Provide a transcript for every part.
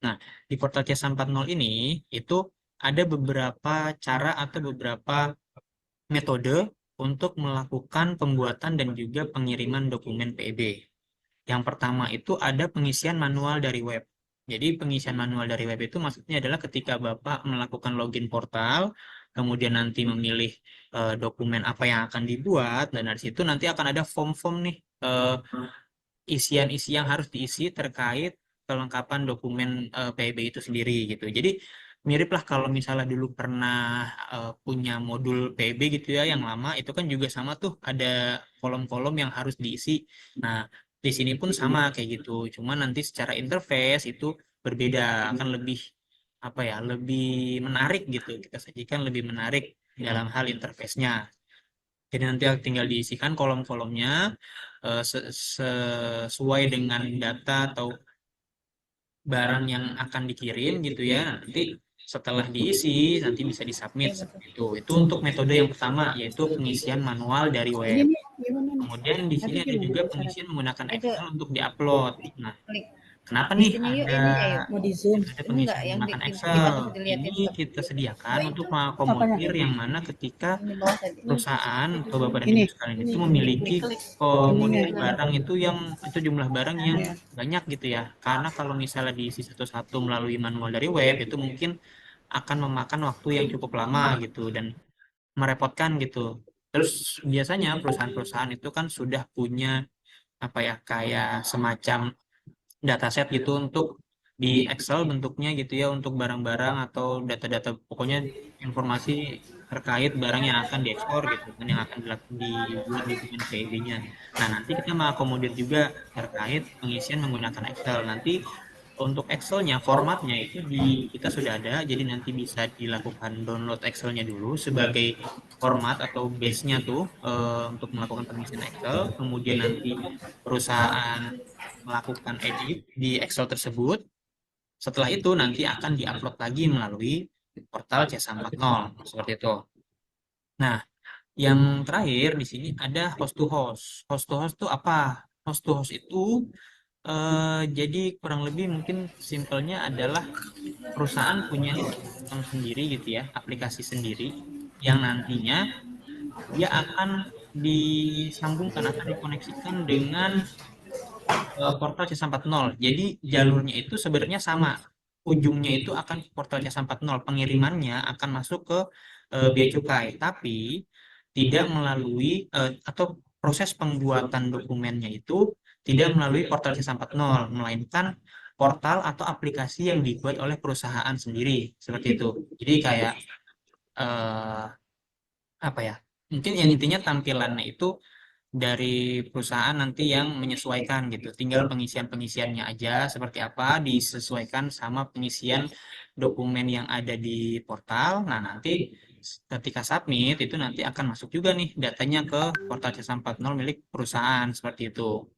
Nah, di portal Jasa 40 ini itu ada beberapa cara atau beberapa metode untuk melakukan pembuatan dan juga pengiriman dokumen PEB. Yang pertama itu ada pengisian manual dari web. Jadi pengisian manual dari web itu maksudnya adalah ketika Bapak melakukan login portal, kemudian nanti memilih dokumen apa yang akan dibuat, dan dari situ nanti akan ada form-form nih, isian-isi yang harus diisi terkait kelengkapan dokumen PEB itu sendiri gitu. Jadi miriplah kalau misalnya dulu pernah punya modul PEB gitu ya yang lama, itu kan juga sama tuh, ada kolom-kolom yang harus diisi. Nah, di sini pun sama kayak gitu. Cuma nanti secara interface itu berbeda, akan lebih apa ya, lebih menarik gitu. Kita sajikan lebih menarik dalam hal interface-nya. Jadi nanti tinggal diisikan kolom-kolomnya sesuai dengan data atau barang yang akan dikirim gitu ya. Nanti setelah diisi nanti bisa disubmit seperti itu. Itu untuk metode yang pertama, yaitu pengisian manual dari Ini web. nih, gimana nih? Kemudian di sini Tapi ada gimana juga nih pengisian syaratnya? menggunakan Itu Excel untuk diupload. Nah, klik kenapa nih di sini yuk, ada ini ayo. Mau di zoom? metode Ini enggak pengisian yang menggunakan di Excel? atas Ini dilihatin tuh. kita sediakan Enggak untuk itu. Apanya? mengakomodir yang mana ketika Yang di bawah tadi. perusahaan atau Bapak dan Ini, Ibu sekalian itu memiliki Diklik. ininya. barang itu jumlah barang yang Iya. banyak gitu ya. Karena kalau misalnya diisi satu-satu melalui manual dari web itu mungkin akan memakan waktu yang cukup lama gitu dan merepotkan gitu. Terus biasanya perusahaan-perusahaan itu kan sudah punya apa ya, kayak semacam dataset gitu untuk di Excel bentuknya gitu ya, untuk barang-barang atau data-data, pokoknya informasi terkait barang yang akan diekspor gitu dan yang akan dibuat dokumen PIB-nya. Nah, nanti kita mengakomodir juga terkait pengisian menggunakan Excel. Nanti untuk Excel-nya, formatnya itu kita sudah ada, jadi nanti bisa dilakukan download Excel-nya dulu sebagai format atau base-nya tuh untuk melakukan pengisian Excel. Kemudian nanti perusahaan melakukan edit di Excel tersebut. Setelah itu nanti akan diupload lagi melalui portal Jasa 40 seperti itu. Nah, yang terakhir di sini ada host to host. Host to host itu apa? Host to host itu jadi kurang lebih mungkin simpelnya adalah perusahaan punya sistem sendiri gitu ya, aplikasi sendiri yang nantinya dia akan disambungkan atau dikoneksikan dengan portal Jasa 40. Jadi jalurnya itu sebenarnya sama. Ujungnya itu akan ke portal Jasa 40. Pengirimannya akan masuk ke Bea Cukai, tapi tidak melalui atau proses pembuatan dokumennya itu tidak melalui portal Jasa 40, melainkan portal atau aplikasi yang dibuat oleh perusahaan sendiri seperti itu. Jadi kayak eh, apa ya? Mungkin yang intinya tampilannya itu dari perusahaan nanti yang menyesuaikan gitu. Tinggal pengisian-pengisiannya aja seperti apa disesuaikan sama pengisian dokumen yang ada di portal. Nah, nanti ketika submit itu nanti akan masuk juga nih datanya ke portal Jasa 40 milik perusahaan seperti itu.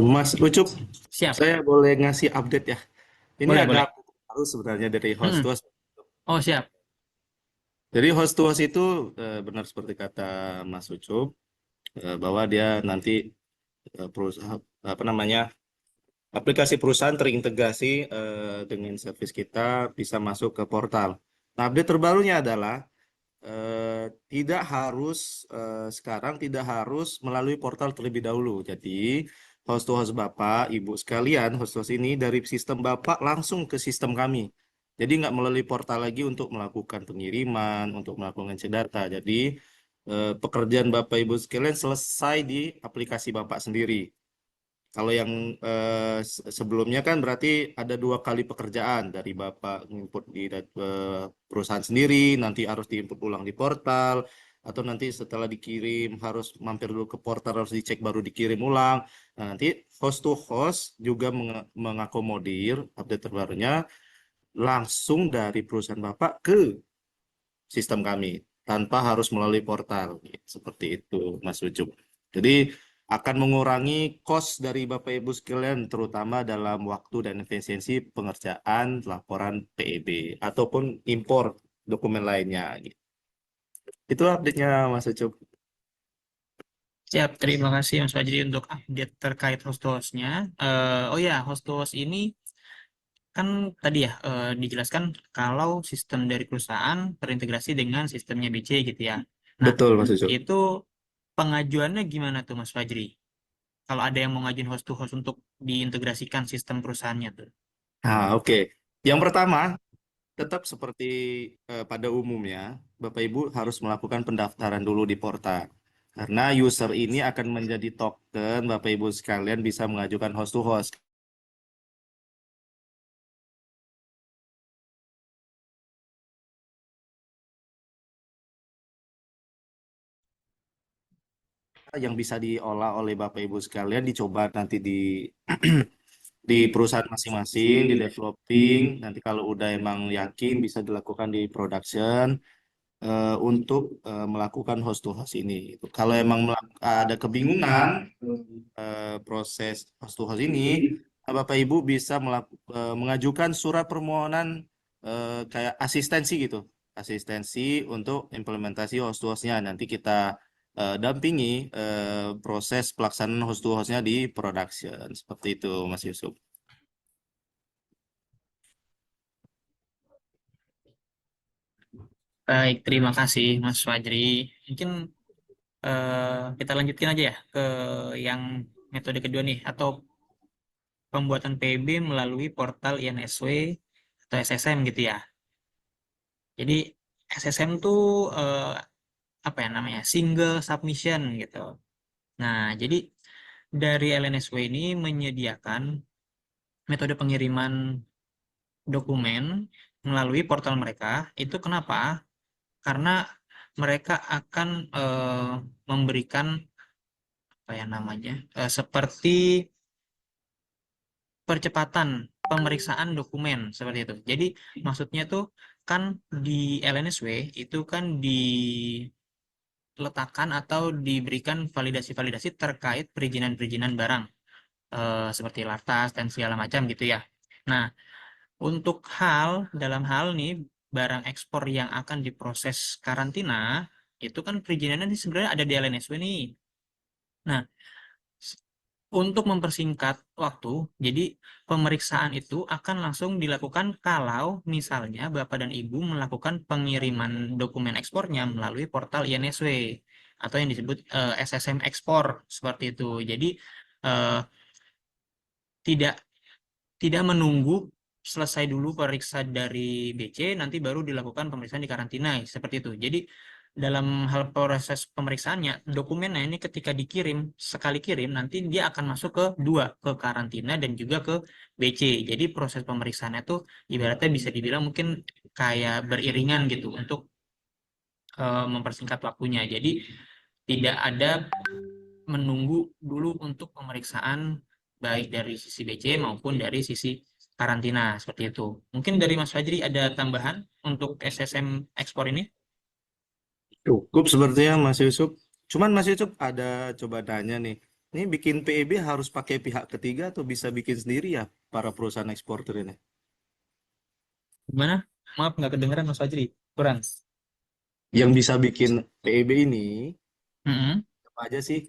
Mas Ucup, Siap. saya boleh ngasih update ya. Ini Boleh, agak boleh. baru sebenarnya dari host to Mm-mm. host. Oh, siap. Jadi host to host itu benar seperti kata Mas Ucup, bahwa dia nanti perusahaan apa namanya, aplikasi perusahaan terintegrasi dengan servis kita bisa masuk ke portal. Nah, update terbarunya adalah tidak harus sekarang tidak harus melalui portal terlebih dahulu. Jadi host to host Bapak, Ibu sekalian, host to host ini dari sistem Bapak langsung ke sistem kami. Jadi nggak melalui portal lagi untuk melakukan pengiriman, untuk melakukan cek data. Jadi pekerjaan Bapak Ibu sekalian selesai di aplikasi Bapak sendiri. Kalau yang sebelumnya kan berarti ada 2 kali pekerjaan dari Bapak input di perusahaan sendiri, nanti harus diinput ulang di portal, atau nanti setelah dikirim harus mampir dulu ke portal, harus dicek baru dikirim ulang. Nah, nanti host to host juga mengakomodir update terbarunya langsung dari perusahaan Bapak ke sistem kami tanpa harus melalui portal. Seperti itu, Mas Ucup. Jadi akan mengurangi kos dari Bapak Ibu sekalian, terutama dalam waktu dan efisiensi pengerjaan laporan PEB ataupun impor dokumen lainnya. Itu update-nya, Mas Ucup. Siap, terima kasih Mas Fajri untuk update terkait host-hostnya. Oh ya, host-host ini kan tadi ya dijelaskan kalau sistem dari perusahaan terintegrasi dengan sistemnya BC gitu ya. Nah, Betul, Mas Yusuf. itu pengajuannya gimana tuh Mas Fajri? Kalau ada yang mau ngajuin host to host untuk diintegrasikan sistem perusahaannya tuh. Nah, oke. Yang pertama, tetap seperti pada umumnya, Bapak Ibu harus melakukan pendaftaran dulu di portal. Karena user ini akan menjadi token, Bapak Ibu sekalian bisa mengajukan host to host. Yang bisa diolah oleh Bapak Ibu sekalian dicoba nanti di di perusahaan masing-masing, di developing. Nanti kalau udah emang yakin bisa dilakukan di production untuk melakukan host to host ini. Gitu. Kalau emang ada kebingungan proses host to host ini, Bapak Ibu bisa mengajukan surat permohonan kayak asistensi gitu, asistensi untuk implementasi host to hostnya. Nanti kita dampingi proses pelaksanaan host to hostnya di production. Seperti itu, Mas Yusuf. Baik, terima kasih Mas Fajri. Mungkin kita lanjutin aja ya ke yang metode kedua nih, atau pembuatan PB melalui portal INSW atau SSM gitu ya. Jadi SSM tuh apa ya namanya? Single submission gitu. Nah, jadi dari LNSW ini menyediakan metode pengiriman dokumen melalui portal mereka. Itu kenapa? Karena mereka akan memberikan apa ya namanya? Seperti percepatan pemeriksaan dokumen seperti itu. Jadi maksudnya tuh kan di LNSW itu kan diletakkan atau diberikan validasi-validasi terkait perizinan-perizinan barang seperti lartas dan segala macam gitu ya. Nah, untuk dalam hal nih barang ekspor yang akan diproses karantina itu kan perizinannya sebenarnya ada di LNSW nih. Nah, untuk mempersingkat waktu, jadi pemeriksaan itu akan langsung dilakukan kalau misalnya Bapak dan Ibu melakukan pengiriman dokumen ekspornya melalui portal INSW atau yang disebut SSM ekspor seperti itu. Jadi eh, tidak tidak menunggu selesai dulu periksa dari BC, nanti baru dilakukan pemeriksaan di karantina seperti itu. Jadi dalam hal proses pemeriksaannya, dokumennya ini ketika dikirim, sekali kirim, nanti dia akan masuk ke dua, ke karantina dan juga ke BC. Jadi proses pemeriksaannya tuh ibaratnya bisa dibilang mungkin kayak beriringan gitu untuk mempersingkat waktunya. Jadi tidak ada menunggu dulu untuk pemeriksaan baik dari sisi BC maupun dari sisi karantina seperti itu. Mungkin dari Mas Fajri ada tambahan untuk SSM ekspor ini? Cukup sepertinya Mas Yusuf. Cuman Mas Yusuf ada coba tanya nih. Ini bikin PEB harus pakai pihak ketiga atau bisa bikin sendiri ya para perusahaan eksporter ini? Gimana? Maaf nggak kedengeran Mas Fajri. Kurang. Yang bisa bikin PEB ini Mm-mm. apa aja sih?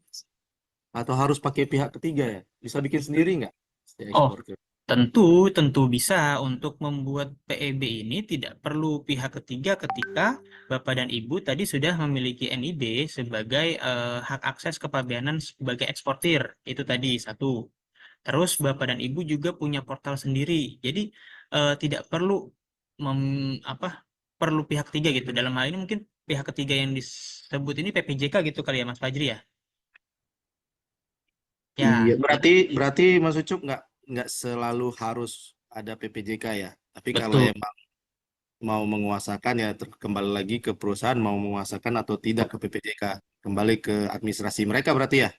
Atau harus pakai pihak ketiga ya? Bisa bikin sendiri nggak? Si Oh, eksporter. tentu, tentu bisa untuk membuat PEB ini tidak perlu pihak ketiga ketika Bapak dan Ibu tadi sudah memiliki NIB sebagai hak akses kepabeanan sebagai eksportir. Itu tadi satu. Terus Bapak dan Ibu juga punya portal sendiri. Jadi tidak perlu apa perlu pihak ketiga gitu. Dalam hal ini mungkin pihak ketiga yang disebut ini PPJK gitu kali ya Mas Fajri ya. Iya, Ya, berarti berarti Mas Ucup nggak selalu harus ada PPJK ya. Tapi kalau betul. emang mau menguasakan ya kembali lagi ke perusahaan mau menguasakan atau tidak ke PPJK. Kembali ke administrasi mereka berarti ya.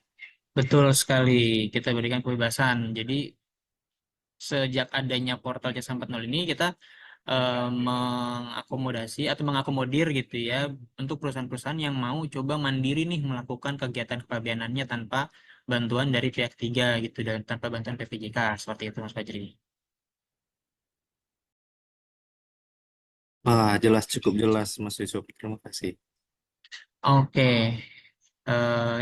Betul sekali. Kita berikan kebebasan. Jadi sejak adanya portal Jasa 40 ini kita mengakomodasi atau mengakomodir gitu ya untuk perusahaan-perusahaan yang mau coba mandiri nih melakukan kegiatan kepabeanannya tanpa bantuan dari pihak ketiga gitu dan tanpa bantuan PPJK seperti itu Mas Fajri. Ah, jelas cukup jelas Mas Yusuf. Terima kasih. Oke. Eh,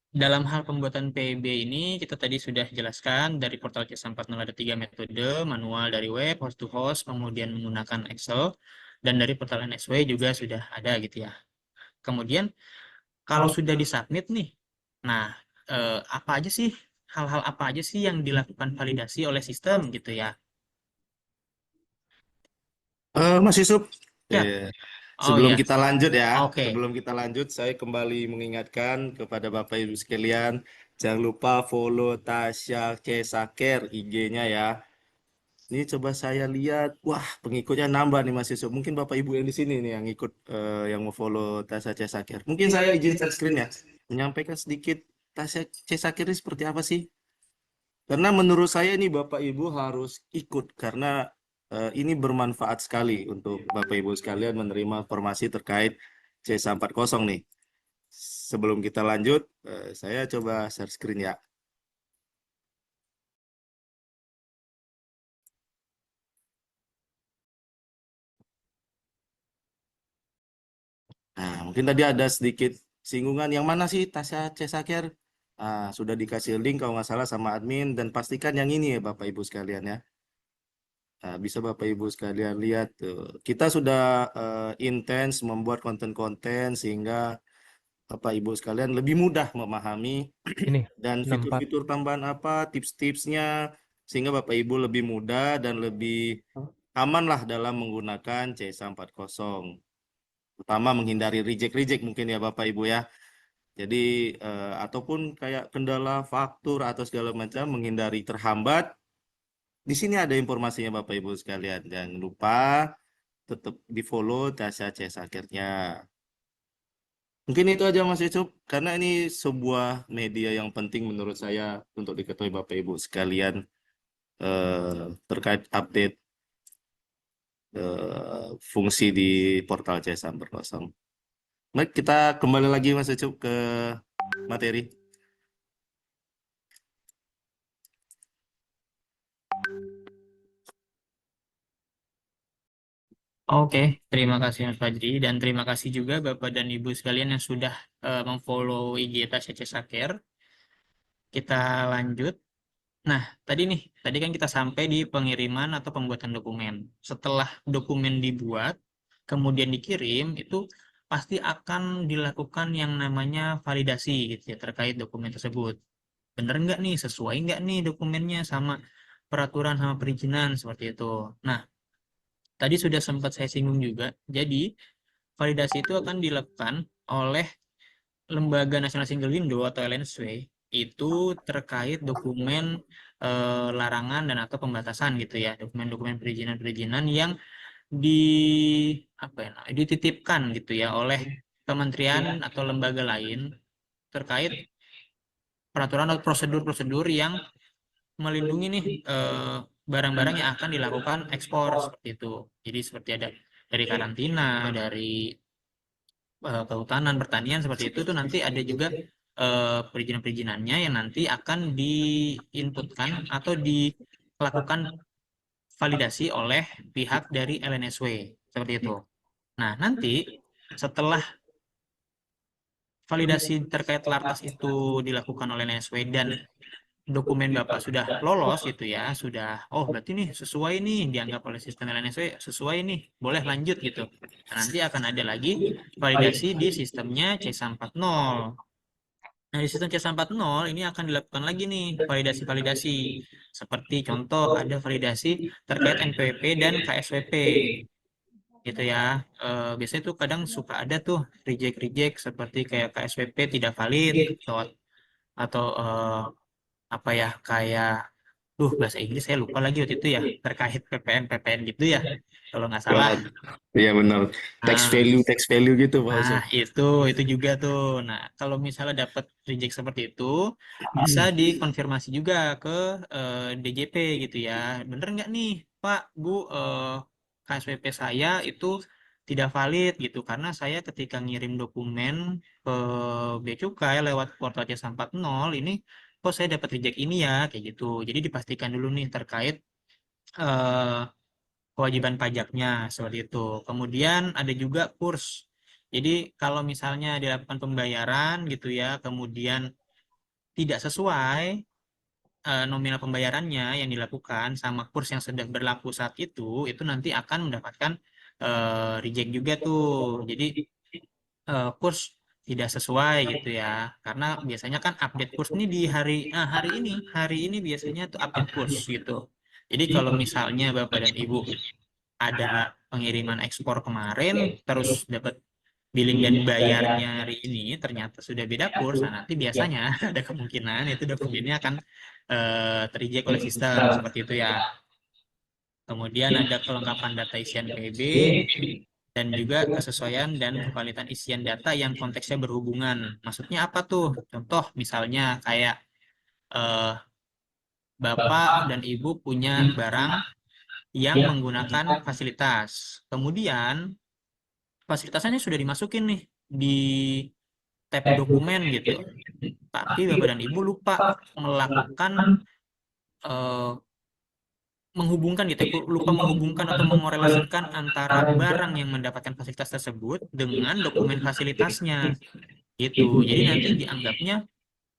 dalam hal pembuatan PB ini kita tadi sudah jelaskan dari portal C140 ada 3 metode, manual dari web, host to host, kemudian menggunakan Excel, dan dari portal NSW juga sudah ada gitu ya. Kemudian kalau sudah disubmit nih, nah apa aja sih, hal-hal apa aja sih yang dilakukan validasi oleh sistem gitu ya? Mas Yusuf, Ya, eh, oh sebelum ya, kita lanjut ya, oke. sebelum kita lanjut, saya kembali mengingatkan kepada Bapak Ibu sekalian, jangan lupa follow Tasya Cesaker IG-nya ya. Ini coba saya lihat, wah pengikutnya nambah nih Mas Yusuf. Mungkin Bapak Ibu yang di sini nih yang ikut, yang mau follow Tasya Cesaker. Mungkin saya izin share screen ya, menyampaikan sedikit Tasya Cesaker ini seperti apa sih? Karena menurut saya ini Bapak Ibu harus ikut karena ini bermanfaat sekali untuk Bapak Ibu sekalian menerima informasi terkait C140 nih. Sebelum kita lanjut, saya coba share screen ya. Nah, mungkin tadi ada sedikit singgungan. Yang mana sih Tasya Cesaker? Sudah dikasih link kalau nggak salah sama admin dan pastikan yang ini ya Bapak Ibu sekalian ya. Bisa Bapak Ibu sekalian lihat tuh. Kita sudah intens membuat konten-konten sehingga Bapak Ibu sekalian lebih mudah memahami Ini dan 64. fitur-fitur tambahan apa, tips-tipsnya sehingga Bapak Ibu lebih mudah dan lebih aman lah dalam menggunakan C140. Terutama menghindari reject-reject mungkin ya Bapak Ibu ya. Jadi ataupun kayak kendala faktur atau segala macam menghindari terhambat. Di sini ada informasinya Bapak Ibu sekalian. Jangan lupa tetap di-follow Tasya CS akhirnya. Mungkin itu aja Mas Yusuf, karena ini sebuah media yang penting menurut saya untuk diketahui Bapak Ibu sekalian terkait update fungsi di portal C1 berkosong. Baik, kita kembali lagi Mas Yusuf ke materi. Oke, terima kasih Mas Fajri dan terima kasih juga Bapak dan Ibu sekalian yang sudah memfollow IG Tasya Cesaker. Kita lanjut. Nah, tadi kan kita sampai di pengiriman atau pembuatan dokumen. Setelah dokumen dibuat, kemudian dikirim, itu pasti akan dilakukan yang namanya validasi gitu ya terkait dokumen tersebut. Bener nggak nih, sesuai nggak nih dokumennya sama peraturan sama perizinan seperti itu. Nah, tadi sudah sempat saya singgung juga. Jadi, validasi itu akan dilakukan oleh Lembaga Nasional Single Window atau LNSW itu terkait dokumen larangan dan atau pembatasan gitu ya, dokumen-dokumen perizinan-perizinan yang di apa ya, dititipkan gitu ya oleh kementerian atau lembaga lain terkait peraturan atau prosedur-prosedur yang melindungi nih barang-barang yang akan dilakukan ekspor seperti itu. Jadi seperti ada dari karantina, dari kehutanan, pertanian seperti itu tuh nanti ada juga perizinan-perizinannya yang nanti akan diinputkan atau dilakukan validasi oleh pihak dari LNSW seperti itu. Nah, nanti setelah validasi terkait lartas itu dilakukan oleh LNSW dan dokumen Bapak sudah lolos itu ya, sudah oh berarti nih sesuai nih dianggap oleh sistem LNSW sesuai nih, boleh lanjut gitu. Nah, nanti akan ada lagi validasi di sistemnya C140. Nah, di sistem C140 ini akan dilakukan lagi nih validasi-validasi. Seperti contoh ada validasi terkait NPWP dan KSWP gitu ya. Biasanya tuh kadang suka ada tuh reject-reject seperti kayak KSWP tidak valid atau apa ya kayak bahasa Inggris saya lupa lagi waktu itu ya terkait PPN gitu ya kalau nggak salah. Wah, iya benar. Nah, Tax value gitu Pak Nah, Yusuf. itu juga tuh. Nah, kalau misalnya dapat reject seperti itu, bisa dikonfirmasi juga ke DJP gitu ya. Bener nggak nih, Pak, Bu, KSWP saya itu tidak valid gitu karena saya ketika ngirim dokumen ke Bea Cukai lewat portal Jasa 40 ini kok saya dapat reject ini ya kayak gitu. Jadi dipastikan dulu nih terkait eh, kewajiban pajaknya seperti itu. Kemudian ada juga kurs. Jadi kalau misalnya dilakukan pembayaran gitu ya, kemudian tidak sesuai nominal pembayarannya yang dilakukan sama kurs yang sedang berlaku saat itu nanti akan mendapatkan reject juga tuh. Jadi kurs tidak sesuai gitu ya. Karena biasanya kan update kurs ini di hari ini biasanya tuh update kurs gitu. Jadi kalau misalnya Bapak dan Ibu ada pengiriman ekspor kemarin, terus dapat billing dan bayarnya hari ini ternyata sudah beda kurs, nah nanti biasanya ada kemungkinan itu dokumennya akan terejek oleh sistem seperti itu ya. Kemudian ada kelengkapan data isian PB dan juga kesesuaian dan kevalitan isian data yang konteksnya berhubungan. Maksudnya apa tuh? Contoh misalnya kayak eh, Bapak dan Ibu punya barang yang menggunakan fasilitas. Kemudian fasilitasnya sudah dimasukin nih di tab dokumen gitu. Tapi Bapak dan Ibu lupa melakukan eh, menghubungkan gitu, ya, lupa menghubungkan atau mengorelasikan antara barang yang mendapatkan fasilitas tersebut dengan dokumen fasilitasnya gitu. Jadi nanti dianggapnya,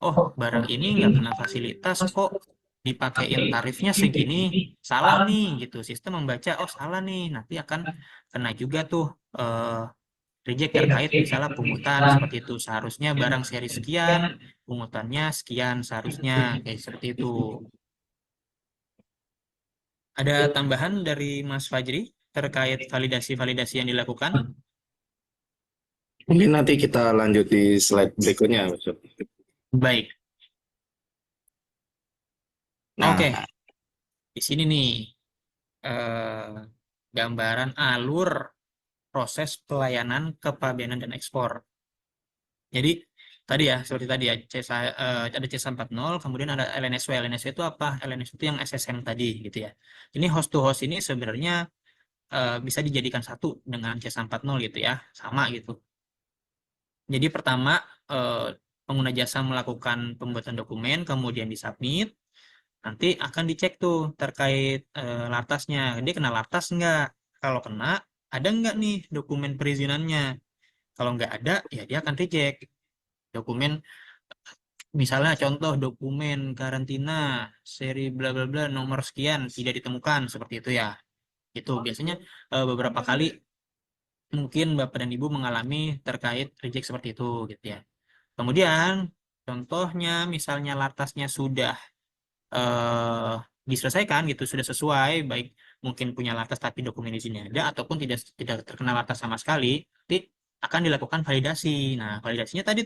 oh barang ini nggak kena fasilitas kok dipakein tarifnya segini, salah nih gitu. Sistem membaca, oh salah nih, nanti akan kena juga tuh reject terkait misalnya pungutan seperti itu. Seharusnya barang seri sekian, pungutannya sekian seharusnya kayak seperti itu. Ada tambahan dari Mas Fajri terkait validasi-validasi yang dilakukan? Mungkin nanti kita lanjut di slide berikutnya, Mas Yop. Baik, oke. Nah, Di sini nih eh, gambaran alur proses pelayanan kepabeanan dan ekspor. Jadi tadi ya, seperti tadi ya, ada C140, kemudian ada LNSW. LNSW itu apa? LNSW itu yang SSM tadi gitu ya. Ini host to host ini sebenarnya bisa dijadikan satu dengan C140 gitu ya, sama gitu. Jadi pertama eh, pengguna jasa melakukan pembuatan dokumen, kemudian disubmit, nanti akan dicek tuh terkait lartasnya. Dia kena lartas nggak? Kalau kena, ada nggak nih dokumen perizinannya? Kalau nggak ada, ya dia akan reject. Dokumen, misalnya contoh dokumen karantina seri bla bla bla nomor sekian tidak ditemukan seperti itu ya. Itu biasanya beberapa kali mungkin Bapak dan Ibu mengalami terkait reject seperti itu gitu ya. Kemudian contohnya misalnya lartasnya sudah eh, diselesaikan gitu, sudah sesuai, baik mungkin punya lartas tapi dokumen di sini ada ataupun tidak tidak terkena lartas sama sekali, nanti akan dilakukan validasi. Nah, validasinya tadi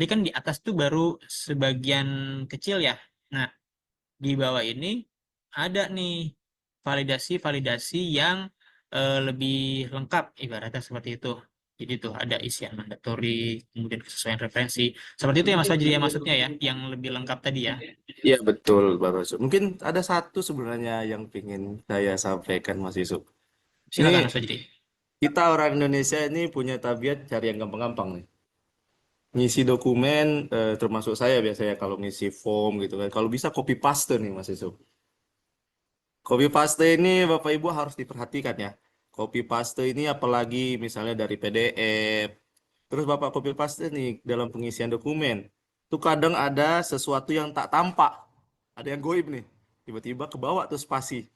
kan di atas tuh baru sebagian kecil ya. Nah, di bawah ini ada nih validasi-validasi yang lebih lengkap ibaratnya seperti itu. Jadi tuh ada isian mandatori, kemudian kesesuaian referensi. Seperti itu ya Mas Fajri ya maksudnya ya, yang lebih lengkap tadi ya. iya betul, Bapak Yusuf. Mungkin ada satu sebenarnya yang ingin saya sampaikan, Mas Yusuf. Ini Silakan Mas Fajri. kita orang Indonesia ini punya tabiat cari yang gampang-gampang nih. Ngisi dokumen, termasuk saya biasanya kalau ngisi form gitu kan. Kalau bisa copy paste nih, Mas Yusuf. Copy paste ini Bapak Ibu harus diperhatikan ya. Copy paste ini apalagi misalnya dari PDF. Terus Bapak copy paste nih dalam pengisian dokumen. Tuh kadang ada sesuatu yang tak tampak. Ada yang goib nih. Tiba-tiba ke bawah tuh spasi.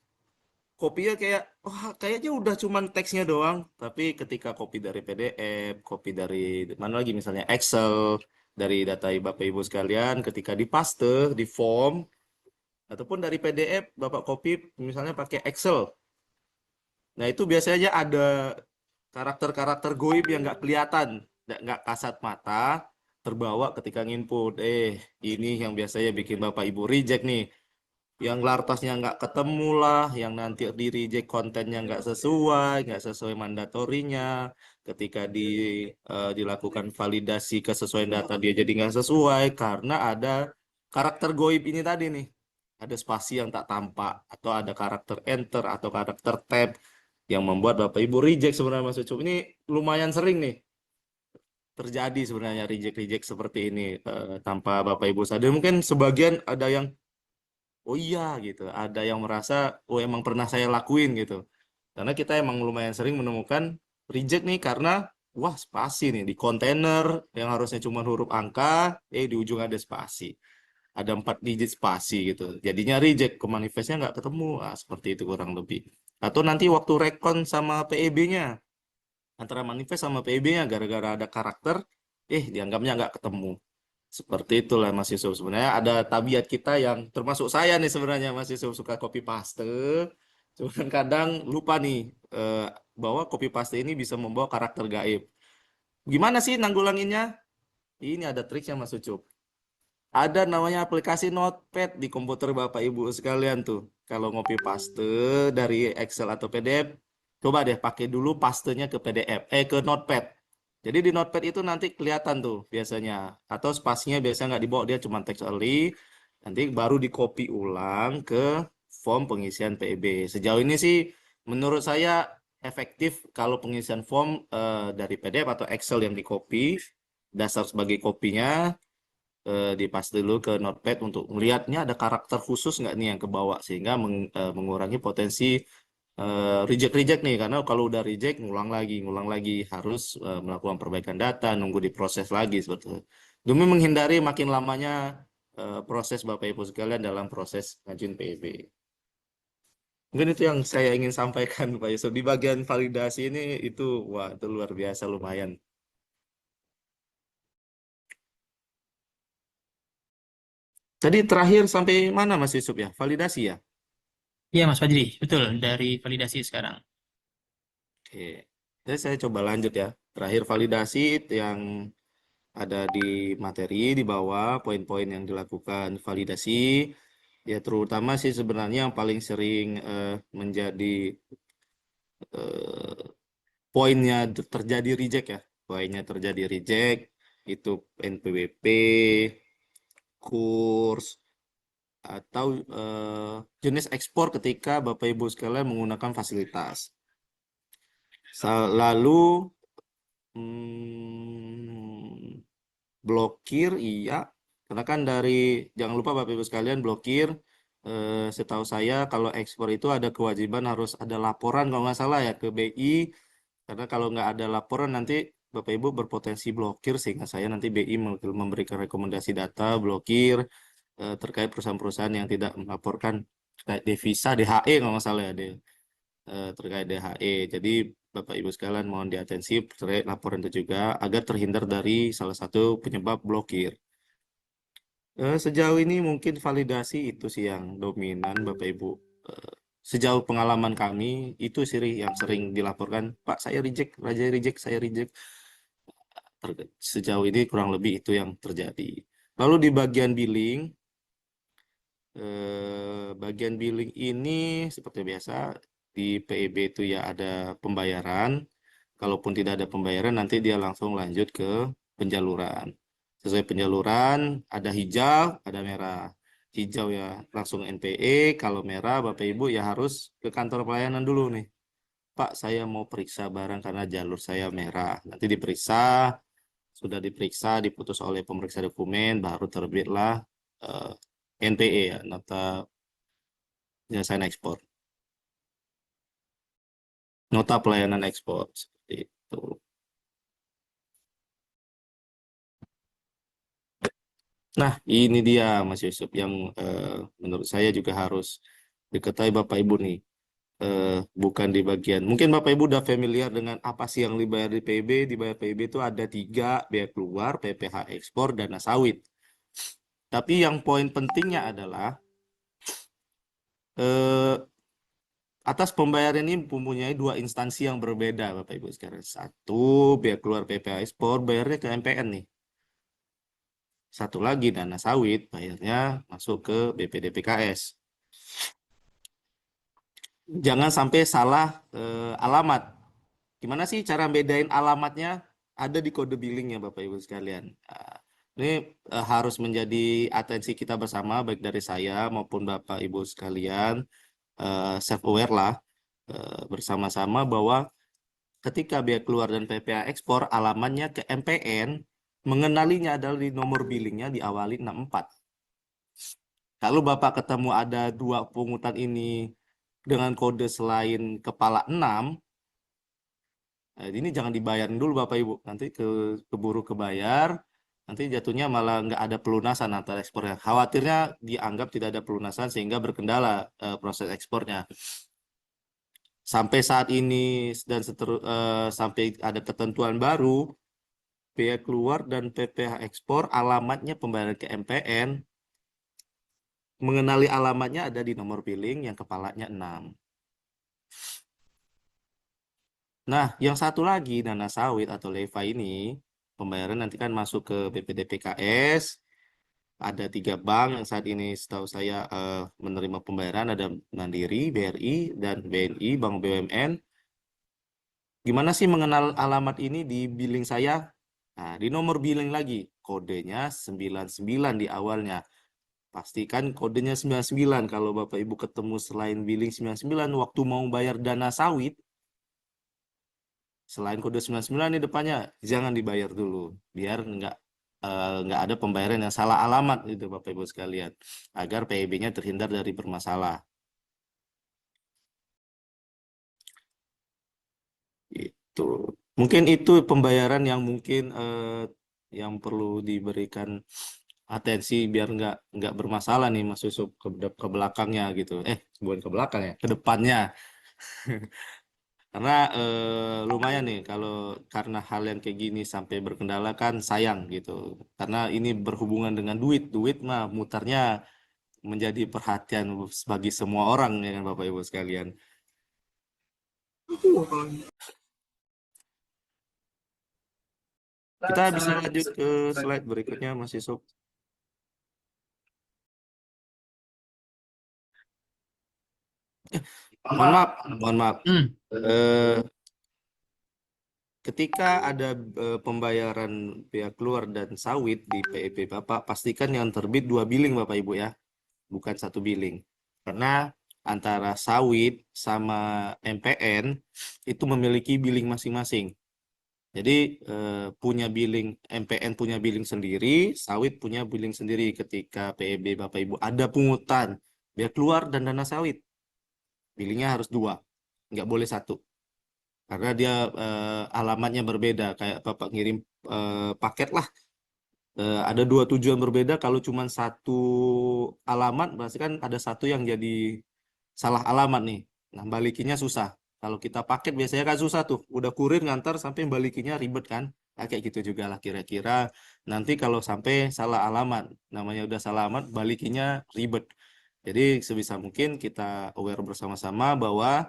Kopinya kayak, wah kayaknya udah cuman teksnya doang. Tapi ketika copy dari PDF, copy dari mana lagi misalnya Excel, dari data Bapak Ibu sekalian, ketika dipaste, di form, ataupun dari PDF, Bapak copy misalnya pakai Excel. Nah, itu biasanya ada karakter-karakter goib yang nggak kelihatan, nggak kasat mata, terbawa ketika nginput. Ini yang biasanya bikin Bapak Ibu reject nih. Yang lartasnya nggak ketemu lah, yang nanti di reject kontennya nggak sesuai mandatorinya. Ketika dilakukan validasi kesesuaian data dia jadi nggak sesuai karena ada karakter goib ini tadi nih. Ada spasi yang tak tampak atau ada karakter enter atau karakter tab yang membuat Bapak Ibu reject sebenarnya Mas Ucup. Ini lumayan sering nih terjadi sebenarnya reject-reject seperti ini tanpa Bapak Ibu sadar. Mungkin sebagian ada yang oh iya gitu, ada yang merasa oh emang pernah saya lakuin gitu. Karena kita emang lumayan sering menemukan reject nih karena wah spasi nih di kontainer yang harusnya cuma huruf angka, di ujung ada spasi. Ada 4 digit spasi gitu. Jadinya reject, ke manifestnya nggak ketemu. Ah, seperti itu kurang lebih. Atau nanti waktu recon sama PEB-nya, antara manifest sama PEB-nya, gara-gara ada karakter, dianggapnya nggak ketemu. Seperti itulah Mas Yusuf. Sebenarnya ada tabiat kita yang termasuk saya nih sebenarnya Mas Yusuf suka copy paste. Cuman kadang lupa nih eh, bahwa copy paste ini bisa membawa karakter gaib. Gimana sih nanggulanginnya? Ini ada triknya Mas Ucup. Ada namanya aplikasi Notepad di komputer Bapak Ibu sekalian tuh. Kalau ngopi paste dari Excel atau PDF, coba deh pakai dulu pastenya ke PDF, ke Notepad. Jadi di Notepad itu nanti kelihatan tuh biasanya. Atau spasinya biasa nggak dibawa, dia cuma text only. Nanti baru di copy ulang ke form pengisian PEB. Sejauh ini sih menurut saya efektif kalau pengisian form dari PDF atau Excel yang di copy, dasar sebagai kopinya dipas dulu ke Notepad untuk melihatnya ada karakter khusus nggak nih yang kebawa sehingga mengurangi potensi reject nih karena kalau udah reject ngulang lagi harus melakukan perbaikan data nunggu diproses lagi seperti itu. Demi menghindari makin lamanya proses Bapak Ibu sekalian dalam proses ngajuin PEB. Mungkin itu yang saya ingin sampaikan Pak Yusuf. Di bagian validasi ini itu wah itu luar biasa lumayan. Jadi terakhir sampai mana Mas Yusuf ya? Validasi ya? Iya, Mas Fajri, betul. Dari validasi sekarang. Oke. Jadi saya coba lanjut ya. Terakhir validasi yang ada di materi di bawah poin-poin yang dilakukan validasi ya terutama sih sebenarnya yang paling sering menjadi eh, poinnya terjadi reject ya. Poinnya terjadi reject itu NPWP, kurs atau jenis ekspor ketika Bapak Ibu sekalian menggunakan fasilitas. Lalu Hmm, blokir iya, karena kan dari jangan lupa Bapak Ibu sekalian blokir. Setahu saya kalau ekspor itu ada kewajiban harus ada laporan kalau nggak salah ya ke BI. Karena kalau nggak ada laporan nanti Bapak Ibu berpotensi blokir sehingga saya nanti BI memberikan rekomendasi data blokir terkait perusahaan-perusahaan yang tidak melaporkan terkait devisa DHE kalau nggak salah ya terkait DHE. Jadi Bapak Ibu sekalian mohon diatensi terkait laporan itu juga agar terhindar dari salah satu penyebab blokir. Sejauh ini mungkin validasi itu sih yang dominan Bapak Ibu. Eh, Sejauh pengalaman kami itu sih yang sering dilaporkan, Pak saya reject, Raja reject, saya reject. Sejauh ini kurang lebih itu yang terjadi. Lalu di bagian billing ini seperti biasa di PEB itu ya ada pembayaran. Kalaupun tidak ada pembayaran nanti dia langsung lanjut ke penjaluran. Sesuai penjaluran ada hijau, ada merah. Hijau ya langsung NPE, kalau merah Bapak Ibu ya harus ke kantor pelayanan dulu nih. Pak, saya mau periksa barang karena jalur saya merah. Nanti diperiksa, sudah diperiksa, diputus oleh pemeriksa dokumen, baru terbitlah eh, NPE ya, nota penyelesaian ekspor. Nota pelayanan ekspor seperti itu. Nah, ini dia Mas Yusuf yang menurut saya juga harus diketahui Bapak Ibu nih. Bukan di bagian. Mungkin Bapak Ibu udah familiar dengan apa sih yang dibayar di PB. Dibayar PB itu ada tiga, biaya keluar, PPh ekspor, dana sawit. Tapi yang poin pentingnya adalah eh, atas pembayaran ini mempunyai dua instansi yang berbeda Bapak Ibu sekarang. Satu, biaya keluar PPh ekspor, bayarnya ke MPN nih. Satu lagi dana sawit bayarnya masuk ke BPDPKS. Jangan sampai salah alamat. Gimana sih cara bedain alamatnya? Ada di kode billingnya Bapak Ibu sekalian. Ini harus menjadi atensi kita bersama baik dari saya maupun Bapak Ibu sekalian self aware lah bersama-sama bahwa ketika biaya keluar dan PPh ekspor alamatnya ke MPN mengenalinya adalah di nomor billingnya diawali 64. Kalau Bapak ketemu ada dua pungutan ini dengan kode selain kepala 6, Ini jangan dibayarin dulu Bapak Ibu, nanti keburu kebayar, nanti jatuhnya malah nggak ada pelunasan antara ekspornya. Khawatirnya dianggap tidak ada pelunasan sehingga berkendala proses ekspornya. Sampai saat ini dan sampai ada ketentuan baru, biaya keluar dan PPh ekspor alamatnya pembayaran ke MPN, mengenali alamatnya ada di nomor billing yang kepalanya 6. Nah, yang satu lagi dana sawit atau leva ini pembayaran nanti kan masuk ke BPDPKS. Ada 3 bank yang saat ini setahu saya menerima pembayaran, ada Mandiri, BRI, dan BNI, Bank BUMN. Gimana sih mengenal alamat ini di billing saya? Nah, di nomor billing lagi, kodenya 99 di awalnya. Pastikan kodenya 99. Kalau Bapak Ibu ketemu selain billing 99 waktu mau bayar dana sawit, selain kode 99 di depannya, jangan dibayar dulu. Biar nggak ada pembayaran yang salah alamat gitu Bapak Ibu sekalian. Agar PIB-nya terhindar dari bermasalah. Itu. Mungkin itu pembayaran yang mungkin yang perlu diberikan atensi biar nggak bermasalah nih Mas Yusuf ke belakangnya gitu. Bukan ke belakang ya, ke depannya. Karena lumayan nih kalau karena hal yang kayak gini sampai berkendala kan sayang gitu. Karena ini berhubungan dengan duit. Duit mah mutarnya menjadi perhatian bagi semua orang ya kan Bapak Ibu sekalian. Kita bisa lanjut ke slide berikutnya Mas Yusuf. Mohon maaf, mohon maaf. Hmm. Eh, Ketika ada pembayaran biaya keluar dan sawit di PEB Bapak, pastikan yang terbit 2 billing Bapak Ibu ya, bukan 1 billing. Karena antara sawit sama MPN itu memiliki billing masing-masing. Jadi punya billing MPN punya billing sendiri, sawit punya billing sendiri. Ketika PEB Bapak Ibu ada pungutan biaya keluar dan dana sawit, billingnya harus 2, nggak boleh 1. Karena dia alamatnya berbeda. Kayak Bapak ngirim paket lah, ada 2 tujuan berbeda. Kalau cuma 1 alamat, berarti kan ada 1 yang jadi salah alamat nih. Nah, balikinnya susah. Kalau kita paket biasanya kan susah tuh. Udah kurir ngantar sampai balikinnya ribet kan. Nah, kayak gitu juga lah kira-kira. Nanti kalau sampai salah alamat, namanya udah salah alamat, balikinnya ribet. Jadi sebisa mungkin kita aware bersama-sama bahwa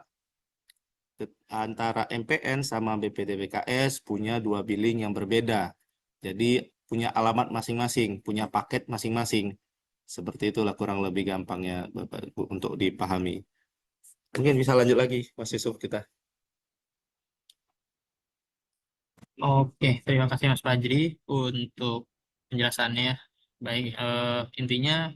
antara MPN sama BPDPKS punya 2 billing yang berbeda. Jadi punya alamat masing-masing, punya paket masing-masing. Seperti itulah kurang lebih gampangnya Bapak Ibu untuk dipahami. Mungkin bisa lanjut lagi Mas Yusuf kita. Oke, terima kasih Mas Fajri untuk penjelasannya. Baik, intinya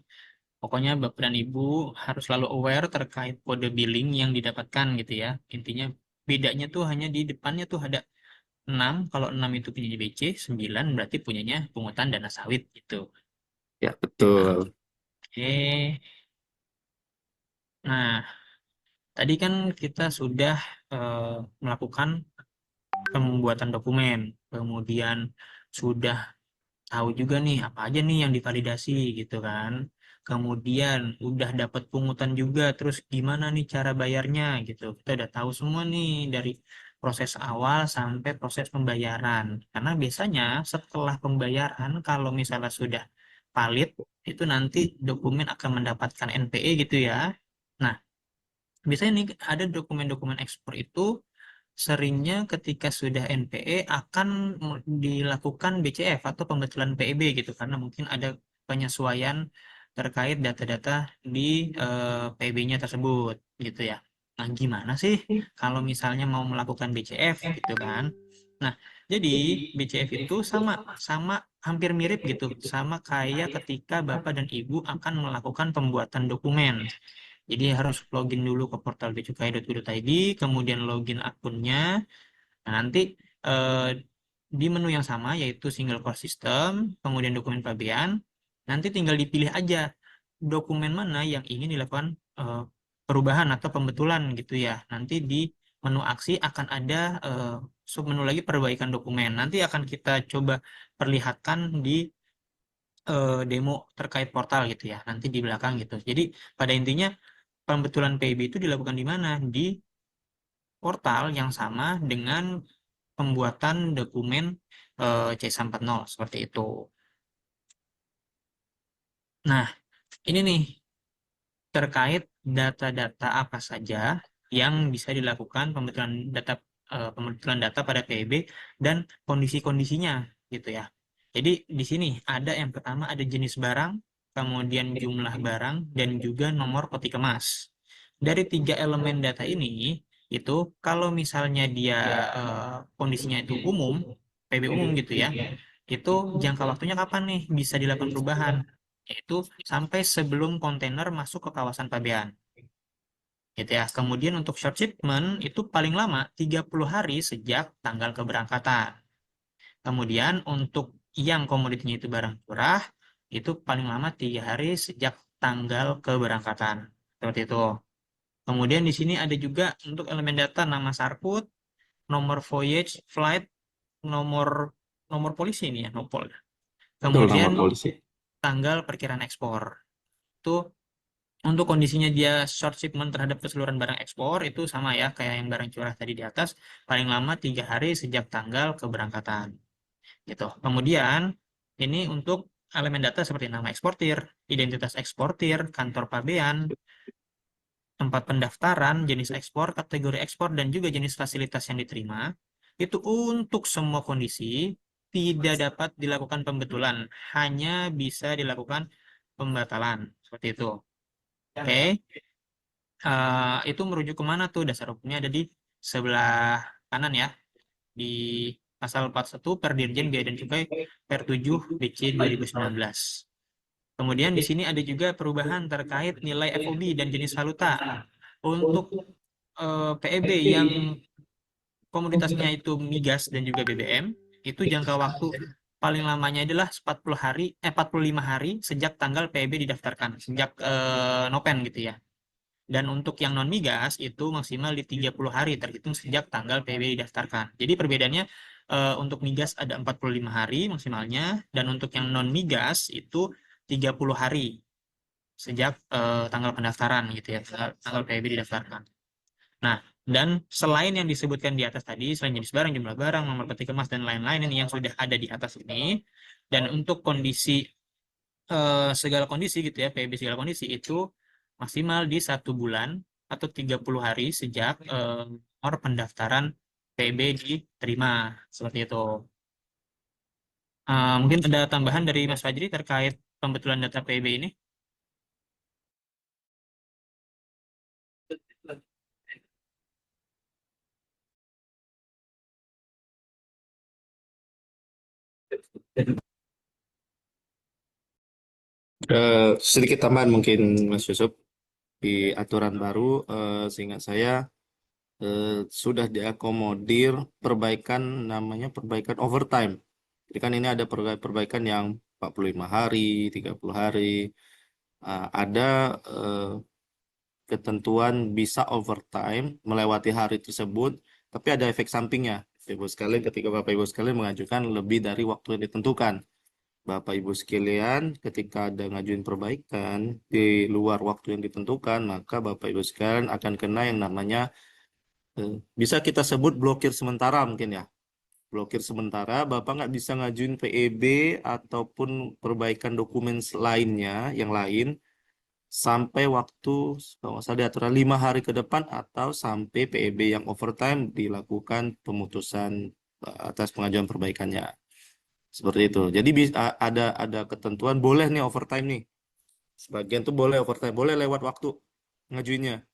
pokoknya Bapak dan Ibu harus selalu aware terkait kode billing yang didapatkan gitu ya. Intinya bedanya tuh hanya di depannya tuh ada 6, kalau 6 itu punya BC, 9 berarti punyanya pungutan dana sawit gitu. Ya, betul. Oke. Nah, tadi kan kita sudah eh, melakukan pembuatan dokumen, kemudian sudah tahu juga nih apa aja nih yang divalidasi gitu kan. Kemudian udah dapat pungutan juga, terus gimana nih cara bayarnya gitu. Kita udah tahu semua nih dari proses awal sampai proses pembayaran. Karena biasanya setelah pembayaran kalau misalnya sudah valid itu nanti dokumen akan mendapatkan NPE gitu ya. Nah, biasanya nih ada dokumen-dokumen ekspor itu seringnya ketika sudah NPE akan dilakukan BCF atau pembetulan PEB gitu karena mungkin ada penyesuaian terkait data-data di PEB-nya tersebut gitu ya. Nah, gimana sih kalau misalnya mau melakukan BCF gitu kan? Nah, jadi BCF itu sama sama hampir mirip gitu, sama kayak ketika Bapak dan Ibu akan melakukan pembuatan dokumen. Jadi harus login dulu ke portal beacukai.go.id, kemudian login akunnya. Nah, nanti eh, di menu yang sama yaitu single core system, kemudian dokumen pabean, nanti tinggal dipilih aja dokumen mana yang ingin dilakukan perubahan atau pembetulan gitu ya. Nanti menu aksi akan ada submenu lagi perbaikan dokumen. Nanti akan kita coba perlihatkan di demo terkait portal gitu ya, nanti di belakang gitu. Jadi pada intinya pembetulan PIB itu dilakukan di mana? Di portal yang sama dengan pembuatan dokumen C140 seperti itu. Nah, ini nih terkait data-data apa saja yang bisa dilakukan pembetulan data pada PIB dan kondisi-kondisinya gitu ya. Jadi di sini ada yang pertama ada jenis barang, kemudian jumlah barang dan juga nomor peti kemas. Dari tiga elemen data ini itu kalau misalnya dia kondisinya itu umum, PIB umum gitu ya, itu jangka waktunya kapan nih bisa dilakukan perubahan? Yaitu sampai sebelum kontainer masuk ke kawasan pabean. Gitu ya. Kemudian untuk short shipment itu paling lama 30 hari sejak tanggal keberangkatan. Kemudian untuk yang komoditinya itu barang curah, itu paling lama 3 hari sejak tanggal keberangkatan. Seperti itu. Kemudian di sini ada juga untuk elemen data nama sarput, nomor voyage, flight, nomor nomor polisi ini ya, nopol. Betul, Kemudian nomor polisi. tanggal perkiraan ekspor. Itu untuk kondisinya dia short shipment terhadap keseluruhan barang ekspor itu sama ya kayak yang barang curah tadi di atas, paling lama 3 hari sejak tanggal keberangkatan gitu. Kemudian ini untuk elemen data seperti nama eksportir, identitas eksportir, kantor pabean, tempat pendaftaran, jenis ekspor, kategori ekspor, dan juga jenis fasilitas yang diterima. Itu untuk semua kondisi tidak dapat dilakukan pembetulan, hanya bisa dilakukan pembatalan seperti itu. Oke. Itu merujuk kemana tuh? Dasar hukumnya ada di sebelah kanan ya, di pasal 41 per Dirjen Bea dan Cukai per 7 BC 2019. Kemudian di sini ada juga perubahan terkait nilai FOB dan jenis valuta. Untuk PEB yang komoditasnya itu migas dan juga BBM, itu jangka waktu paling lamanya adalah 45 hari sejak tanggal PEB didaftarkan, sejak Nopen gitu ya. Dan untuk yang non migas itu maksimal di 30 hari terhitung sejak tanggal PB didaftarkan. Jadi perbedaannya untuk migas ada 45 hari maksimalnya dan untuk yang non migas itu 30 hari sejak tanggal pendaftaran gitu ya, tanggal PB didaftarkan. Nah, dan selain yang disebutkan di atas tadi, selain jenis barang, jumlah barang, nomor peti kemas dan lain-lain ini yang sudah ada di atas ini, dan untuk kondisi segala kondisi gitu ya, PB segala kondisi itu maksimal di 1 bulan atau 30 hari sejak nomor pendaftaran PB diterima. Seperti itu. Mungkin ada tambahan dari Mas Fajri terkait pembetulan data PB ini? Sedikit tambahan mungkin Mas Yusuf, di aturan baru seingat saya sudah diakomodir perbaikan namanya perbaikan overtime. Jadi kan ini ada perbaikan yang 45 hari, 30 hari. Ada ketentuan bisa overtime melewati hari tersebut, tapi ada efek sampingnya. Bapak Ibu sekalian, ketika Bapak Ibu sekalian mengajukan lebih dari waktu yang ditentukan. Bapak Ibu sekalian, ketika ada ngajuin perbaikan di luar waktu yang ditentukan, maka Bapak Ibu sekalian akan kena yang namanya bisa kita sebut blokir sementara mungkin ya. Blokir sementara, Bapak nggak bisa ngajuin PEB ataupun perbaikan dokumen lainnya yang lain sampai waktu kalau nggak salah di aturan 5 hari ke depan atau sampai PEB yang overtime dilakukan pemutusan atas pengajuan perbaikannya. Seperti itu. Jadi ada ketentuan boleh nih overtime nih. Sebagian tuh boleh overtime, boleh lewat waktu ngajuinnya.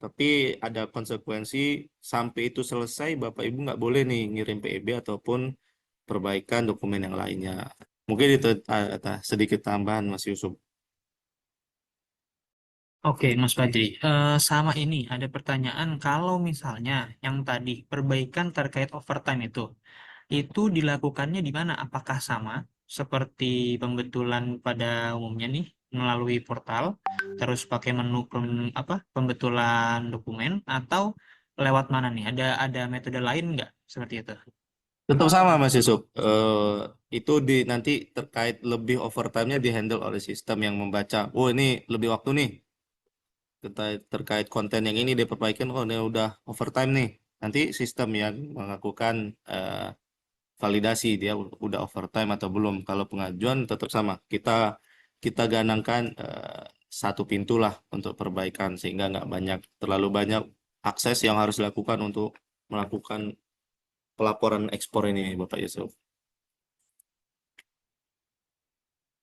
Tapi ada konsekuensi sampai itu selesai, Bapak Ibu nggak boleh nih ngirim PEB ataupun perbaikan dokumen yang lainnya. Mungkin itu sedikit tambahan Mas Yusuf. Oke, Mas Fajri. Sama ini ada pertanyaan kalau misalnya yang tadi perbaikan terkait overtime itu dilakukannya di mana? Apakah sama seperti pembetulan pada umumnya nih melalui portal, terus pakai menu pembetulan dokumen, atau lewat mana nih? Ada metode lain nggak seperti itu? Tetap sama Mas Yusuf. Itu nanti terkait lebih overtime-nya dihandle oleh sistem yang membaca. Oh ini lebih waktu nih. Terkait konten yang ini diperbaikin. Oh ini udah overtime nih. Nanti sistem yang melakukan validasi dia udah overtime atau belum. Kalau pengajuan tetap sama. Kita ganangkan satu pintu lah untuk perbaikan sehingga nggak terlalu banyak akses yang harus dilakukan untuk melakukan pelaporan ekspor ini, Bapak Yusuf.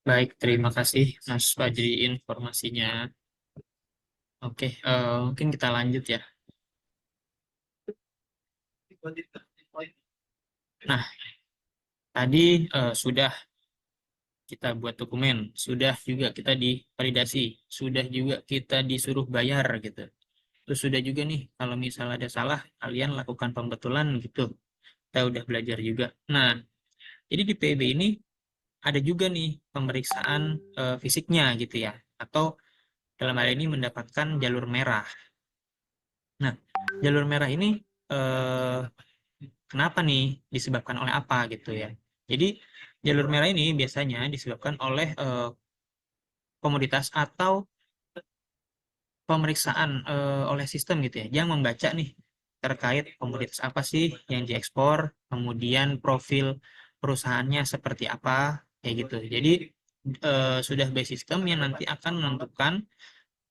Baik, terima kasih Mas Fajri informasinya. Oke, mungkin kita lanjut ya. Nah, tadi sudah kita buat dokumen, sudah juga kita divalidasi, sudah juga kita disuruh bayar gitu. Terus sudah juga nih, kalau misalnya ada salah, kalian lakukan pembetulan gitu. Kita udah belajar juga. Nah, jadi di PB ini ada juga nih pemeriksaan fisiknya gitu ya. Atau dalam hal ini mendapatkan jalur merah. Nah, jalur merah ini eh, kenapa nih? Disebabkan oleh apa gitu ya? Jadi jalur merah ini biasanya disebabkan oleh komoditas atau pemeriksaan oleh sistem gitu ya, yang membaca nih terkait komoditas apa sih yang diekspor, kemudian profil perusahaannya seperti apa, kayak gitu. Jadi sudah by sistem yang nanti akan menentukan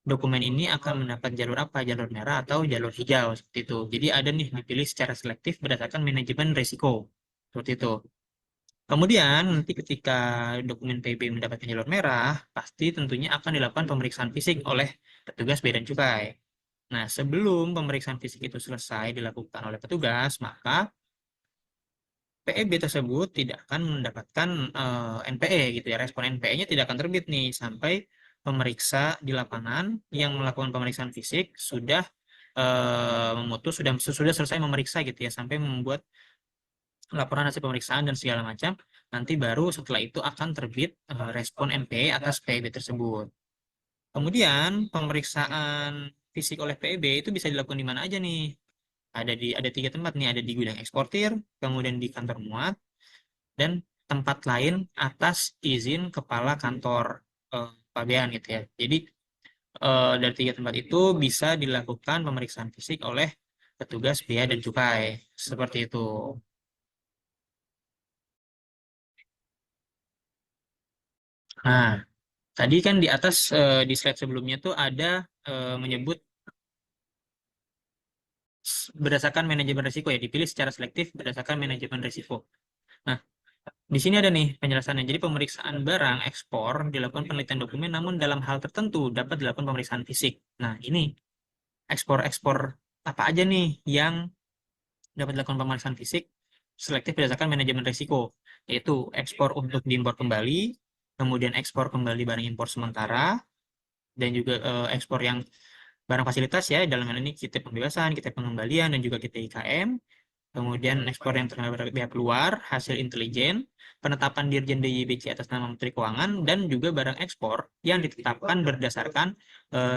dokumen ini akan mendapat jalur apa, jalur merah atau jalur hijau seperti itu. Jadi ada nih dipilih secara selektif berdasarkan manajemen risiko seperti itu. Kemudian nanti ketika dokumen PB mendapatkan jalur merah, pasti tentunya akan dilakukan pemeriksaan fisik oleh petugas Bea dan Cukai. Nah, sebelum pemeriksaan fisik itu selesai dilakukan oleh petugas, maka PEB tersebut tidak akan mendapatkan NPE gitu ya. Respon NPE-nya tidak akan terbit nih sampai pemeriksa di lapangan yang melakukan pemeriksaan fisik sudah memutus, sudah selesai memeriksa gitu ya, sampai membuat laporan hasil pemeriksaan dan segala macam. Nanti baru setelah itu akan terbit respon NPE atas PEB tersebut. Kemudian pemeriksaan fisik oleh PEB itu bisa dilakukan di mana aja nih? Ada tiga tempat nih, ada di gudang eksportir, kemudian di kantor muat, dan tempat lain atas izin kepala kantor pabean gitu ya. Jadi dari tiga tempat itu bisa dilakukan pemeriksaan fisik oleh petugas bea dan cukai seperti itu. Nah, tadi kan di atas di slide sebelumnya tuh ada menyebut berdasarkan manajemen risiko ya, dipilih secara selektif berdasarkan manajemen risiko. Nah, di sini ada nih penjelasannya. Jadi pemeriksaan barang ekspor dilakukan penelitian dokumen, namun dalam hal tertentu dapat dilakukan pemeriksaan fisik. Nah, ini ekspor-ekspor apa aja nih yang dapat dilakukan pemeriksaan fisik selektif berdasarkan manajemen risiko, yaitu ekspor untuk diimpor kembali, kemudian ekspor kembali barang impor sementara, dan juga ekspor yang barang fasilitas ya, dalam hal ini kita pembebasan, kita pengembalian, dan juga kita IKM. Kemudian ekspor yang terhadap pihak luar, hasil intelijen, penetapan Dirjen DIBC atas nama Menteri Keuangan, dan juga barang ekspor yang ditetapkan berdasarkan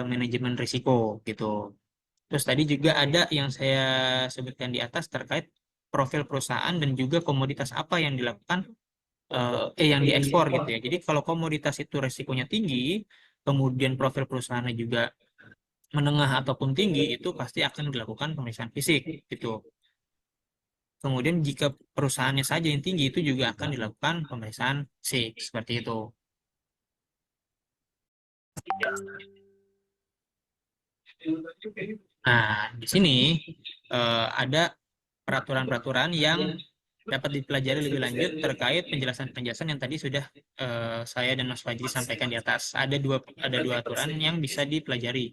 manajemen risiko gitu. Terus tadi juga ada yang saya sebutkan di atas terkait profil perusahaan dan juga komoditas apa yang dilakukan yang diekspor gitu ya. Jadi kalau komoditas itu resikonya tinggi, kemudian profil perusahaannya juga menengah ataupun tinggi, itu pasti akan dilakukan pemeriksaan fisik gitu. Kemudian jika perusahaannya saja yang tinggi itu juga akan dilakukan pemeriksaan fisik seperti itu. Nah, di sini ada peraturan-peraturan yang dapat dipelajari lebih lanjut terkait penjelasan-penjelasan yang tadi sudah saya dan Mas Fajri sampaikan di atas. Ada dua aturan yang bisa dipelajari.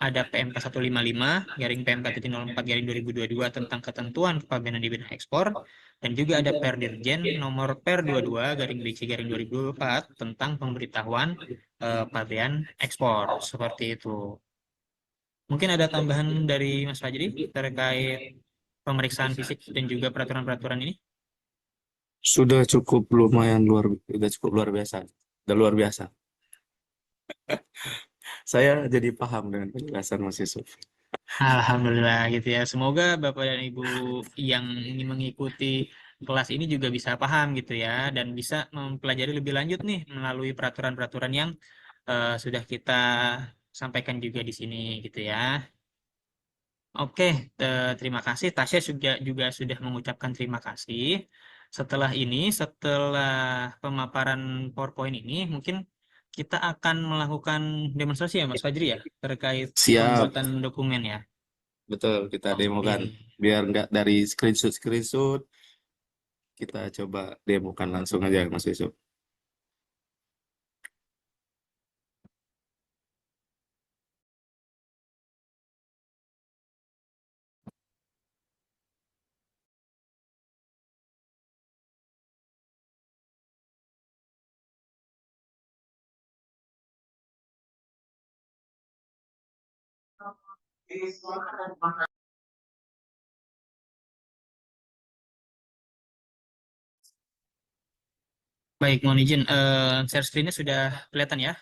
Ada PMK 155 garing PMK 04 garing 2022 tentang ketentuan kepabeanan di bidang ekspor, dan juga ada Perdirjen nomor Per 22 garing BC garing 2024 tentang pemberitahuan pabean ekspor seperti itu. Mungkin ada tambahan dari Mas Fajri terkait pemeriksaan fisik dan juga peraturan-peraturan ini? Sudah cukup lumayan sudah cukup luar biasa. Sudah luar biasa. Saya jadi paham dengan penjelasan Mas Yusuf. Alhamdulillah gitu ya. Semoga Bapak dan Ibu yang ingin mengikuti kelas ini juga bisa paham gitu ya dan bisa mempelajari lebih lanjut nih melalui peraturan-peraturan yang sudah kita sampaikan juga di sini gitu ya. Oke, terima kasih. Tasya juga sudah mengucapkan terima kasih. Setelah ini, setelah pemaparan PowerPoint ini, mungkin kita akan melakukan demonstrasi ya, Mas Fajri ya, terkait Siap, pembuatan dokumen ya. betul kita Oke. demokan. Biar nggak dari screenshot, kita coba demokan langsung aja Mas Yusuf. Baik, mohon izin. Share screen-nya sudah kelihatan ya.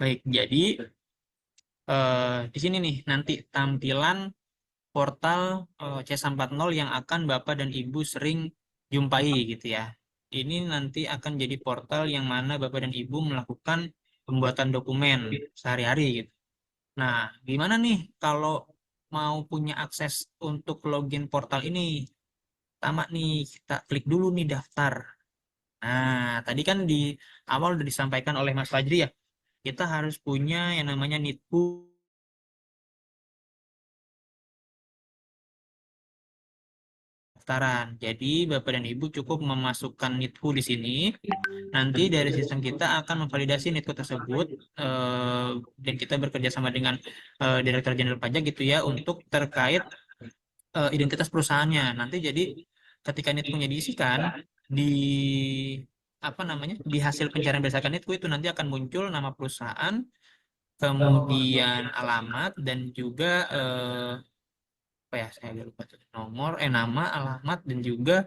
Baik, jadi di sini nih nanti tampilan portal C140 yang akan Bapak dan Ibu sering jumpai gitu ya. Ini nanti akan jadi portal yang mana Bapak dan Ibu melakukan pembuatan dokumen sehari-hari gitu. Nah, gimana nih kalau mau punya akses untuk login portal ini? Pertama nih, kita klik dulu nih daftar. Nah, tadi kan di awal udah disampaikan oleh Mas Fajri ya, kita harus punya yang namanya NITBU pendaftaran. Jadi, Bapak dan Ibu cukup memasukkan NITBU di sini. Nanti dari sistem kita akan memvalidasi NITBU tersebut dan kita bekerja sama dengan Direktur Jenderal Pajak gitu ya untuk terkait identitas perusahaannya. Nanti jadi ketika NITBU-nya diisikan di apa namanya di hasil pencarian berdasarkan NITBU itu nanti akan muncul nama perusahaan, kemudian alamat dan juga apa ya saya agak lupa tuh nomor nama alamat dan juga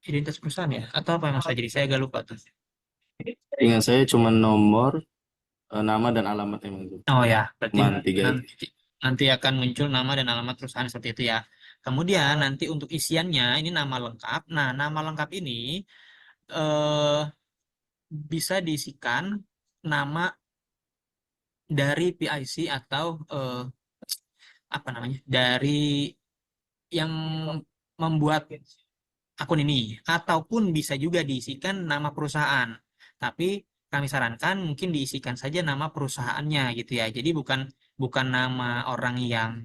identitas perusahaan ya atau apa Mas jadi saya agak lupa tuh. Ingat saya cuma nomor, nama dan alamat emang itu. Oh ya berarti Cuman tiga itu. nanti nanti akan muncul nama dan alamat perusahaan seperti itu ya. Kemudian nanti untuk isiannya ini nama lengkap. Nah, nama lengkap ini eh, bisa diisikan nama dari PIC atau apa namanya dari yang membuat akun ini ataupun bisa juga diisikan nama perusahaan. Tapi kami sarankan mungkin diisikan saja nama perusahaannya gitu ya. Jadi bukan bukan nama orang yang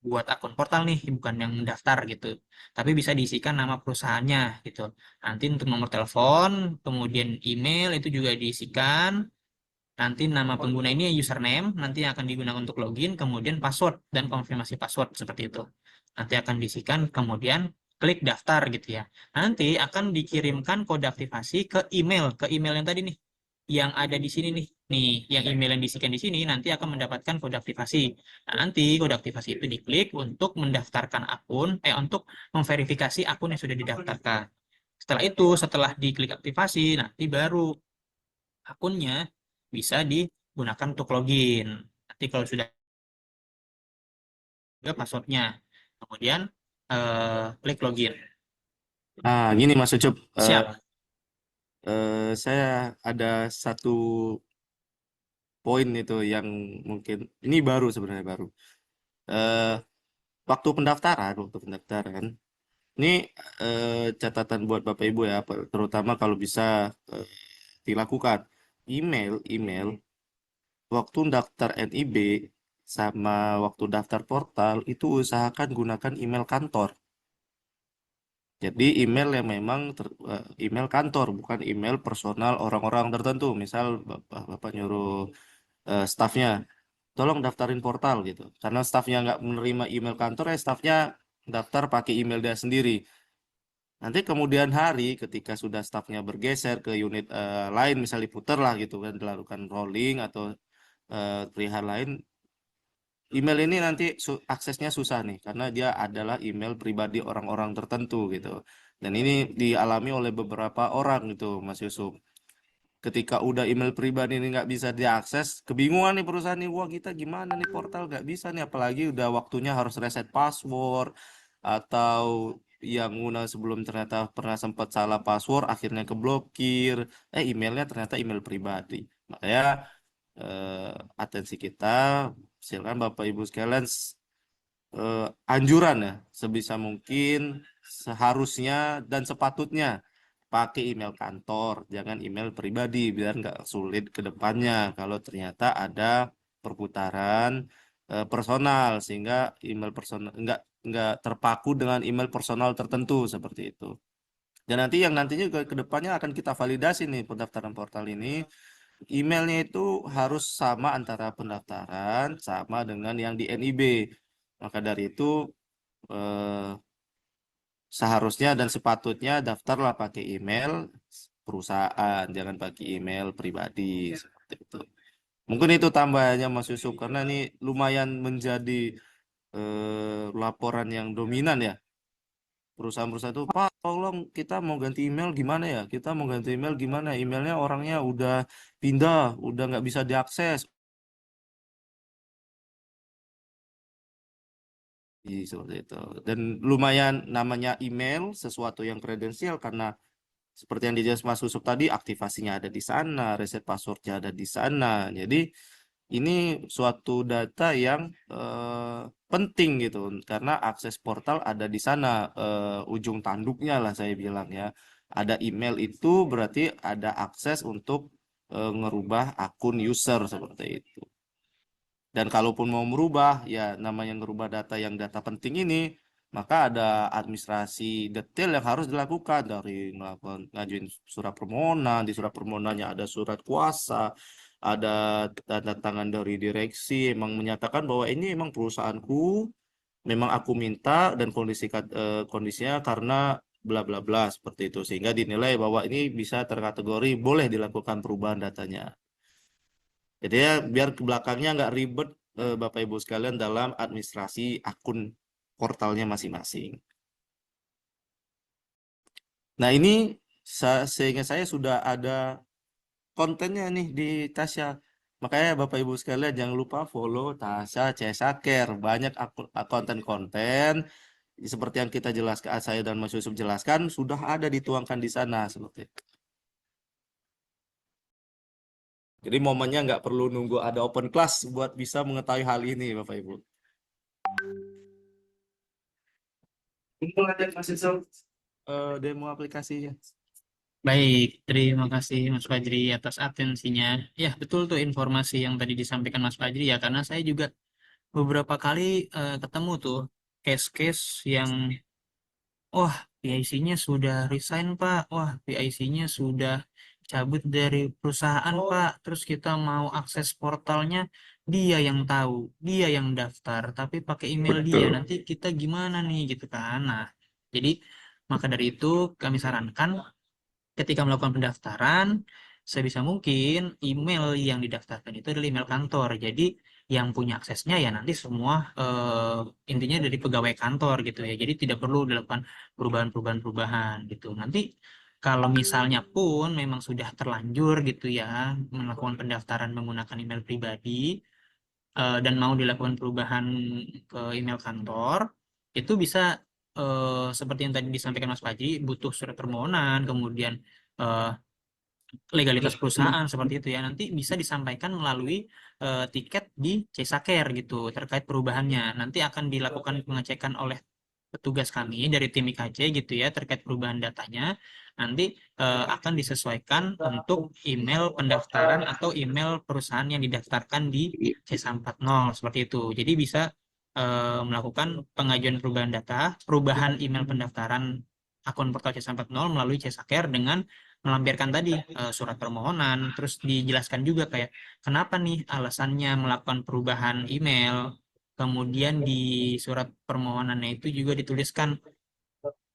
buat akun portal nih, bukan yang mendaftar gitu. Tapi bisa diisikan nama perusahaannya gitu. Nanti untuk nomor telepon, kemudian email itu juga diisikan. Nanti nama pengguna ini username, nanti yang akan digunakan untuk login, kemudian password dan konfirmasi password seperti itu. Nanti akan diisikan, kemudian klik daftar gitu ya. Nanti akan dikirimkan kode aktivasi ke email yang tadi nih, yang ada di sini nih. Nih, yang email yang diisikan di sini nanti akan mendapatkan kode aktivasi. Nah, nanti kode aktivasi itu diklik untuk mendaftarkan akun, untuk memverifikasi akun yang sudah didaftarkan. Setelah itu, setelah diklik aktivasi, nanti baru akunnya bisa digunakan untuk login. Nanti kalau sudah ada passwordnya, kemudian klik login. Nah, gini Mas Ucup, Siap. saya ada satu poin itu yang mungkin ini baru sebenarnya baru. Eh, waktu pendaftaran, ini catatan buat Bapak Ibu ya, terutama kalau bisa eh, dilakukan email waktu daftar NIB sama waktu daftar portal itu usahakan gunakan email kantor. Jadi email yang memang email kantor, bukan email personal orang-orang tertentu. Misal Bapak nyuruh stafnya, tolong daftarin portal gitu. Karena stafnya nggak menerima email kantor, stafnya daftar pakai email dia sendiri. Nanti kemudian hari ketika sudah stafnya bergeser ke unit lain, misalnya diputar lah gitu kan, dilakukan rolling atau perihal lain, email ini nanti aksesnya susah nih, karena dia adalah email pribadi orang-orang tertentu gitu. Dan ini dialami oleh beberapa orang gitu, Mas Yusuf. Ketika udah email pribadi ini nggak bisa diakses, kebingungan nih perusahaan nih, wah kita gimana nih portal nggak bisa nih, apalagi udah waktunya harus reset password, atau yang guna sebelum ternyata pernah sempat salah password akhirnya keblokir, emailnya ternyata email pribadi. Makanya atensi kita, silakan Bapak Ibu sekalian, anjuran ya, sebisa mungkin seharusnya dan sepatutnya pakai email kantor, jangan email pribadi biar nggak sulit ke depannya kalau ternyata ada perputaran personal, sehingga email personal nggak terpaku dengan email personal tertentu seperti itu. Dan nanti yang nantinya juga ke depannya akan kita validasi nih pendaftaran portal ini, emailnya itu harus sama antara pendaftaran sama dengan yang di NIB. Maka dari itu eh, seharusnya dan sepatutnya daftarlah pakai email perusahaan, jangan pakai email pribadi seperti itu. Mungkin itu tambahannya Mas Yusuf, karena ini lumayan menjadi laporan yang dominan ya. Perusahaan-perusahaan itu, Pak, tolong kita mau ganti email gimana ya? Kita mau ganti email gimana? Emailnya orangnya udah pindah, udah nggak bisa diakses. Seperti itu. Dan lumayan namanya email, sesuatu yang kredensial, karena seperti yang dijelaskan Mas Yusuf tadi, aktivasinya ada di sana, reset passwordnya ada di sana. Jadi ini suatu data yang penting gitu, karena akses portal ada di sana, ujung tanduknya lah saya bilang ya. Ada email itu berarti ada akses untuk ngerubah akun user seperti itu. Dan kalaupun mau merubah, ya namanya ngerubah data yang data penting ini, maka ada administrasi detail yang harus dilakukan, dari melakukan ngajuin surat permohonan, di surat permohonannya ada surat kuasa, ada tanda tangan dari direksi, emang menyatakan bahwa ini emang perusahaanku, memang aku minta, dan kondisinya karena bla bla bla seperti itu, sehingga dinilai bahwa ini bisa terkategori boleh dilakukan perubahan datanya. Jadi ya biar ke belakangnya nggak ribet, Bapak Ibu sekalian, dalam administrasi akun portalnya masing-masing. Nah ini sehingga saya sudah ada kontennya nih di Tasya. Makanya Bapak Ibu sekalian jangan lupa follow Tasya Cesaker. Banyak konten-konten seperti yang kita jelaskan, saya dan Mas Yusuf jelaskan, sudah ada dituangkan di sana seperti itu. Jadi momennya nggak perlu nunggu ada open class buat bisa mengetahui hal ini, Bapak Ibu. Kumpul aja Mas Yusuf, demo aplikasinya. Baik, terima kasih Mas Fajri atas atensinya. Ya, betul tuh informasi yang tadi disampaikan Mas Fajri ya, karena saya juga beberapa kali ketemu tuh case-case yang, wah, PIC-nya sudah resign, Pak. Wah, PIC-nya sudah cabut dari perusahaan, Pak. Terus kita mau akses portalnya, dia yang tahu, dia yang daftar, tapi pakai email dia. Betul. Nanti kita gimana nih, gitu kan? Nah, jadi maka dari itu kami sarankan ketika melakukan pendaftaran, sebisa mungkin email yang didaftarkan itu adalah email kantor. Jadi yang punya aksesnya ya nanti semua intinya dari pegawai kantor gitu ya. Jadi tidak perlu dilakukan perubahan-perubahan gitu. Nanti kalau misalnya pun memang sudah terlanjur gitu ya melakukan pendaftaran menggunakan email pribadi, dan mau dilakukan perubahan ke email kantor, itu bisa seperti yang tadi disampaikan Mas Fajri, butuh surat permohonan, kemudian eh, legalitas perusahaan seperti itu ya. Nanti bisa disampaikan melalui tiket di Cesaker gitu terkait perubahannya. Nanti akan dilakukan pengecekan oleh petugas kami dari tim IKC gitu ya terkait perubahan datanya. Nanti akan disesuaikan untuk email pendaftaran atau email perusahaan yang didaftarkan di C140 seperti itu. Jadi bisa melakukan pengajuan perubahan data, perubahan email pendaftaran akun portal C140 melalui Cesaker dengan melampirkan tadi surat permohonan, terus dijelaskan juga kayak kenapa nih alasannya melakukan perubahan email. Kemudian di surat permohonannya itu juga dituliskan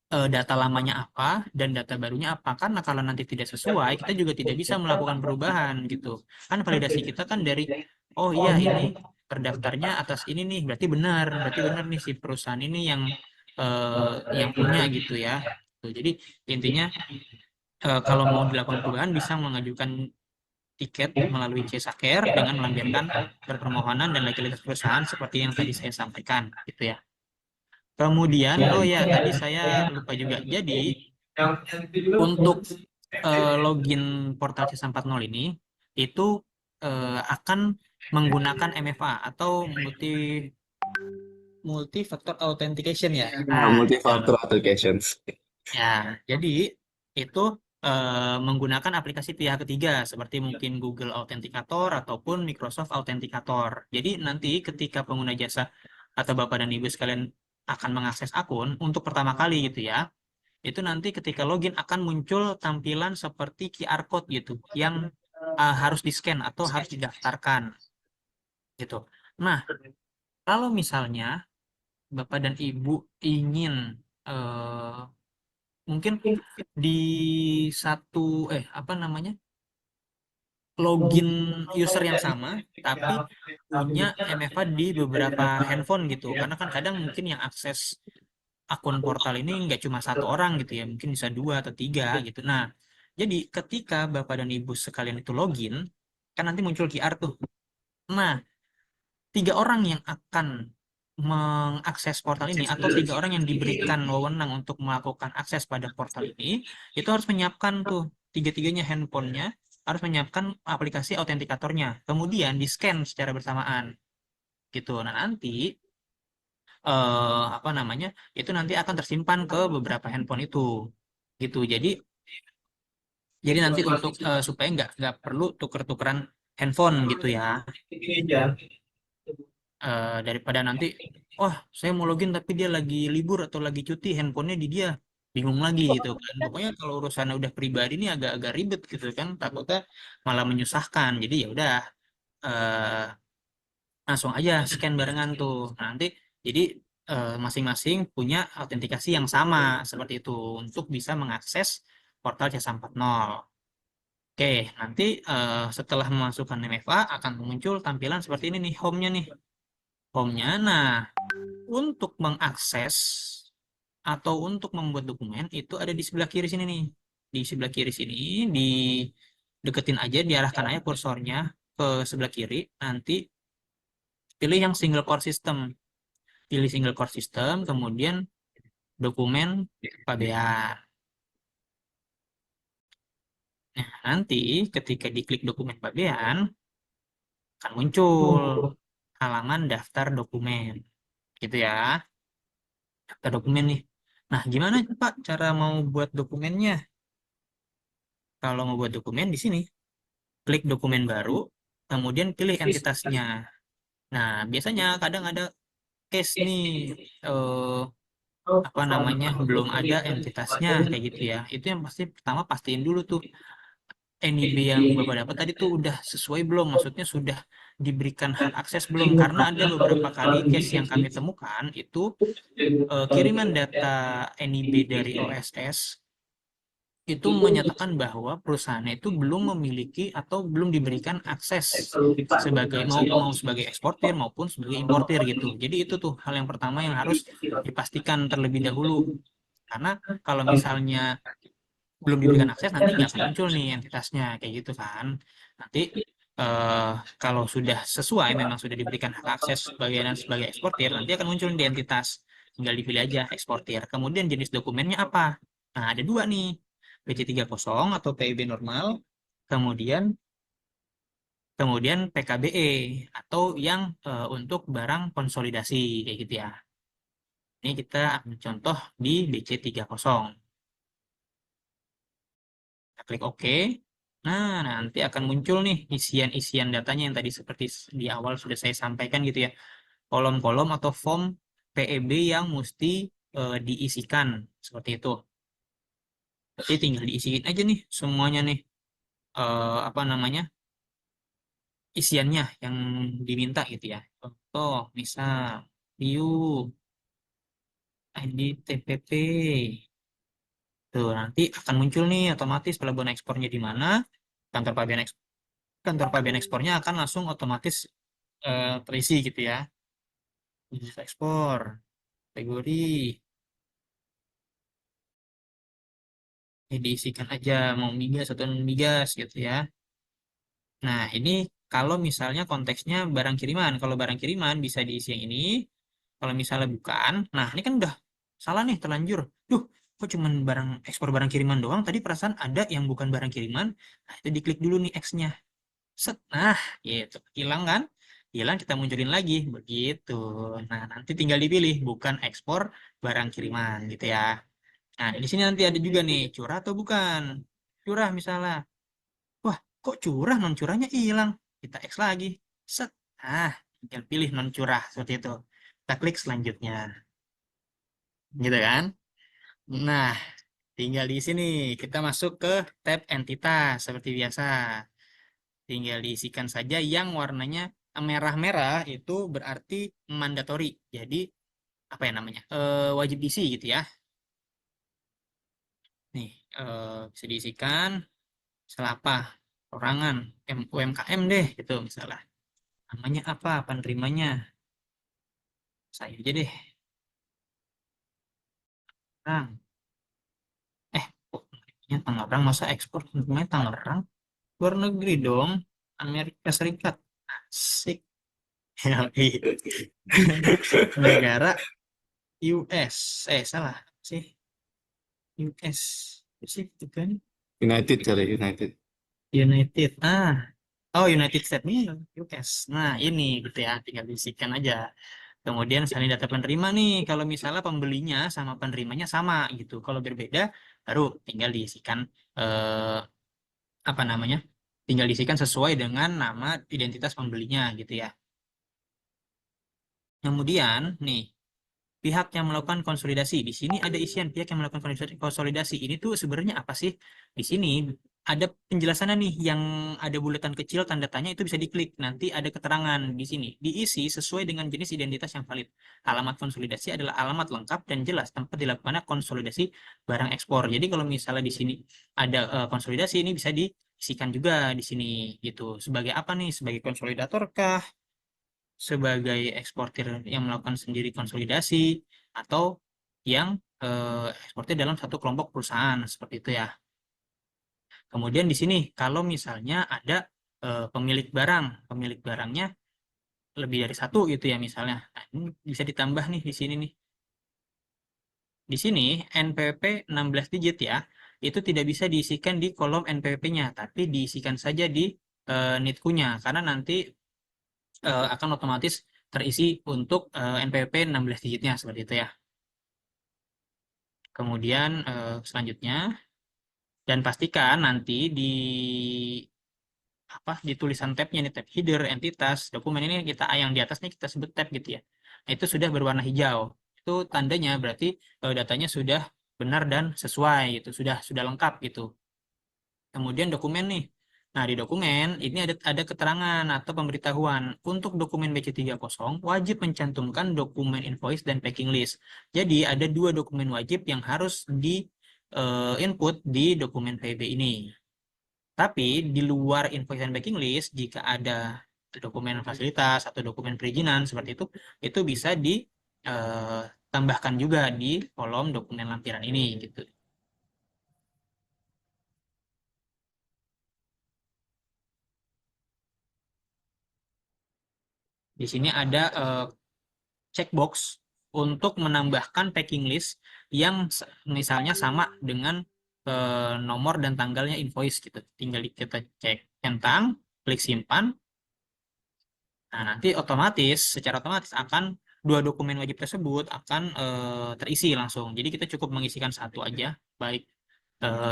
data lamanya apa dan data barunya apa. Karena kalau nanti tidak sesuai, kita juga tidak bisa melakukan perubahan gitu. Kan validasi kita kan dari, oh iya ini terdaftarnya atas ini nih, berarti benar nih si perusahaan ini yang punya gitu ya. Tuh, jadi intinya kalau mau dilakukan perubahan bisa mengajukan tiket melalui Cesaker dengan melampirkan permohonan dan legalitas perusahaan seperti yang tadi saya sampaikan, gitu ya. Kemudian, oh ya, tadi saya lupa juga. Jadi, untuk login portal C340 ini, itu akan menggunakan MFA atau multi factor authentication ya. Nah, gitu. Multi-factor applications. Ya, jadi itu menggunakan aplikasi pihak ketiga seperti mungkin Google Authenticator ataupun Microsoft Authenticator. Jadi nanti ketika pengguna jasa atau Bapak dan Ibu sekalian akan mengakses akun untuk pertama kali gitu ya, itu nanti ketika login akan muncul tampilan seperti QR code gitu yang harus di-scan atau harus didaftarkan gitu. Nah, kalau misalnya Bapak dan Ibu ingin eh, mungkin di satu apa namanya login user yang sama tapi punya MFA di beberapa handphone gitu karena kan kadang mungkin yang akses akun portal ini nggak cuma satu orang gitu ya mungkin bisa dua atau tiga gitu. Nah, jadi ketika Bapak dan Ibu sekalian itu login kan nanti muncul QR tuh. Nah, tiga orang yang akan mengakses portal ini atau tiga orang yang diberikan wewenang untuk melakukan akses pada portal ini itu harus menyiapkan tuh tiga-tiganya handphonenya harus menyiapkan aplikasi autentikatornya kemudian di scan secara bersamaan gitu. Nah, nanti apa namanya itu nanti akan tersimpan ke beberapa handphone itu gitu. Jadi nanti untuk supaya nggak perlu tuker-tukeran handphone gitu ya. Daripada nanti wah saya mau login tapi dia lagi libur atau lagi cuti handphonenya di dia bingung lagi gitu kan. Pokoknya kalau urusannya udah pribadi ini agak-agak ribet gitu kan takutnya malah menyusahkan jadi ya udah eh, langsung aja scan barengan tuh. Nah, nanti jadi masing-masing punya autentikasi yang sama seperti itu untuk bisa mengakses portal Jasa 40. Oke, nanti setelah memasukkan MFA akan muncul tampilan seperti ini nih home-nya nih. Home-nya. Nah, untuk mengakses atau untuk membuat dokumen itu ada di sebelah kiri sini nih. Di sebelah kiri sini deketin aja, diarahkan aja kursornya ke sebelah kiri. Nanti pilih yang single core system. Pilih single core system, kemudian dokumen kepabean. Nah, nanti ketika diklik dokumen kepabean akan muncul halaman daftar dokumen. Gitu ya. Daftar dokumen nih. Nah, gimana Pak cara mau buat dokumennya? Kalau mau buat dokumen di sini, klik dokumen baru, kemudian pilih entitasnya. Nah, biasanya kadang ada case nih, apa namanya, belum ada entitasnya kayak gitu ya. Itu yang pasti pertama pastiin dulu tuh NIB yang Bapak dapat tadi tuh udah sesuai belum? Maksudnya sudah diberikan hak akses belum? Karena ada beberapa kali case yang kami temukan itu kiriman data NIB dari OSS itu menyatakan bahwa perusahaannya itu belum memiliki atau belum diberikan akses sebagai mau sebagai eksportir maupun sebagai importir gitu. Jadi itu tuh hal yang pertama yang harus dipastikan terlebih dahulu. Karena kalau misalnya belum diberikan akses nanti nggak akan muncul nih entitasnya kayak gitu kan. Nanti eh, kalau sudah sesuai memang sudah diberikan hak akses sebagai eksportir nanti akan muncul di entitas. Tinggal dipilih aja eksportir. Kemudian jenis dokumennya apa? Nah, ada dua nih. PC30 atau PIB normal, kemudian kemudian PKBE atau yang untuk barang konsolidasi kayak gitu ya. Ini kita ambil contoh di BC30. Kita klik OK. Nah, nanti akan muncul nih isian-isian datanya yang tadi seperti di awal sudah saya sampaikan gitu ya. Kolom-kolom atau form PEB yang mesti diisikan seperti itu. Jadi tinggal diisiin aja nih semuanya nih apa namanya isiannya yang diminta gitu ya. Contoh, misal view ID TPP. Tuh, nanti akan muncul nih otomatis pelabuhan ekspornya di mana, kantor pabean kantor pabean ekspornya akan langsung otomatis terisi gitu ya. Jenis ekspor, kategori, ya diisikan aja mau migas atau non migas gitu ya. Nah, ini kalau misalnya konteksnya barang kiriman. Kalau barang kiriman bisa diisi yang ini. Kalau misalnya bukan, nah ini kan udah salah nih, terlanjur. Duh, kok cuman barang ekspor barang kiriman doang? Tadi perasaan ada yang bukan barang kiriman. Nah, itu diklik dulu nih X-nya. Set. Nah, gitu. Hilang kan? Hilang kita munculin lagi. Begitu. Nah, nanti tinggal dipilih bukan ekspor barang kiriman gitu ya. Nah, di sini nanti ada juga nih curah atau bukan. Curah misalnya. Wah, kok curah? Non curahnya hilang. Kita X lagi. Set. Nah, tinggal pilih non curah seperti itu. Kita klik selanjutnya. Gitu kan? Nah, tinggal di sini kita masuk ke tab entitas seperti biasa. Tinggal diisikan saja yang warnanya merah-merah itu berarti mandatory. Jadi apa ya namanya? Wajib diisi gitu ya. Nih, bisa diisikan salah apa? Orangan, UMKM deh gitu misalnya. Namanya apa? Penerimanya? Saya aja deh. Tangerang. Kok penerimanya Tangerang? Masa ekspor penerimanya Tangerang? Luar negeri dong. Amerika Serikat. Asik. Negara US. Salah sih. US. Sih, itu kan. United cari United. United. Oh, United States nih US. Nah, ini gitu ya, tinggal diisikan aja. Kemudian salin data penerima nih, kalau misalnya pembelinya sama penerimanya sama gitu. Kalau berbeda, baru tinggal diisikan eh, apa namanya? Tinggal diisikan sesuai dengan nama identitas pembelinya gitu ya. Kemudian nih, pihak yang melakukan konsolidasi. Di sini ada isian pihak yang melakukan konsolidasi. Ini tuh sebenarnya apa sih? Di sini ada penjelasannya nih yang ada bulatan kecil tanda tanya itu bisa diklik. Nanti ada keterangan di sini. Diisi sesuai dengan jenis identitas yang valid. Alamat konsolidasi adalah alamat lengkap dan jelas tempat dilakukannya konsolidasi barang ekspor. Jadi kalau misalnya di sini ada konsolidasi ini bisa diisikan juga di sini gitu. Sebagai apa nih? Sebagai konsolidator kah? Sebagai eksportir yang melakukan sendiri konsolidasi atau yang eksportir dalam satu kelompok perusahaan seperti itu ya. Kemudian di sini kalau misalnya ada pemilik barang, pemilik barangnya lebih dari satu gitu ya misalnya. Nah, ini bisa ditambah nih di sini nih. Di sini NPWP 16 digit ya. Itu tidak bisa diisikan di kolom NPWP-nya, tapi diisikan saja di NITKU-nya karena nanti akan otomatis terisi untuk NPWP 16 digitnya seperti itu ya. Kemudian selanjutnya dan pastikan nanti di apa di tulisan tabnya nih tab header entitas dokumen ini kita yang di atasnya kita sebut tab gitu ya. Nah, itu sudah berwarna hijau. Itu tandanya berarti datanya sudah benar dan sesuai gitu, sudah lengkap gitu. Kemudian dokumen nih. Nah, di dokumen ini ada keterangan atau pemberitahuan. Untuk dokumen BC30 wajib mencantumkan dokumen invoice dan packing list. Jadi ada dua dokumen wajib yang harus di input di dokumen PB ini. Tapi di luar invoice dan packing list, jika ada dokumen fasilitas atau dokumen perizinan seperti itu bisa ditambahkan juga di kolom dokumen lampiran ini gitu. Di sini ada checkbox untuk menambahkan packing list yang misalnya sama dengan nomor dan tanggalnya invoice gitu. Tinggal kita cek centang, klik simpan. Nah, nanti secara otomatis akan dua dokumen wajib tersebut akan terisi langsung. Jadi kita cukup mengisikan satu aja, baik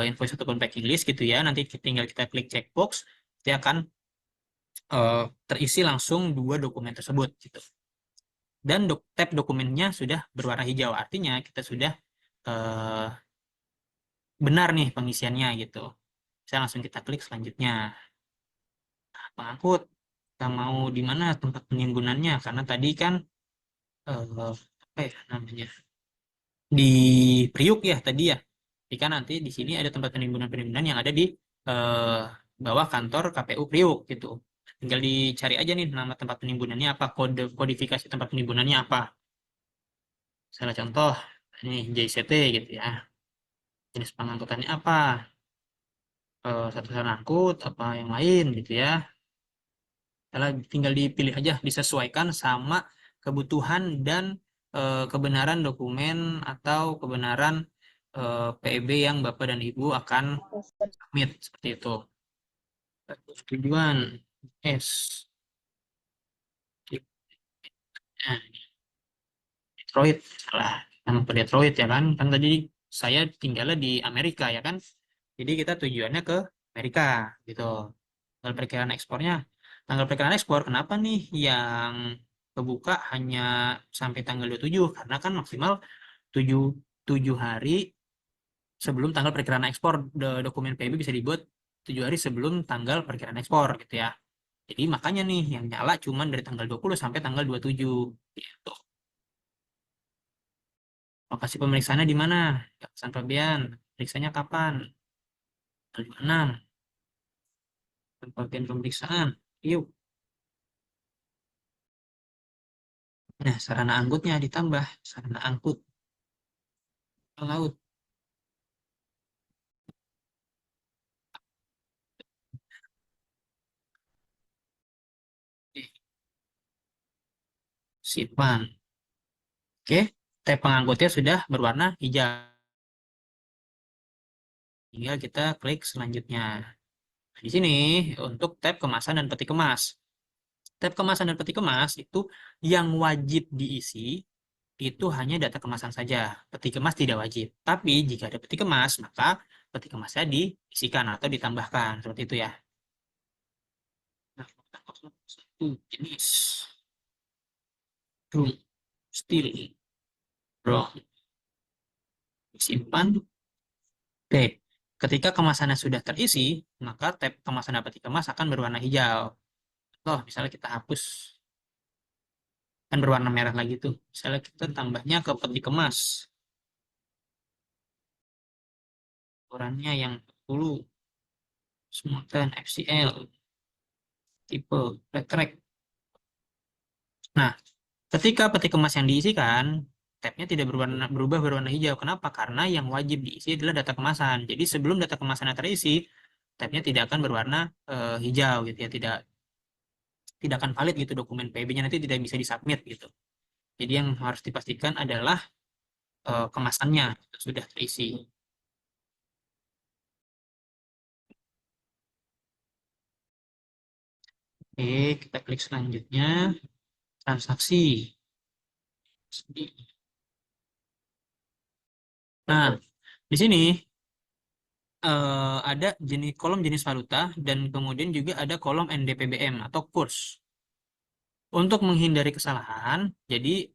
invoice ataupun packing list gitu ya. Nanti tinggal kita klik checkbox, dia akan terisi langsung dua dokumen tersebut gitu. Dan tab dokumennya sudah berwarna hijau, artinya kita sudah eh, benar nih pengisiannya gitu. Saya langsung kita klik selanjutnya. Pengangkut, kita mau di mana tempat penimpunannya, karena tadi kan apa ya namanya di Priuk ya tadi ya. Jika nanti di sini ada tempat penimbunan-penimbunan yang ada di eh, bawah kantor KPU Priuk gitu. Tinggal dicari aja nih nama tempat penimbunannya apa, kodifikasi tempat penimbunannya apa. Salah contoh, ini JCT gitu ya. Jenis pengangkutannya apa? Satu angkut apa yang lain gitu ya. Tinggal dipilih aja, disesuaikan sama kebutuhan dan kebenaran dokumen atau kebenaran PEB yang Bapak dan Ibu akan submit seperti itu. Tujuan S. Nah, Detroit, salah. Nama ke Detroit ya kan? Kan tadi saya tinggalnya di Amerika ya kan? Jadi kita tujuannya ke Amerika gitu. Tanggal perkiraan ekspornya. Tanggal perkiraan ekspor kenapa nih yang kebuka hanya sampai tanggal 27? Karena kan maksimal 7 7 hari sebelum tanggal perkiraan ekspor. Dokumen PIB bisa dibuat 7 hari sebelum tanggal perkiraan ekspor gitu ya. Jadi makanya nih yang nyala cuman dari tanggal 20 sampai tanggal 27 gitu. Lokasi pemeriksaannya di mana? Jakarta Fabian. Periksanya kapan? Tanggal 26. Bagian pemeriksaan. Yuk. Nah, sarana angkutnya ditambah. Sarana angkut ke laut. Simpan. Oke. Tab pengangkutnya sudah berwarna hijau. Tinggal kita klik selanjutnya. Nah, di sini untuk tab kemasan dan peti kemas. Tab kemasan dan peti kemas itu yang wajib diisi itu hanya data kemasan saja. Peti kemas tidak wajib. Tapi jika ada peti kemas, maka peti kemasnya diisikan atau ditambahkan. Seperti itu ya. Nah, satu jenis drum steel bronze simpan. Oke. Ketika kemasannya sudah terisi, maka tab kemasan dan peti kemas akan berwarna hijau. Toh, misalnya kita hapus, kan berwarna merah lagi tuh. Misalnya kita tambahnya ke peti kemas. Ukurannya yang 10, Smoothen FCL, tipe Red Track. Nah, ketika peti kemas yang diisikan, tabnya tidak berubah berwarna hijau. Kenapa? Karena yang wajib diisi adalah data kemasan. Jadi sebelum data kemasannya terisi, tabnya tidak akan berwarna hijau gitu ya. Tidak akan valid gitu dokumen PB-nya nanti tidak bisa disubmit gitu. Jadi yang harus dipastikan adalah kemasannya sudah terisi. Oke, kita klik selanjutnya transaksi. Nah, di sini ada kolom jenis valuta dan kemudian juga ada kolom NDPBM atau kurs. Untuk menghindari kesalahan, jadi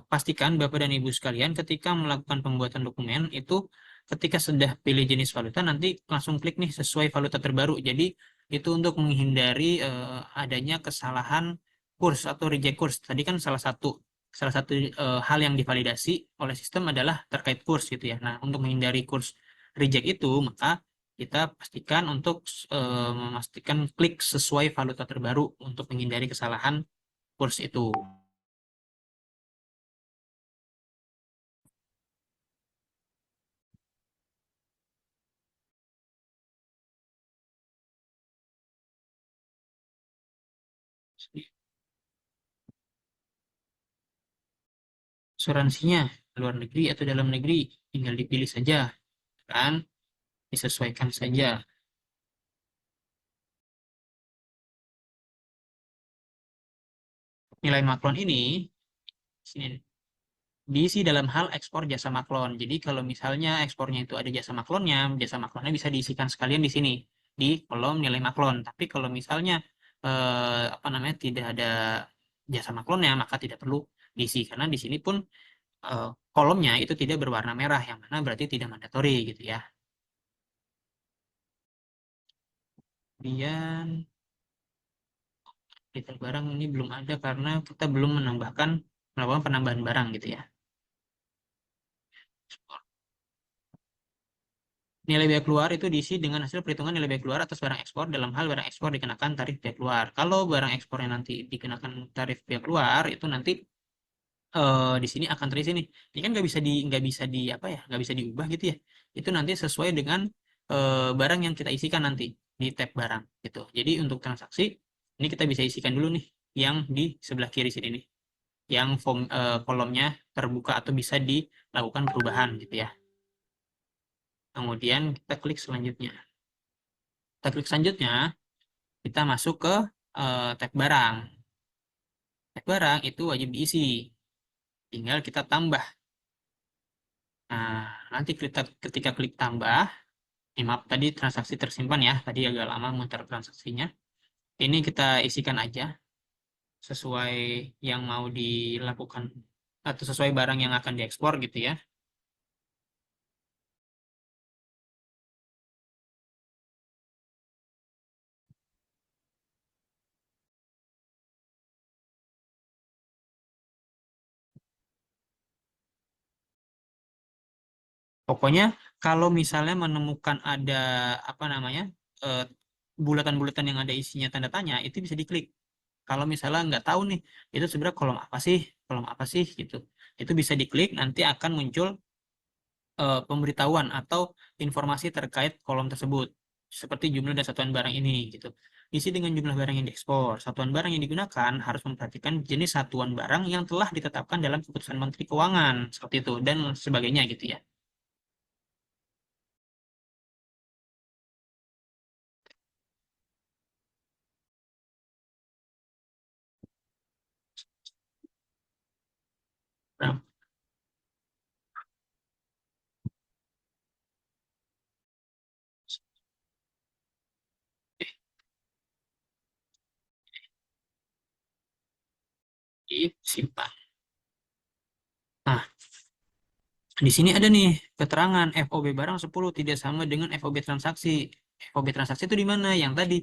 pastikan Bapak dan Ibu sekalian ketika melakukan pembuatan dokumen itu ketika sudah pilih jenis valuta nanti langsung klik nih sesuai valuta terbaru. Jadi itu untuk menghindari adanya kesalahan kurs atau reject kurs. Tadi kan salah satu hal yang divalidasi oleh sistem adalah terkait kurs gitu ya. Nah, untuk menghindari kurs reject itu maka kita pastikan untuk memastikan klik sesuai valuta terbaru untuk menghindari kesalahan kurs itu. Asuransinya luar negeri atau dalam negeri tinggal dipilih saja kan, disesuaikan saja. Nilai maklon ini sini diisi dalam hal ekspor jasa maklon. Jadi kalau misalnya ekspornya itu ada jasa maklonnya bisa diisikan sekalian di sini di kolom nilai maklon. Tapi kalau misalnya apa namanya tidak ada jasa maklonnya maka tidak perlu diisi karena di sini pun kolomnya itu tidak berwarna merah yang mana berarti tidak mandatori gitu ya. Kemudian detail barang ini belum ada karena kita belum melakukan penambahan barang gitu ya. Nilai biaya keluar itu diisi dengan hasil perhitungan nilai biaya keluar atas barang ekspor dalam hal barang ekspor dikenakan tarif biaya keluar. Kalau barang ekspornya nanti dikenakan tarif biaya keluar itu nanti di sini akan terisi nih. Ini kan nggak bisa di apa ya, nggak bisa diubah gitu ya. Itu nanti sesuai dengan barang yang kita isikan nanti di tab barang gitu. Jadi untuk transaksi Ini kita bisa isikan dulu nih yang di sebelah kiri sini nih, yang kolomnya terbuka atau bisa dilakukan perubahan gitu ya. Kemudian kita klik selanjutnya. Kita klik selanjutnya, kita masuk ke tag barang. Tag barang itu wajib diisi, tinggal kita tambah. Nah, nanti ketika klik tambah, ini maaf tadi transaksi tersimpan ya, tadi agak lama muter transaksinya. Ini kita isikan aja sesuai yang mau dilakukan atau sesuai barang yang akan diekspor gitu ya. Pokoknya kalau misalnya menemukan ada apa namanya eh, bulatan-bulatan yang ada isinya tanda tanya itu bisa diklik. Kalau misalnya nggak tahu nih itu sebenarnya kolom apa sih gitu, itu bisa diklik nanti akan muncul pemberitahuan atau informasi terkait kolom tersebut seperti jumlah dan satuan barang ini gitu. Isi dengan jumlah barang yang diekspor. Satuan barang yang digunakan harus memperhatikan jenis satuan barang yang telah ditetapkan dalam keputusan Menteri Keuangan seperti itu dan sebagainya gitu ya. Nah, disimpan. Nah, di sini ada nih keterangan FOB barang 10 tidak sama dengan FOB transaksi. FOB transaksi itu di mana? Yang tadi,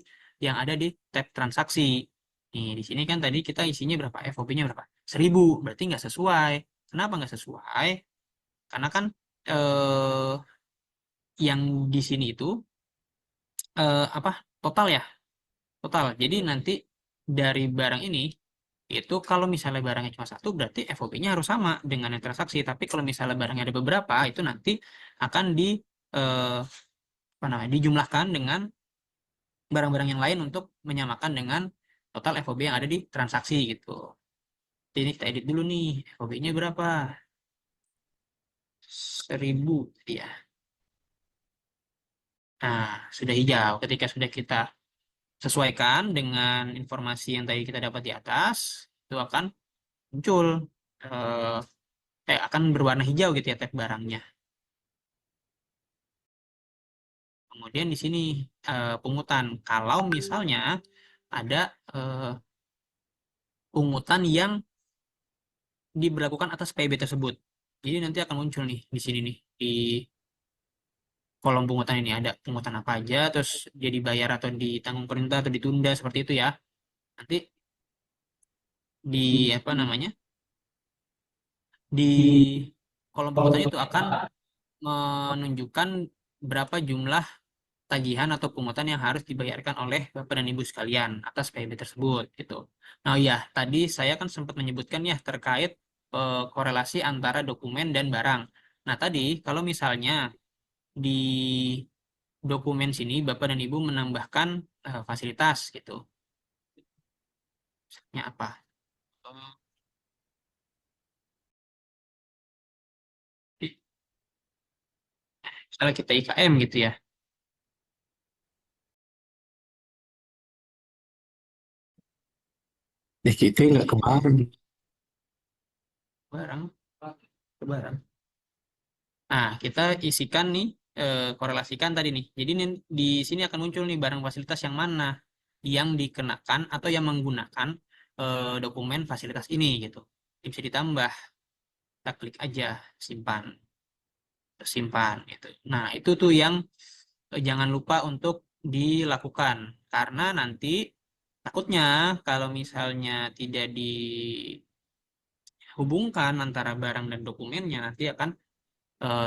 yang ada di tab transaksi. Nih, di sini kan tadi kita isinya berapa? FOB-nya berapa? 1000. Berarti nggak sesuai. Kenapa nggak sesuai? Karena kan eh, yang di sini itu apa? Total ya, total. Jadi nanti dari barang ini itu kalau misalnya barangnya cuma satu berarti FOB-nya harus sama dengan yang transaksi. Tapi kalau misalnya barangnya ada beberapa itu nanti akan eh, apa namanya dijumlahkan dengan barang-barang yang lain untuk menyamakan dengan total FOB yang ada di transaksi gitu. Jadi ini kita edit dulu nih, FOB-nya berapa? 1000 ya. Nah, sudah hijau. Ketika sudah kita sesuaikan dengan informasi yang tadi kita dapat di atas, itu akan muncul eh, akan berwarna hijau gitu ya tag barangnya. Kemudian di sini pungutan. Kalau misalnya ada eh, pungutan yang diberlakukan atas PB tersebut. Jadi nanti akan muncul nih di sini nih di kolom pungutan ini ada pungutan apa aja, terus dia dibayar atau ditanggung perintah atau ditunda seperti itu ya. Nanti di apa namanya di kolom pungutan itu akan menunjukkan berapa jumlah tagihan atau pungutan yang harus dibayarkan oleh Bapak dan Ibu sekalian atas PB tersebut gitu. Nah, ya, tadi saya kan sempat menyebutkan ya terkait korelasi antara dokumen dan barang. Nah, tadi kalau misalnya di dokumen sini Bapak dan Ibu menambahkan fasilitas gitu. Misalnya apa? Misalnya kita IKM gitu ya. Ya kita nggak kemarin. Barang, ke barang. Nah, kita isikan nih, korelasikan tadi nih. Jadi di sini akan muncul nih barang fasilitas yang mana yang dikenakan atau yang menggunakan dokumen fasilitas ini gitu. Bisa ditambah, kita klik aja, simpan, tersimpan gitu. Nah, itu tuh yang jangan lupa untuk dilakukan karena nanti takutnya kalau misalnya tidak dihubungkan antara barang dan dokumennya nanti akan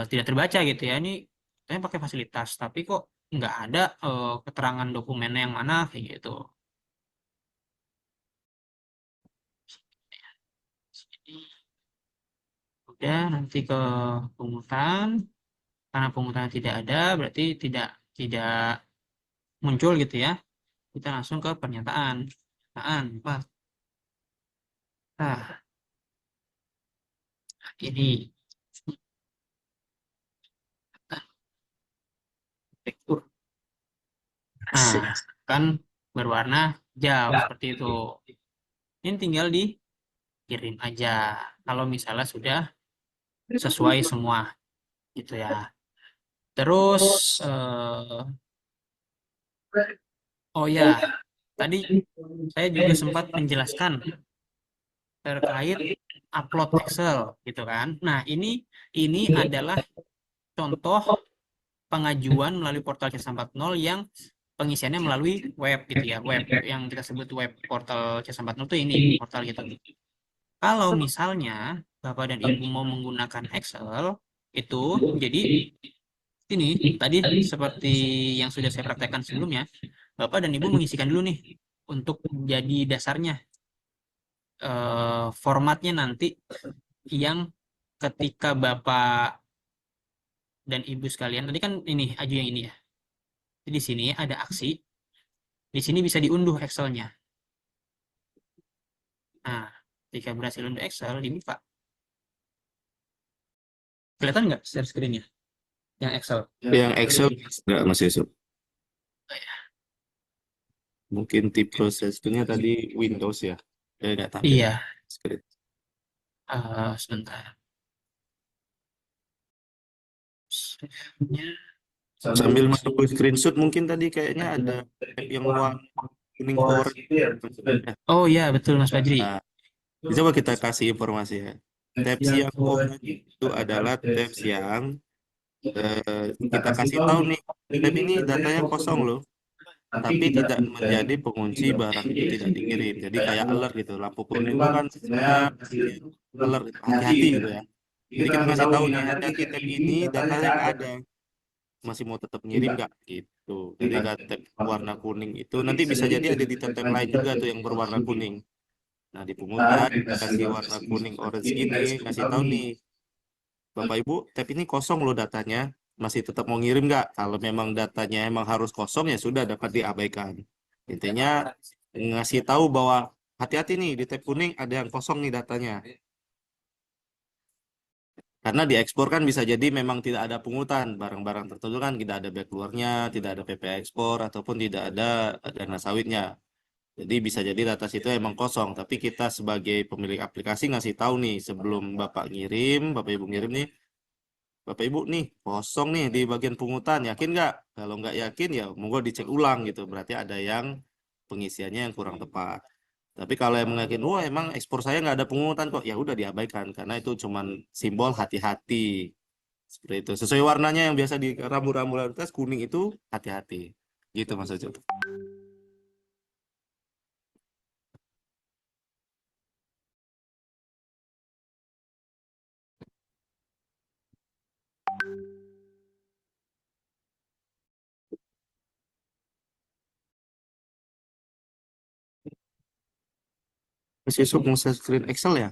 tidak terbaca gitu ya. Ini saya pakai fasilitas, tapi kok nggak ada keterangan dokumennya yang mana kayak gitu. Jadi udah nanti ke pungutan, karena pungutan tidak ada, berarti tidak tidak muncul gitu ya. Kita langsung ke pernyataan. Empat. Nah, ini tekstur. Nah, kan berwarna hijau seperti itu. Ini tinggal dikirim aja. Kalau misalnya sudah sesuai semua, gitu ya. Terus, oh ya, tadi saya juga sempat menjelaskan terkait upload Excel, gitu kan. Nah, ini adalah contoh pengajuan melalui portal C140 yang pengisiannya melalui web gitu ya, web yang kita sebut web portal C140 itu ini portal gitu. Kalau misalnya Bapak dan Ibu mau menggunakan Excel itu jadi ini tadi seperti yang sudah saya praktekkan sebelumnya, Bapak dan Ibu mengisikan dulu nih untuk jadi dasarnya formatnya nanti yang ketika Bapak dan Ibu sekalian tadi kan ini aju yang ini ya. Jadi di sini ada aksi, di sini bisa diunduh Excelnya. Nah, ketika berhasil unduh Excel, dibuka. Kelihatan nggak share screen-nya? Yang Excel. Yang Excel nggak Mas Yusuf. Mungkin tipe prosesnya tadi Windows ya. Nggak tampil Iya, screen. sebentar. Save-nya. Sambil menunggu screenshot mungkin tadi kayaknya ada tab yang warna kuning forest. Oh iya, betul Mas Fajri. Nah, coba kita kasih informasi ya. Tabs yang oranye itu adalah tabs yang kita kasih tahu nih, tab ini datanya kosong loh, tapi tidak menjadi pengunci barang itu tidak dikirim. Jadi kayak alert gitu, lampu kuning itu kan sebenarnya alert, gitu, hati-hati gitu ya. Jadi kita ngasih tahu nih, hati-hati tab ini datanya nggak ada, masih mau tetap ngirim nggak gitu. Jadi tab warna kuning itu nanti bisa jadi ada di tab-tab lain juga tuh yang berwarna kuning. Nah di pungutan kasih warna kuning orange gini, ngasih tahu nih, Bapak Ibu, tab ini kosong loh datanya. Masih tetap mau ngirim nggak? Kalau memang datanya emang harus kosong ya sudah dapat diabaikan. Intinya ngasih tahu bahwa hati-hati nih di tab kuning ada yang kosong nih datanya. Karena diekspor kan bisa jadi memang tidak ada pungutan. Barang-barang tertentu kan tidak ada bea keluarnya, tidak ada PPh ekspor, ataupun tidak ada dana sawitnya. Jadi bisa jadi data situ emang kosong. Tapi kita sebagai pemilik aplikasi ngasih tahu nih sebelum Bapak ngirim, Bapak Ibu ngirim nih, Bapak Ibu nih kosong nih di bagian pungutan, yakin nggak? Kalau nggak yakin ya monggo dicek ulang gitu. Berarti ada yang pengisiannya yang kurang tepat. Tapi kalau yang yakin, wah emang ekspor saya nggak ada pungutan kok, ya udah diabaikan karena itu cuman simbol hati-hati. Seperti itu. Sesuai warnanya yang biasa di rambu-rambu lalu lintas kuning itu hati-hati. Gitu Mas Ucup. Mas Yusuf mau share screen Excel ya?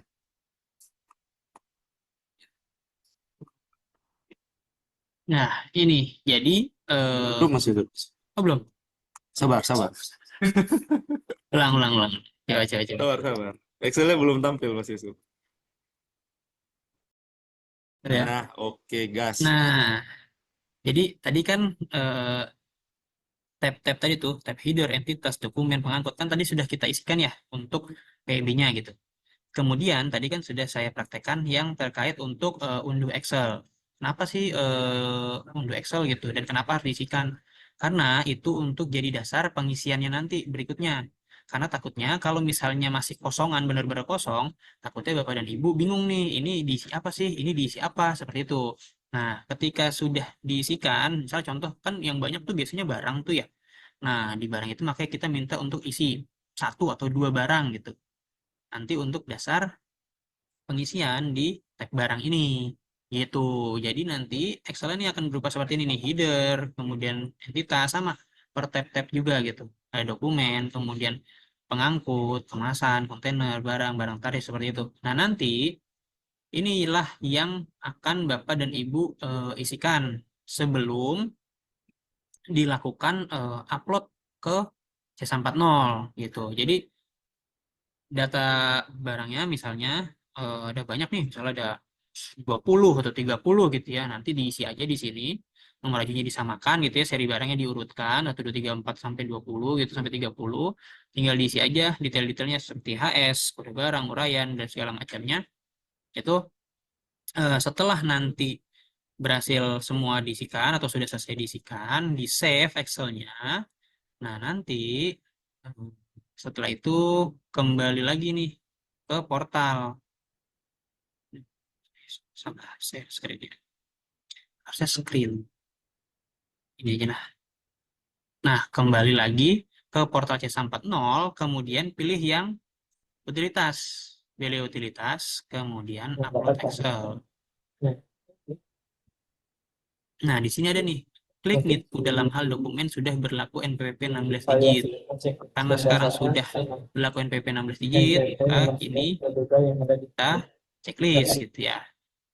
Nah, ini jadi Belum Mas Yusuf. oh belum. Sabar, sabar. Ulang, ulang, ulang. Coba, coba, coba. Sabar, sabar. Excelnya belum tampil Mas Yusuf. Ya. Nah, oke gas. Nah, jadi tadi kan eh, tab-tab tadi tuh, tab header, entitas, dokumen, pengangkut kan tadi sudah kita isikan ya untuk PIB-nya gitu. Kemudian tadi kan sudah saya praktekkan yang terkait untuk unduh Excel. Kenapa sih unduh Excel gitu dan kenapa harus diisikan? Karena itu untuk jadi dasar pengisiannya nanti berikutnya. Karena takutnya kalau misalnya masih kosongan, benar-benar kosong, takutnya Bapak dan Ibu bingung nih, ini diisi apa sih? Ini diisi apa? Seperti itu. Nah, ketika sudah diisikan, misal contoh kan yang banyak tuh biasanya barang tuh ya. Nah, di barang itu makanya kita minta untuk isi satu atau dua barang gitu. Nanti untuk dasar pengisian di tag barang ini gitu. Jadi nanti Excel ini akan berupa seperti ini nih, header, kemudian entitas sama per tab-tab juga gitu. Ada dokumen, kemudian pengangkut, kemasan, kontainer, barang, barang tarif seperti itu. Nah, nanti inilah yang akan Bapak dan Ibu isikan sebelum dilakukan upload ke C140 gitu. Jadi data barangnya misalnya ada banyak nih, misalnya ada 20 atau 30 gitu ya. Nanti diisi aja di sini. Nomor ajunya disamakan gitu ya, seri barangnya diurutkan 1 2 3 4 sampai 20 gitu sampai 30. Tinggal diisi aja detail-detailnya seperti HS, kode barang, uraian dan segala macamnya. Itu setelah nanti berhasil semua diisikan atau sudah selesai diisikan, di save Excel-nya. Nah, nanti eh, setelah itu kembali lagi nih ke portal. Sama share screen ya. Harusnya screen. Ini aja nah. Nah, kembali lagi ke portal C340, kemudian pilih yang utilitas. Pilih utilitas, kemudian upload Excel. Nah, di sini ada nih. Klik Need to dalam hal dokumen sudah berlaku NPWP 16 digit. Karena sekarang sudah berlaku NPWP 16 digit, maka ini kita checklist gitu ya.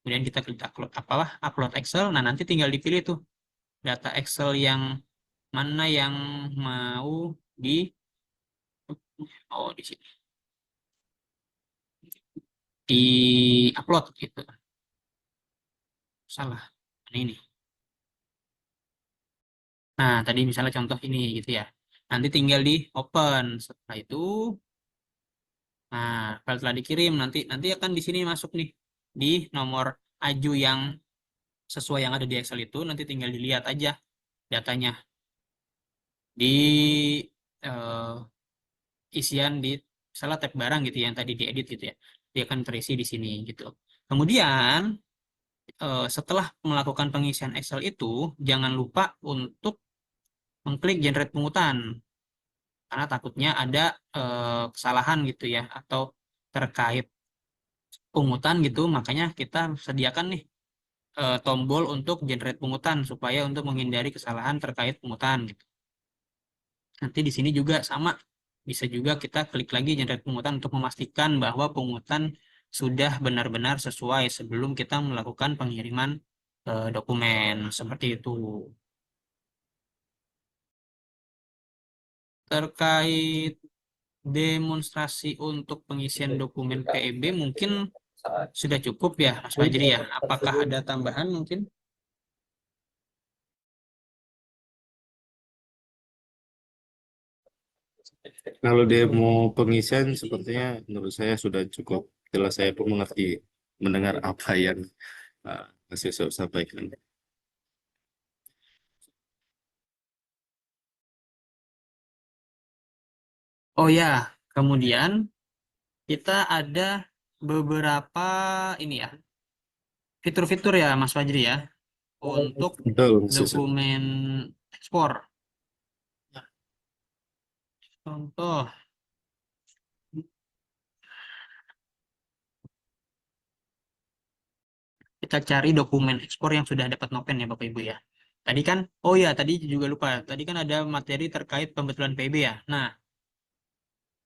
Kemudian kita klik upload Excel. Nah, nanti tinggal dipilih tuh data Excel yang mana yang mau di di sini di upload gitu. Salah. Ini. Nah, tadi misalnya contoh ini gitu ya. Nanti tinggal di open. Setelah itu, nah, file telah dikirim. Nanti akan di sini masuk nih di nomor aju yang sesuai yang ada di Excel itu. Nanti tinggal dilihat aja datanya di eh, isian di salah tab barang gitu ya, yang tadi diedit gitu ya. Dia akan terisi di sini gitu. Kemudian setelah melakukan pengisian Excel itu, jangan lupa untuk mengklik generate pungutan karena takutnya ada kesalahan gitu ya atau terkait pungutan gitu, makanya kita sediakan nih tombol untuk generate pungutan supaya untuk menghindari kesalahan terkait pungutan gitu. Nanti di sini juga sama, bisa juga kita klik lagi generate pungutan untuk memastikan bahwa pungutan sudah benar-benar sesuai sebelum kita melakukan pengiriman dokumen seperti itu. Terkait demonstrasi untuk pengisian dokumen PEB mungkin sudah cukup ya, Mas Fajri ya. Apakah ada tambahan mungkin? Kalau demo pengisian sepertinya menurut saya sudah cukup jelas, saya pun mengerti mendengar apa yang Mas Yusuf sampaikan. Oh ya, kemudian kita ada beberapa ini ya, fitur-fitur ya Mas Fajri ya, untuk Betul, Mas Yusuf. dokumen ekspor. Contoh, kita cari dokumen ekspor yang sudah dapat nopen ya Bapak Ibu ya. Tadi kan, oh ya tadi juga lupa, tadi kan ada materi terkait pembetulan PB ya. Nah,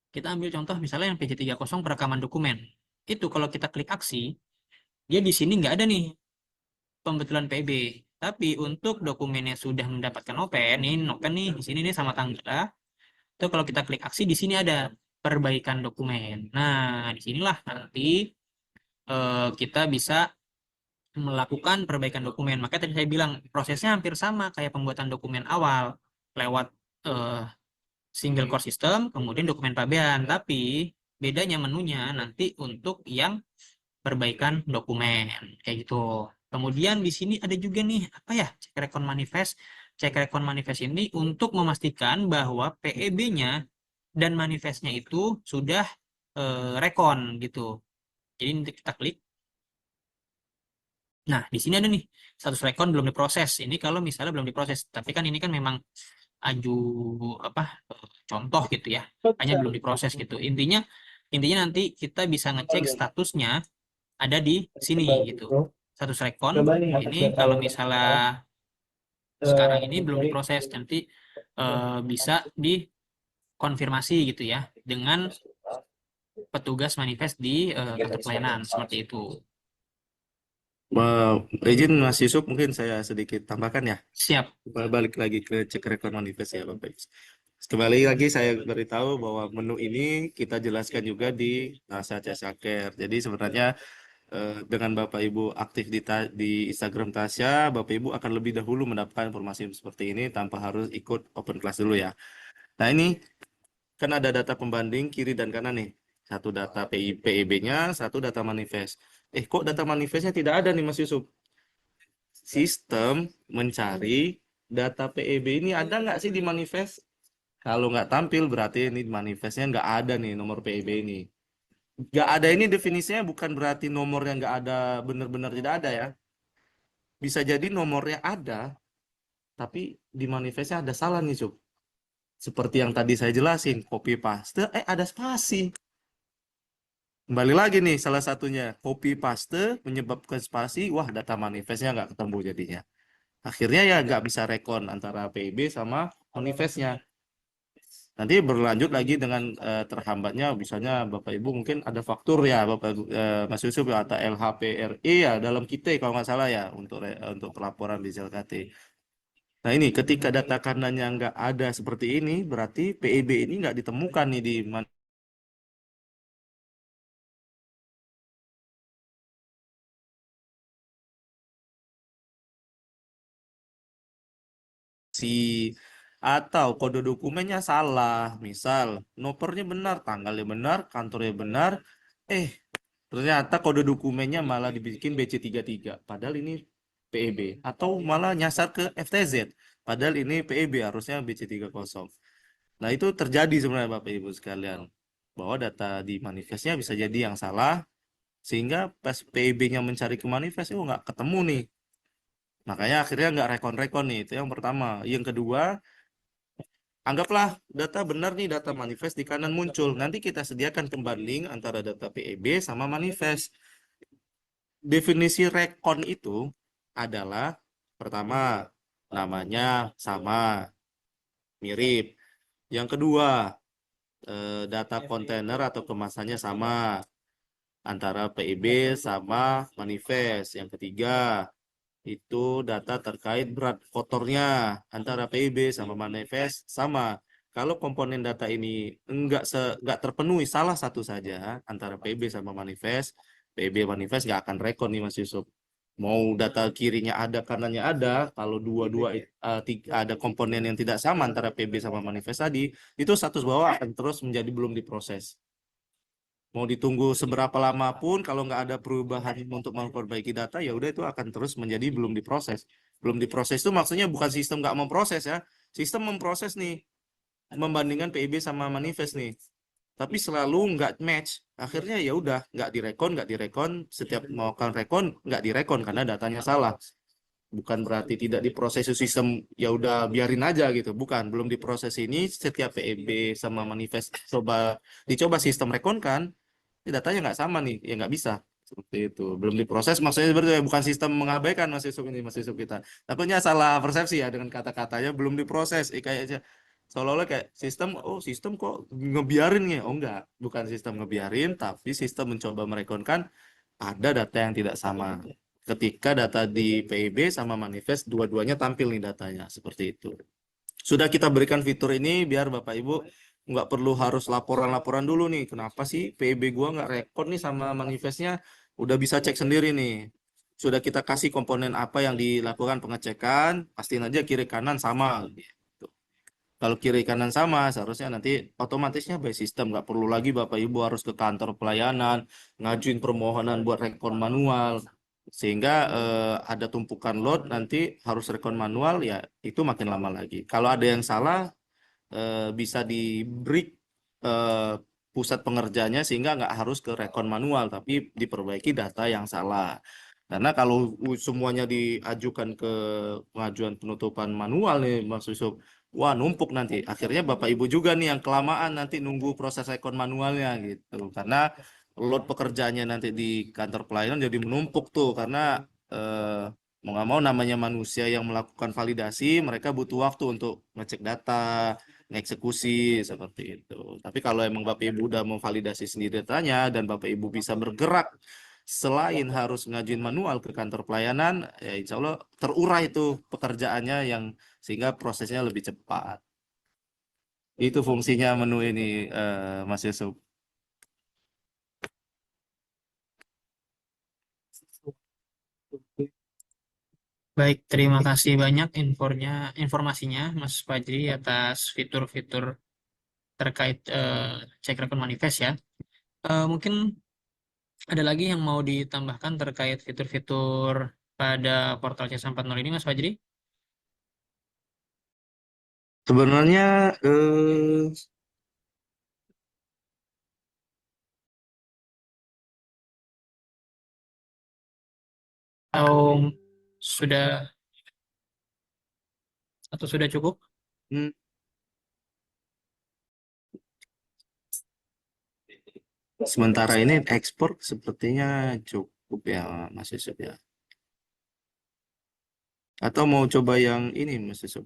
kita ambil contoh misalnya yang PJ30 perekaman dokumen. Itu kalau kita klik aksi, dia di sini nggak ada nih pembetulan PB. Tapi untuk dokumen yang sudah mendapatkan nopen, ini nopen nih di sini nih sama tanggal. Itu kalau kita klik aksi di sini ada perbaikan dokumen. Nah, disinilah nanti kita bisa melakukan perbaikan dokumen. Makanya tadi saya bilang prosesnya hampir sama kayak pembuatan dokumen awal lewat eh, single core system, kemudian dokumen pabean. Tapi bedanya menunya nanti untuk yang perbaikan dokumen kayak gitu. Kemudian di sini ada juga nih apa ya, cek rekon manifest. Cek rekon manifest ini untuk memastikan bahwa PEB-nya dan manifestnya itu sudah rekon gitu. Jadi nanti kita klik. Nah, di sini ada nih status rekon belum diproses. Ini kalau misalnya belum diproses, tapi kan ini kan memang aju apa contoh gitu ya, hanya belum diproses gitu. Intinya intinya nanti kita bisa ngecek statusnya ada di sini gitu. Status rekon ini kalau misalnya sekarang ini belum diproses, nanti bisa dikonfirmasi gitu ya dengan petugas manifest di kantor pelayanan seperti itu. Izin Mas Yusuf, mungkin saya sedikit tambahkan ya. Siap. Balik lagi ke cek rekor manifest ya Bapak Ibu. Kembali lagi saya beritahu bahwa menu ini kita jelaskan juga di Tasya Casaker. Jadi sebenarnya dengan Bapak Ibu aktif di Instagram Tasya, Bapak Ibu akan lebih dahulu mendapatkan informasi seperti ini tanpa harus ikut open class dulu ya. Nah ini kan ada data pembanding kiri dan kanan nih. Satu data PEB-nya, satu data manifest. Kok data manifestnya tidak ada nih Mas Yusuf? Sistem mencari data PEB ini ada nggak sih di manifest? Kalau nggak tampil berarti ini manifestnya nggak ada nih nomor PEB ini. Nggak ada ini definisinya bukan berarti nomornya nggak ada, benar-benar tidak ada ya. Bisa jadi nomornya ada, tapi di manifestnya ada salah nih, Cuk. Seperti yang tadi saya jelasin, copy paste, ada spasi. Kembali lagi nih, salah satunya copy paste menyebabkan spasi, wah data manifestnya nggak ketemu jadinya. Akhirnya ya nggak bisa rekon antara PIB sama manifestnya. Nanti berlanjut lagi dengan terhambatnya, misalnya Bapak Ibu mungkin ada faktur ya, Mas Yusuf ya, atau LHPRI ya dalam kita kalau nggak salah ya untuk pelaporan di ZLKT. Nah ini ketika data kanannya nggak ada seperti ini, berarti PIB ini nggak ditemukan nih di si atau kode dokumennya salah. Misal nopernya benar, tanggalnya benar, kantornya benar, eh ternyata kode dokumennya malah dibikin BC33, padahal ini PEB. Atau malah nyasar ke FTZ, padahal ini PEB harusnya BC30. Nah itu terjadi sebenarnya Bapak Ibu sekalian. Bahwa data di manifestnya bisa jadi yang salah, sehingga pas PEB-nya mencari ke manifest, nggak ketemu nih. Makanya akhirnya nggak rekon-rekon nih, itu yang pertama. Yang kedua, anggaplah data benar nih, data manifest di kanan muncul. Nanti kita sediakan pembanding antara data PEB sama manifest. Definisi rekon itu adalah pertama, namanya sama, mirip. Yang kedua, data kontainer atau kemasannya sama antara PEB sama manifest. Yang ketiga, itu data terkait berat kotornya antara PIB sama manifest sama. Kalau komponen data ini enggak terpenuhi salah satu saja antara PIB sama manifest, PIB manifest nggak akan rekon nih Mas Yusuf. Mau data kirinya ada, kanannya ada, kalau dua-dua ada komponen yang tidak sama antara PIB sama manifest tadi, itu status bawah akan terus menjadi belum diproses. Mau ditunggu seberapa lama pun kalau nggak ada perubahan untuk memperbaiki data, ya udah itu akan terus menjadi belum diproses. Belum diproses itu maksudnya bukan sistem nggak memproses ya, sistem memproses nih, membandingkan PIB sama manifest nih, tapi selalu nggak match. Akhirnya ya udah nggak direkon, setiap mau kan rekon nggak direkon karena datanya salah. Bukan berarti tidak diproses sistem, ya udah biarin aja gitu, bukan, belum diproses ini setiap PIB sama manifest dicoba sistem rekon kan, ini datanya nggak sama nih, ya nggak bisa. Seperti itu. Belum diproses, maksudnya seperti itu, bukan sistem mengabaikan Mas Yusuf ini, Mas Yusuf kita. Takutnya salah persepsi ya dengan kata-katanya belum diproses. Kayaknya seolah-olah kayak sistem, oh sistem kok ngebiarin ya. Oh enggak, bukan sistem ngebiarin, tapi sistem mencoba merekonkan ada data yang tidak sama. Ketika data di PIB sama manifest, dua-duanya tampil nih datanya. Seperti itu. Sudah kita berikan fitur ini biar Bapak Ibu nggak perlu harus laporan-laporan dulu nih. Kenapa sih PIB gua nggak rekod nih sama manifestnya? Udah bisa cek sendiri nih. Sudah kita kasih komponen apa yang dilakukan pengecekan, pastiin aja kiri kanan sama. Gitu. Kalau kiri kanan sama, seharusnya nanti otomatisnya by sistem. Nggak perlu lagi Bapak Ibu harus ke kantor pelayanan, ngajuin permohonan buat rekon manual. Sehingga ada tumpukan load, nanti harus rekon manual, ya itu makin lama lagi. Kalau ada yang salah, bisa di break eh, pusat pengerjanya sehingga nggak harus ke rekon manual tapi diperbaiki data yang salah. Karena kalau semuanya diajukan ke pengajuan penutupan manual nih Mas Yusuf, wah numpuk nanti. Akhirnya Bapak Ibu juga nih yang kelamaan nanti nunggu proses rekon manualnya gitu. Karena load pekerjaannya nanti di kantor pelayanan jadi menumpuk tuh karena eh, mau nggak mau namanya manusia yang melakukan validasi, mereka butuh waktu untuk ngecek data, ngeksekusi seperti itu. Tapi kalau emang Bapak Ibu udah memvalidasi sendiri datanya dan Bapak Ibu bisa bergerak selain harus ngajuin manual ke kantor pelayanan, ya insya Allah terurai itu pekerjaannya yang sehingga prosesnya lebih cepat. Itu fungsinya menu ini, Mas Yusuf. Baik, terima kasih banyak informasinya Mas Fajri atas fitur-fitur terkait cek rekon manifest ya. Mungkin ada lagi yang mau ditambahkan terkait fitur-fitur pada portal C4.0 ini, Mas Fajri? Sebenarnya Atau sudah sudah cukup? hmm, sementara ini ekspor sepertinya cukup ya, Mas Yusuf ya. Atau mau coba yang ini, Mas Yusuf?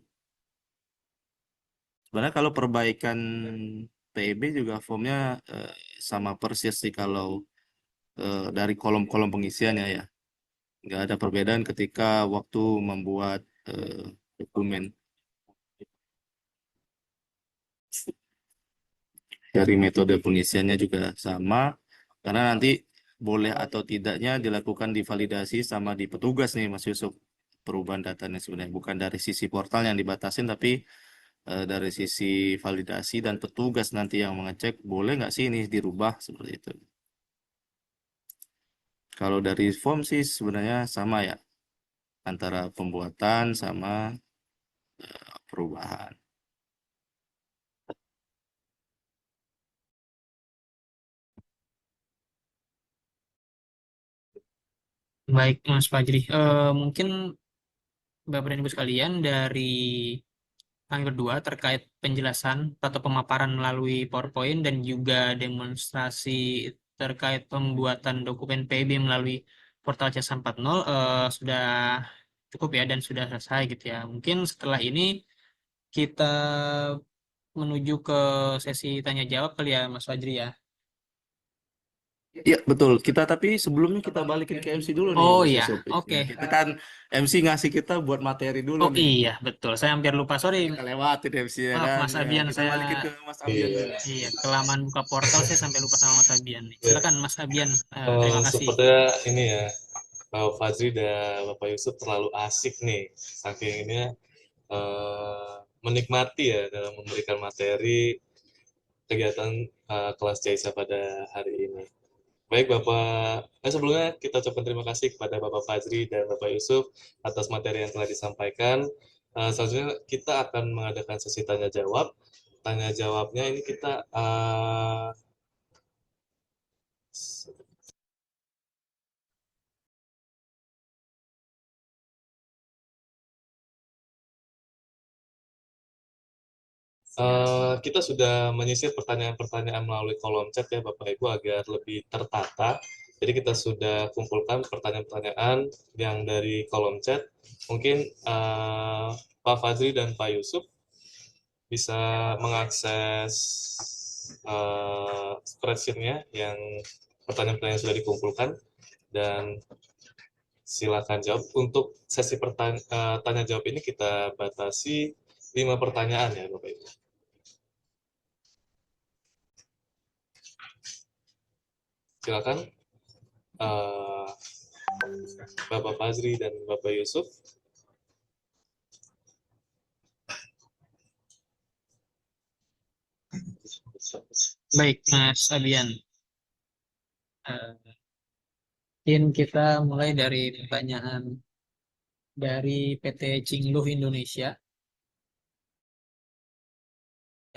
Sebenarnya kalau perbaikan PEB juga formnya eh, sama persis sih kalau dari kolom-kolom pengisiannya ya. Nggak ada perbedaan ketika waktu membuat dokumen. Dari metode pengisiannya juga sama, karena nanti boleh atau tidaknya dilakukan divalidasi sama di petugas nih, Mas Yusuf. Perubahan datanya sebenarnya bukan dari sisi portal yang dibatasin, tapi dari sisi validasi dan petugas nanti yang mengecek boleh nggak sih ini dirubah seperti itu. Kalau dari form sih sebenarnya sama ya, antara pembuatan sama perubahan. Baik, Mas Fajri. Mungkin Bapak dan Ibu sekalian dari kami berdua terkait penjelasan atau pemaparan melalui PowerPoint dan juga demonstrasi terkait pembuatan dokumen PIB melalui portal Jasa 40 sudah cukup ya dan sudah selesai gitu ya. Mungkin setelah ini kita menuju ke sesi tanya jawab kali ya Mas Fajri ya. Iya betul. Kita tapi sebelumnya kita balikin ke MC dulu nih, Oh Mas iya, Yusuf. oke. Ya, kita kan MC ngasih kita buat materi dulu Oh nih. iya, betul. Saya hampir lupa. Sorry, Kita lewatin MC ya maaf kan. Mas Ya, Abian, kita saya balikin ke Mas Abian Iya, dulu. iya kelamaan buka portal saya sampai lupa sama Mas Abian nih. ya. Silakan Mas Abian. Terima kasih. Sepertinya ini ya, Bapak Fazri dan Bapak Yusuf terlalu asik nih, saking ini menikmati ya dalam memberikan materi kegiatan kelas CISA pada hari ini. Baik Bapak, sebelumnya kita ucapkan terima kasih kepada Bapak Fazri dan Bapak Yusuf atas materi yang telah disampaikan. Selanjutnya kita akan mengadakan sesi tanya jawab. Tanya jawabnya ini kita kita sudah menyisir pertanyaan-pertanyaan melalui kolom chat ya Bapak Ibu agar lebih tertata. Jadi kita sudah kumpulkan pertanyaan-pertanyaan yang dari kolom chat. Mungkin Pak Fazri dan Pak Yusuf bisa mengakses spreadsheet-nya yang pertanyaan-pertanyaan sudah dikumpulkan dan silakan jawab. Untuk sesi tanya jawab ini kita batasi 5 pertanyaan ya Bapak Ibu. Silakan uh, Bapak Fazri dan Bapak Yusuf. Baik, Mas Abian. Eh, Mungkin kita mulai dari pertanyaan dari PT Cingluh Indonesia.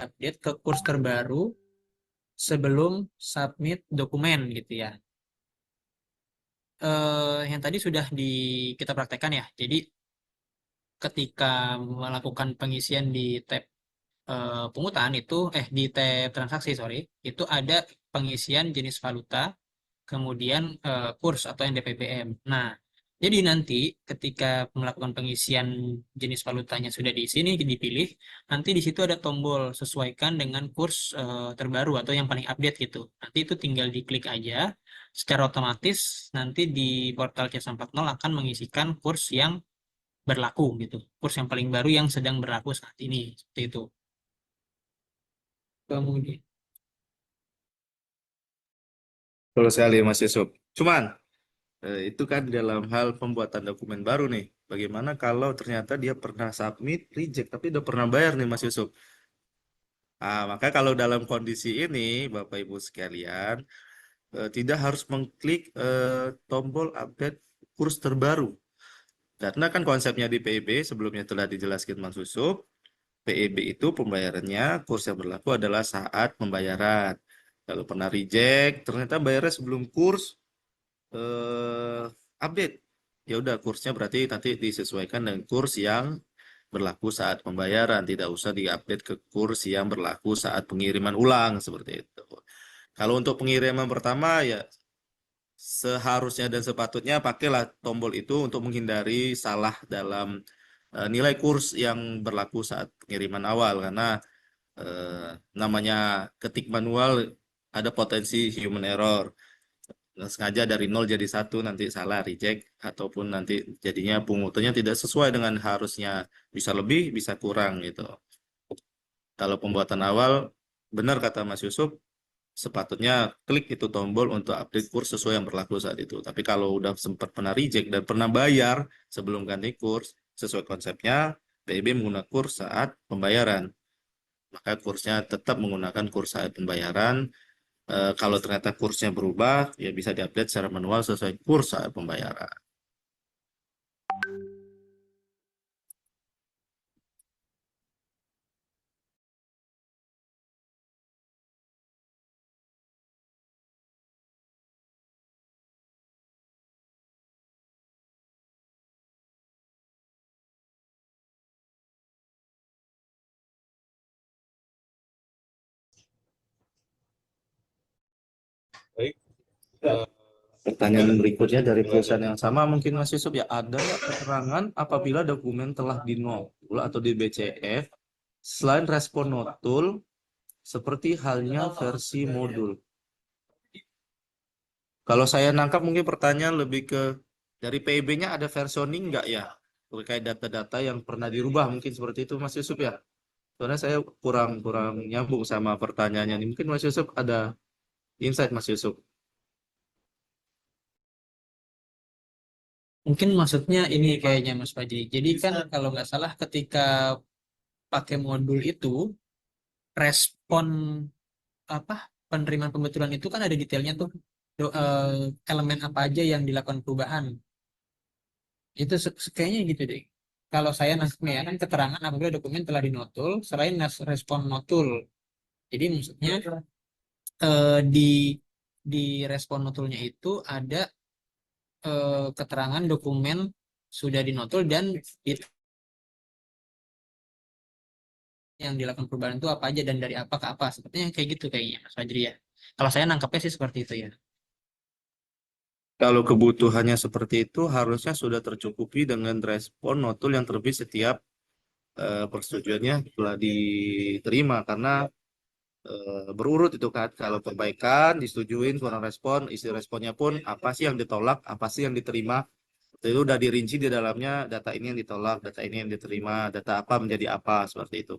Update ke kurs terbaru sebelum submit dokumen gitu ya. Yang tadi sudah kita praktekkan ya. Jadi ketika melakukan pengisian di tab pungutan itu di tab transaksi sorry itu ada pengisian jenis valuta kemudian kurs atau NDPBM. Nah, jadi nanti ketika melakukan pengisian jenis valutanya sudah di sini dipilih, nanti di situ ada tombol sesuaikan dengan kurs terbaru atau yang paling update gitu. Nanti itu tinggal diklik aja, secara otomatis nanti di portal C4.0 akan mengisikan kurs yang berlaku gitu, kurs yang paling baru yang sedang berlaku saat ini seperti itu. Kemudian Betul sekali Mas Yusuf. Cuman itu kan dalam hal pembuatan dokumen baru nih. Bagaimana kalau ternyata dia pernah submit, reject, tapi udah pernah bayar nih Mas Yusuf. Maka kalau dalam kondisi ini, Bapak Ibu sekalian, tidak harus mengklik tombol update kurs terbaru. Karena kan konsepnya di PIB sebelumnya telah dijelaskan Mas Yusuf, PIB itu pembayarannya, kurs yang berlaku adalah saat pembayaran. Kalau pernah reject, ternyata bayarnya sebelum kurs eh, update. Ya udah kursnya berarti nanti disesuaikan dengan kurs yang berlaku saat pembayaran, tidak usah diupdate ke kurs yang berlaku saat pengiriman ulang seperti itu. Kalau untuk pengiriman pertama ya seharusnya dan sepatutnya pakailah tombol itu untuk menghindari salah dalam nilai kurs yang berlaku saat pengiriman awal karena eh, namanya ketik manual ada potensi human error. Nggak sengaja dari nol jadi satu nanti salah reject ataupun nanti jadinya pungutannya tidak sesuai dengan harusnya bisa lebih bisa kurang gitu. Kalau pembuatan awal benar kata Mas Yusuf sepatutnya klik itu tombol untuk update kurs sesuai yang berlaku saat itu. Tapi kalau udah sempat pernah reject dan pernah bayar sebelum ganti kurs sesuai konsepnya PIB menggunakan kurs saat pembayaran. Maka kursnya tetap menggunakan kurs saat pembayaran. Kalau ternyata kursnya berubah, ya bisa diupdate secara manual sesuai kurs saat pembayaran. Baik, eh, Pertanyaan berikutnya dari perusahaan yang sama mungkin Mas Yusuf ya, ada nggak keterangan apabila dokumen telah dinotul atau di BCF selain respon notul seperti halnya versi modul? Kalau saya nangkap mungkin pertanyaan lebih ke dari PIB-nya ada versioning nggak ya terkait data-data yang pernah dirubah mungkin seperti itu Mas Yusuf ya. Soalnya saya kurang kurang nyambung sama pertanyaannya ini. Mungkin Mas Yusuf ada insight Mas Yusuf. mungkin maksudnya ini kayaknya Mas Fajri. Jadi kan kalau nggak salah ketika pakai modul itu respon apa penerimaan pembetulan itu kan ada detailnya tuh elemen apa aja yang dilakukan perubahan. Itu kayaknya gitu deh. Kalau saya nangkepnya ya kan keterangan apabila dokumen telah dinotul selain respon notul. Jadi maksudnya di respon notulnya itu ada keterangan dokumen sudah dinotul dan yang dilakukan perubahan itu apa aja dan dari apa ke apa. Sepertinya kayak gitu kayaknya Mas Fajri ya. Kalau saya nangkepnya sih seperti itu ya. Kalau kebutuhannya seperti itu harusnya sudah tercukupi dengan respon notul yang terbit setiap persetujuannya telah diterima karena berurut itu kan. Kalau perbaikan disetujuin kurang respon, isi responnya pun apa sih yang ditolak, apa sih yang diterima. Itu udah dirinci di dalamnya data ini yang ditolak, data ini yang diterima, data apa menjadi apa seperti itu.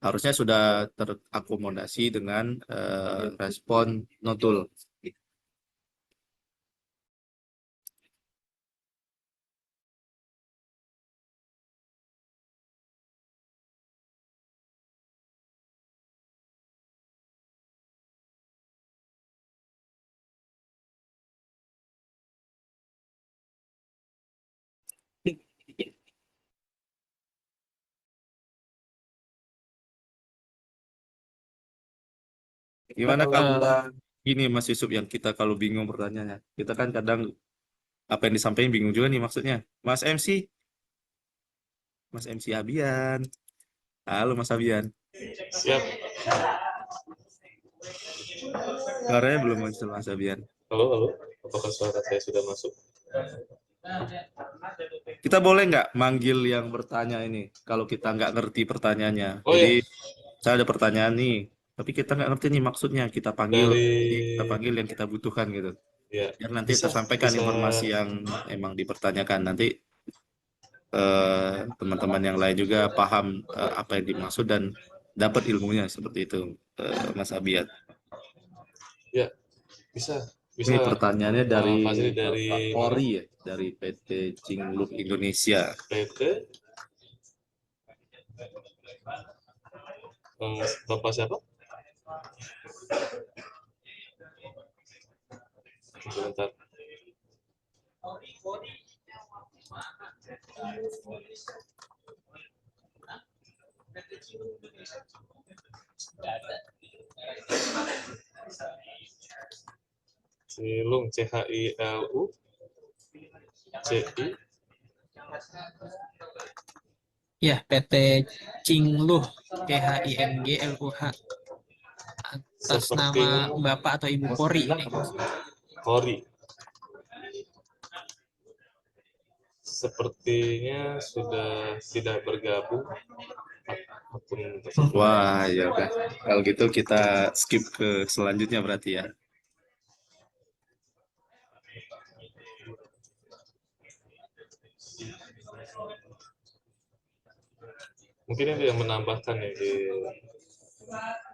Harusnya sudah terakomodasi dengan respon notul. Gimana kalau gini Mas Yusuf yang kita kalau bingung pertanyaannya, kita kan kadang apa yang disampaikan bingung juga nih maksudnya. Mas MC Abian. Halo Mas Abian. siap. Suaranya belum muncul Mas Abian. Halo, halo. Apakah suara saya sudah masuk? Kita boleh nggak manggil yang bertanya ini kalau kita nggak ngerti pertanyaannya. Oh Jadi ya, saya ada pertanyaan nih, tapi kita nggak ngerti nih maksudnya. Kita panggil, dari jadi kita panggil yang kita butuhkan gitu. ya Biar nanti bisa tersampaikan bisa informasi yang emang dipertanyakan. Nanti teman-teman yang lain juga paham apa yang dimaksud dan dapat ilmunya seperti itu, Mas Abiat. Ya, bisa Ini bisa pertanyaannya dari Pak Fazri dari Bapak mana? Ori ya, dari PT Cingluk Indonesia. PT Bapak siapa? Sebentar. Cilung CHILU CI Ya, PT Cingluh CHINGLUH atas nama sepertinya Bapak atau Ibu Pori ini. Kori. Sepertinya sudah tidak bergabung akun tersebut. Wah, ya udah. Kalau gitu kita skip ke selanjutnya berarti ya. Mungkin ada yang menambahkan ya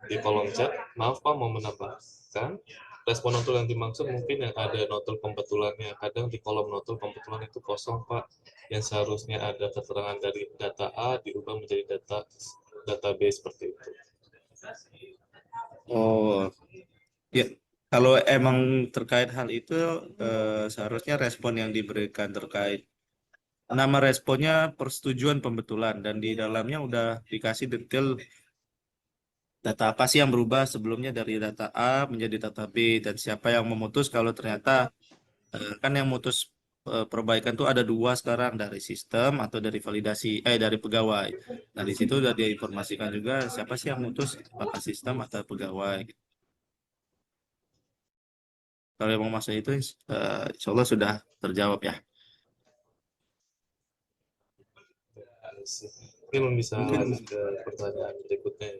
di kolom chat. Maaf Pak, mau menambahkan respon notul yang dimaksud mungkin yang ada notul pembetulannya. Kadang di kolom notul pembetulan itu kosong Pak, yang seharusnya ada keterangan dari data A diubah menjadi database seperti itu. Oh, ya. Kalau emang terkait hal itu, seharusnya respon yang diberikan terkait nama responnya persetujuan pembetulan dan di dalamnya udah dikasih detail data apa sih yang berubah sebelumnya dari data A menjadi data B dan siapa yang memutus kalau ternyata kan yang mutus perbaikan tuh ada dua sekarang dari sistem atau dari validasi dari pegawai. Nah di situ udah diinformasikan juga siapa sih yang mutus apakah sistem atau pegawai. Kalau yang mau masuk itu insya Allah sudah terjawab ya. Mungkin bisa Mungkin lanjut ke pertanyaan berikutnya.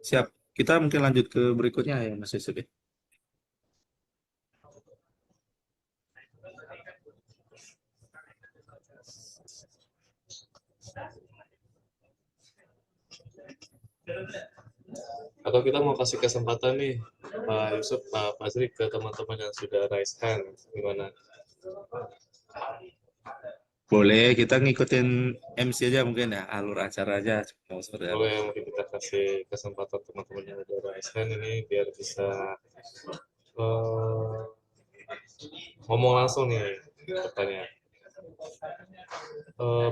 siap. Kita mungkin lanjut ke berikutnya ya Mas Yusuf ya. Atau kita mau kasih kesempatan nih Pak Yusuf, Pak Fazri ke teman-teman yang sudah raise hand, gimana? Boleh kita ngikutin MC aja mungkin ya alur acara aja mau seperti apa. Boleh mungkin kita kasih kesempatan teman-teman yang udah raise hand ini biar bisa eh, ngomong langsung nih pertanyaan.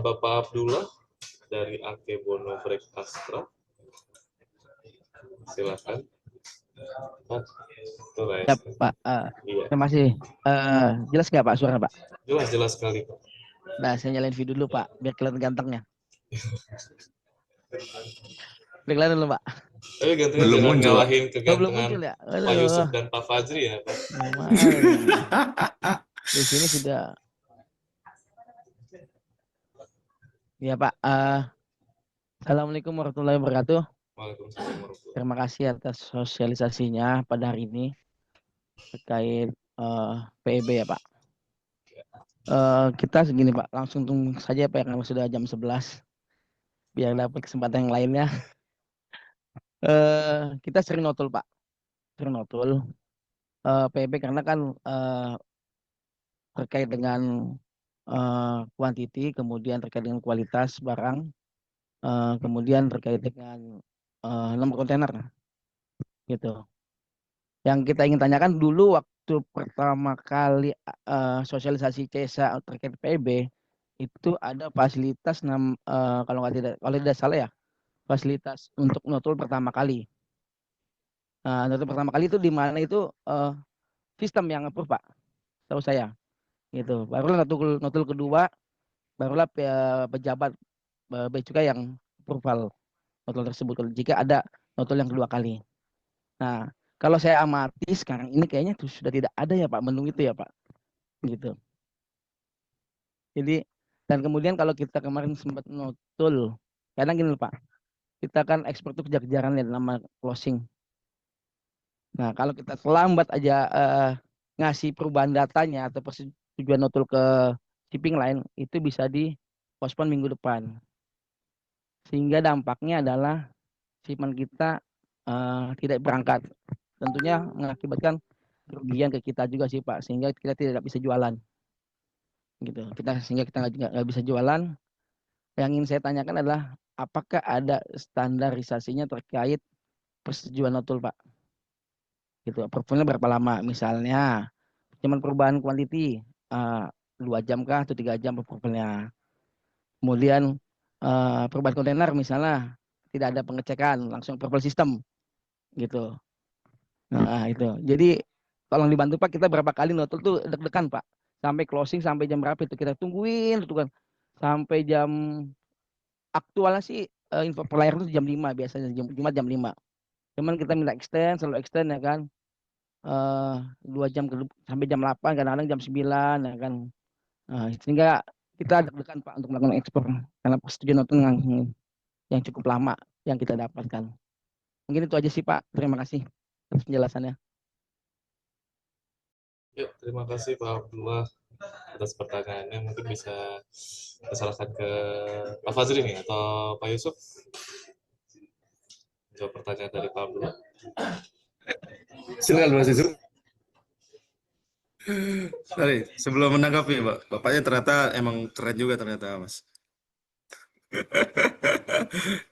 Bapak Abdullah dari Akebono Break Astra, silakan. Pak, itu Ya, raise hand. Pak. Iya, Terima kasih. Jelas nggak Pak suara Pak? jelas sekali Pak. Nah, saya nyalain video dulu Pak, biar kelihatan gantengnya. Biar kelihatan dulu Pak. Tapi gantinya Belum jangan muncul, Pak. ngalahin Oh, belum kegantengan muncul ya? Pak Yusuf Aduh, dan Pak Fajri ya Pak. gimana? Di sini sudah. Ya Pak. Assalamualaikum warahmatullahi wabarakatuh. Waalaikumsalam warahmatullahi Terima kasih atas sosialisasinya pada hari ini terkait PEB ya Pak. Kita segini Pak, langsung tunggu saja Pak, karena sudah jam 11. Biar dapat kesempatan yang lainnya. Kita sering notul Pak. Sering notul. PB karena kan terkait dengan kuantiti, kemudian terkait dengan kualitas barang, kemudian terkait dengan nomor kontainer, gitu. Yang kita ingin tanyakan dulu waktu pertama kali sosialisasi CESA terkait PB itu ada fasilitas kalau tidak salah ya, fasilitas untuk notul pertama kali. Notul pertama kali itu di mana itu sistem yang approve Pak, tahu saya. Gitu. Barulah notul kedua, barulah pejabat bea cukai yang approval notul tersebut jika ada notul yang kedua kali. Nah, kalau saya amati sekarang ini kayaknya tuh sudah tidak ada ya Pak menu itu ya Pak. Gitu. Jadi dan kemudian kalau kita kemarin sempat notul, kadang gini Pak, kita kan ekspor itu kejar-kejaran ya nama closing. Nah, kalau kita terlambat aja ngasih perubahan datanya atau persetujuan notul ke shipping line itu bisa di postpone minggu depan. Sehingga dampaknya adalah shipment kita tidak berangkat. Tentunya mengakibatkan kerugian ke kita juga sih Pak, sehingga kita tidak bisa jualan gitu. Sehingga kita nggak bisa jualan. Yang ingin saya tanyakan adalah apakah ada standarisasinya terkait persetujuan notul Pak? Gitu. Approvalnya berapa lama? Misalnya cuman perubahan quantity 2 jam kah atau 3 jam approvalnya. Kemudian perubahan kontainer misalnya tidak ada pengecekan, langsung approval system gitu. Nah, itu. Jadi tolong dibantu Pak, kita berapa kali notul tuh deg-degan Pak. Sampai closing sampai jam berapa itu kita tungguin itu kan. Sampai jam aktualnya sih info pelayaran itu jam 5 biasanya, Jumat jam 5. Cuman kita minta extend, selalu extend ya kan. 2 jam sampai jam 8, kadang-kadang jam 9 ya kan. Sehingga kita deg-degan Pak untuk melakukan ekspor karena persetujuan notul yang cukup lama yang kita dapatkan. Mungkin itu aja sih Pak. Terima kasih atas penjelasannya. Ya, terima kasih Pak Abdullah atas pertanyaannya. Mungkin bisa diserahkan ke Pak Fazri nih atau Pak Yusuf. Jawab pertanyaan dari Pak Abdullah. Silakan Mas Yusuf. Sorry, sebelum menanggapi Pak, Bapaknya ternyata emang keren juga ternyata Mas.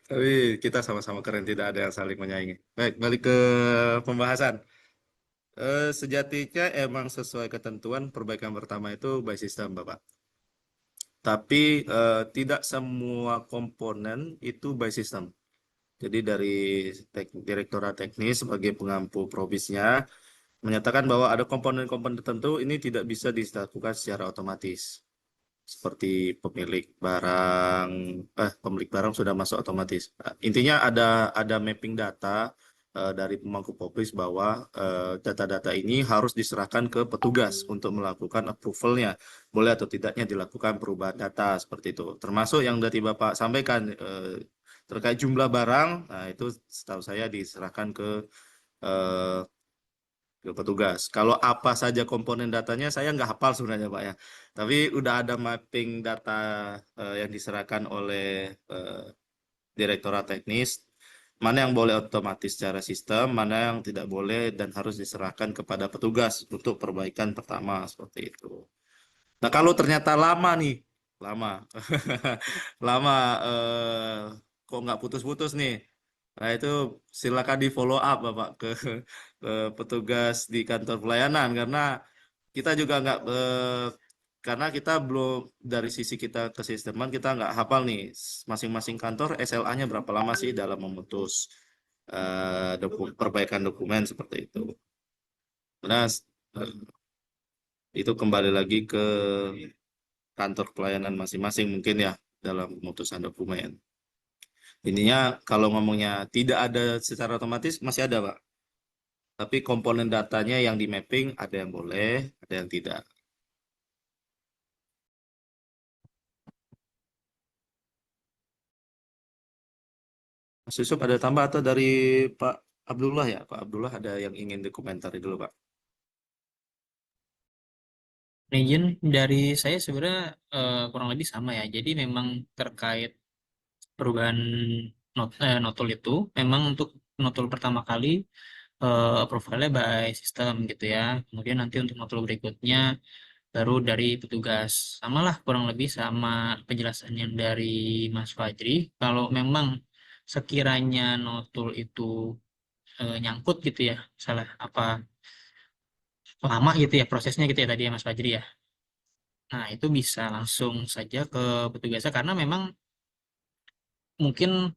Tapi kita sama-sama keren, tidak ada yang saling menyaingi. Baik, balik ke pembahasan. Sejatinya emang sesuai ketentuan perbaikan pertama itu by system, Bapak. Tapi tidak semua komponen itu by system. Jadi dari Direktorat Teknis sebagai pengampu probisnya menyatakan bahwa ada komponen-komponen tertentu ini tidak bisa dilakukan secara otomatis. Seperti pemilik barang sudah masuk otomatis. Intinya ada mapping data dari pemangku popis bahwa data-data ini harus diserahkan ke petugas untuk melakukan approvalnya. Boleh atau tidaknya dilakukan perubahan data seperti itu. Termasuk yang tadi Bapak sampaikan terkait jumlah barang, nah itu setahu saya diserahkan eh, ke petugas. Kalau apa saja komponen datanya saya nggak hafal sebenarnya Pak ya. Tapi udah ada mapping data yang diserahkan oleh Direktorat Teknis, mana yang boleh otomatis secara sistem, mana yang tidak boleh dan harus diserahkan kepada petugas untuk perbaikan pertama seperti itu. Nah kalau ternyata lama nih, lama, lama kok nggak putus-putus nih. Nah itu silakan di follow up Bapak ke petugas di kantor pelayanan karena kita juga nggak karena kita belum dari sisi kita ke sisteman kita nggak hafal nih masing-masing kantor SLA-nya berapa lama sih dalam memutus perbaikan dokumen seperti itu. Nah itu kembali lagi ke kantor pelayanan masing-masing mungkin ya dalam pemutusan dokumen. Ininya kalau ngomongnya tidak ada secara otomatis masih ada Pak. Tapi komponen datanya yang di mapping ada yang boleh, ada yang tidak. Mas Yusuf ada tambah atau dari Pak Abdullah ya? Pak Abdullah ada yang ingin dikomentari dulu Pak. Izin dari saya sebenarnya kurang lebih sama ya. Jadi memang terkait perubahan notul itu memang untuk notul pertama kali approval-nya by sistem gitu ya. Kemudian nanti untuk notul berikutnya baru dari petugas. Sama lah kurang lebih sama penjelasan yang dari Mas Fajri. Kalau memang sekiranya notul itu nyangkut gitu ya, salah apa lama gitu ya prosesnya gitu ya tadi ya Mas Fajri ya. Nah, itu bisa langsung saja ke petugasnya karena memang mungkin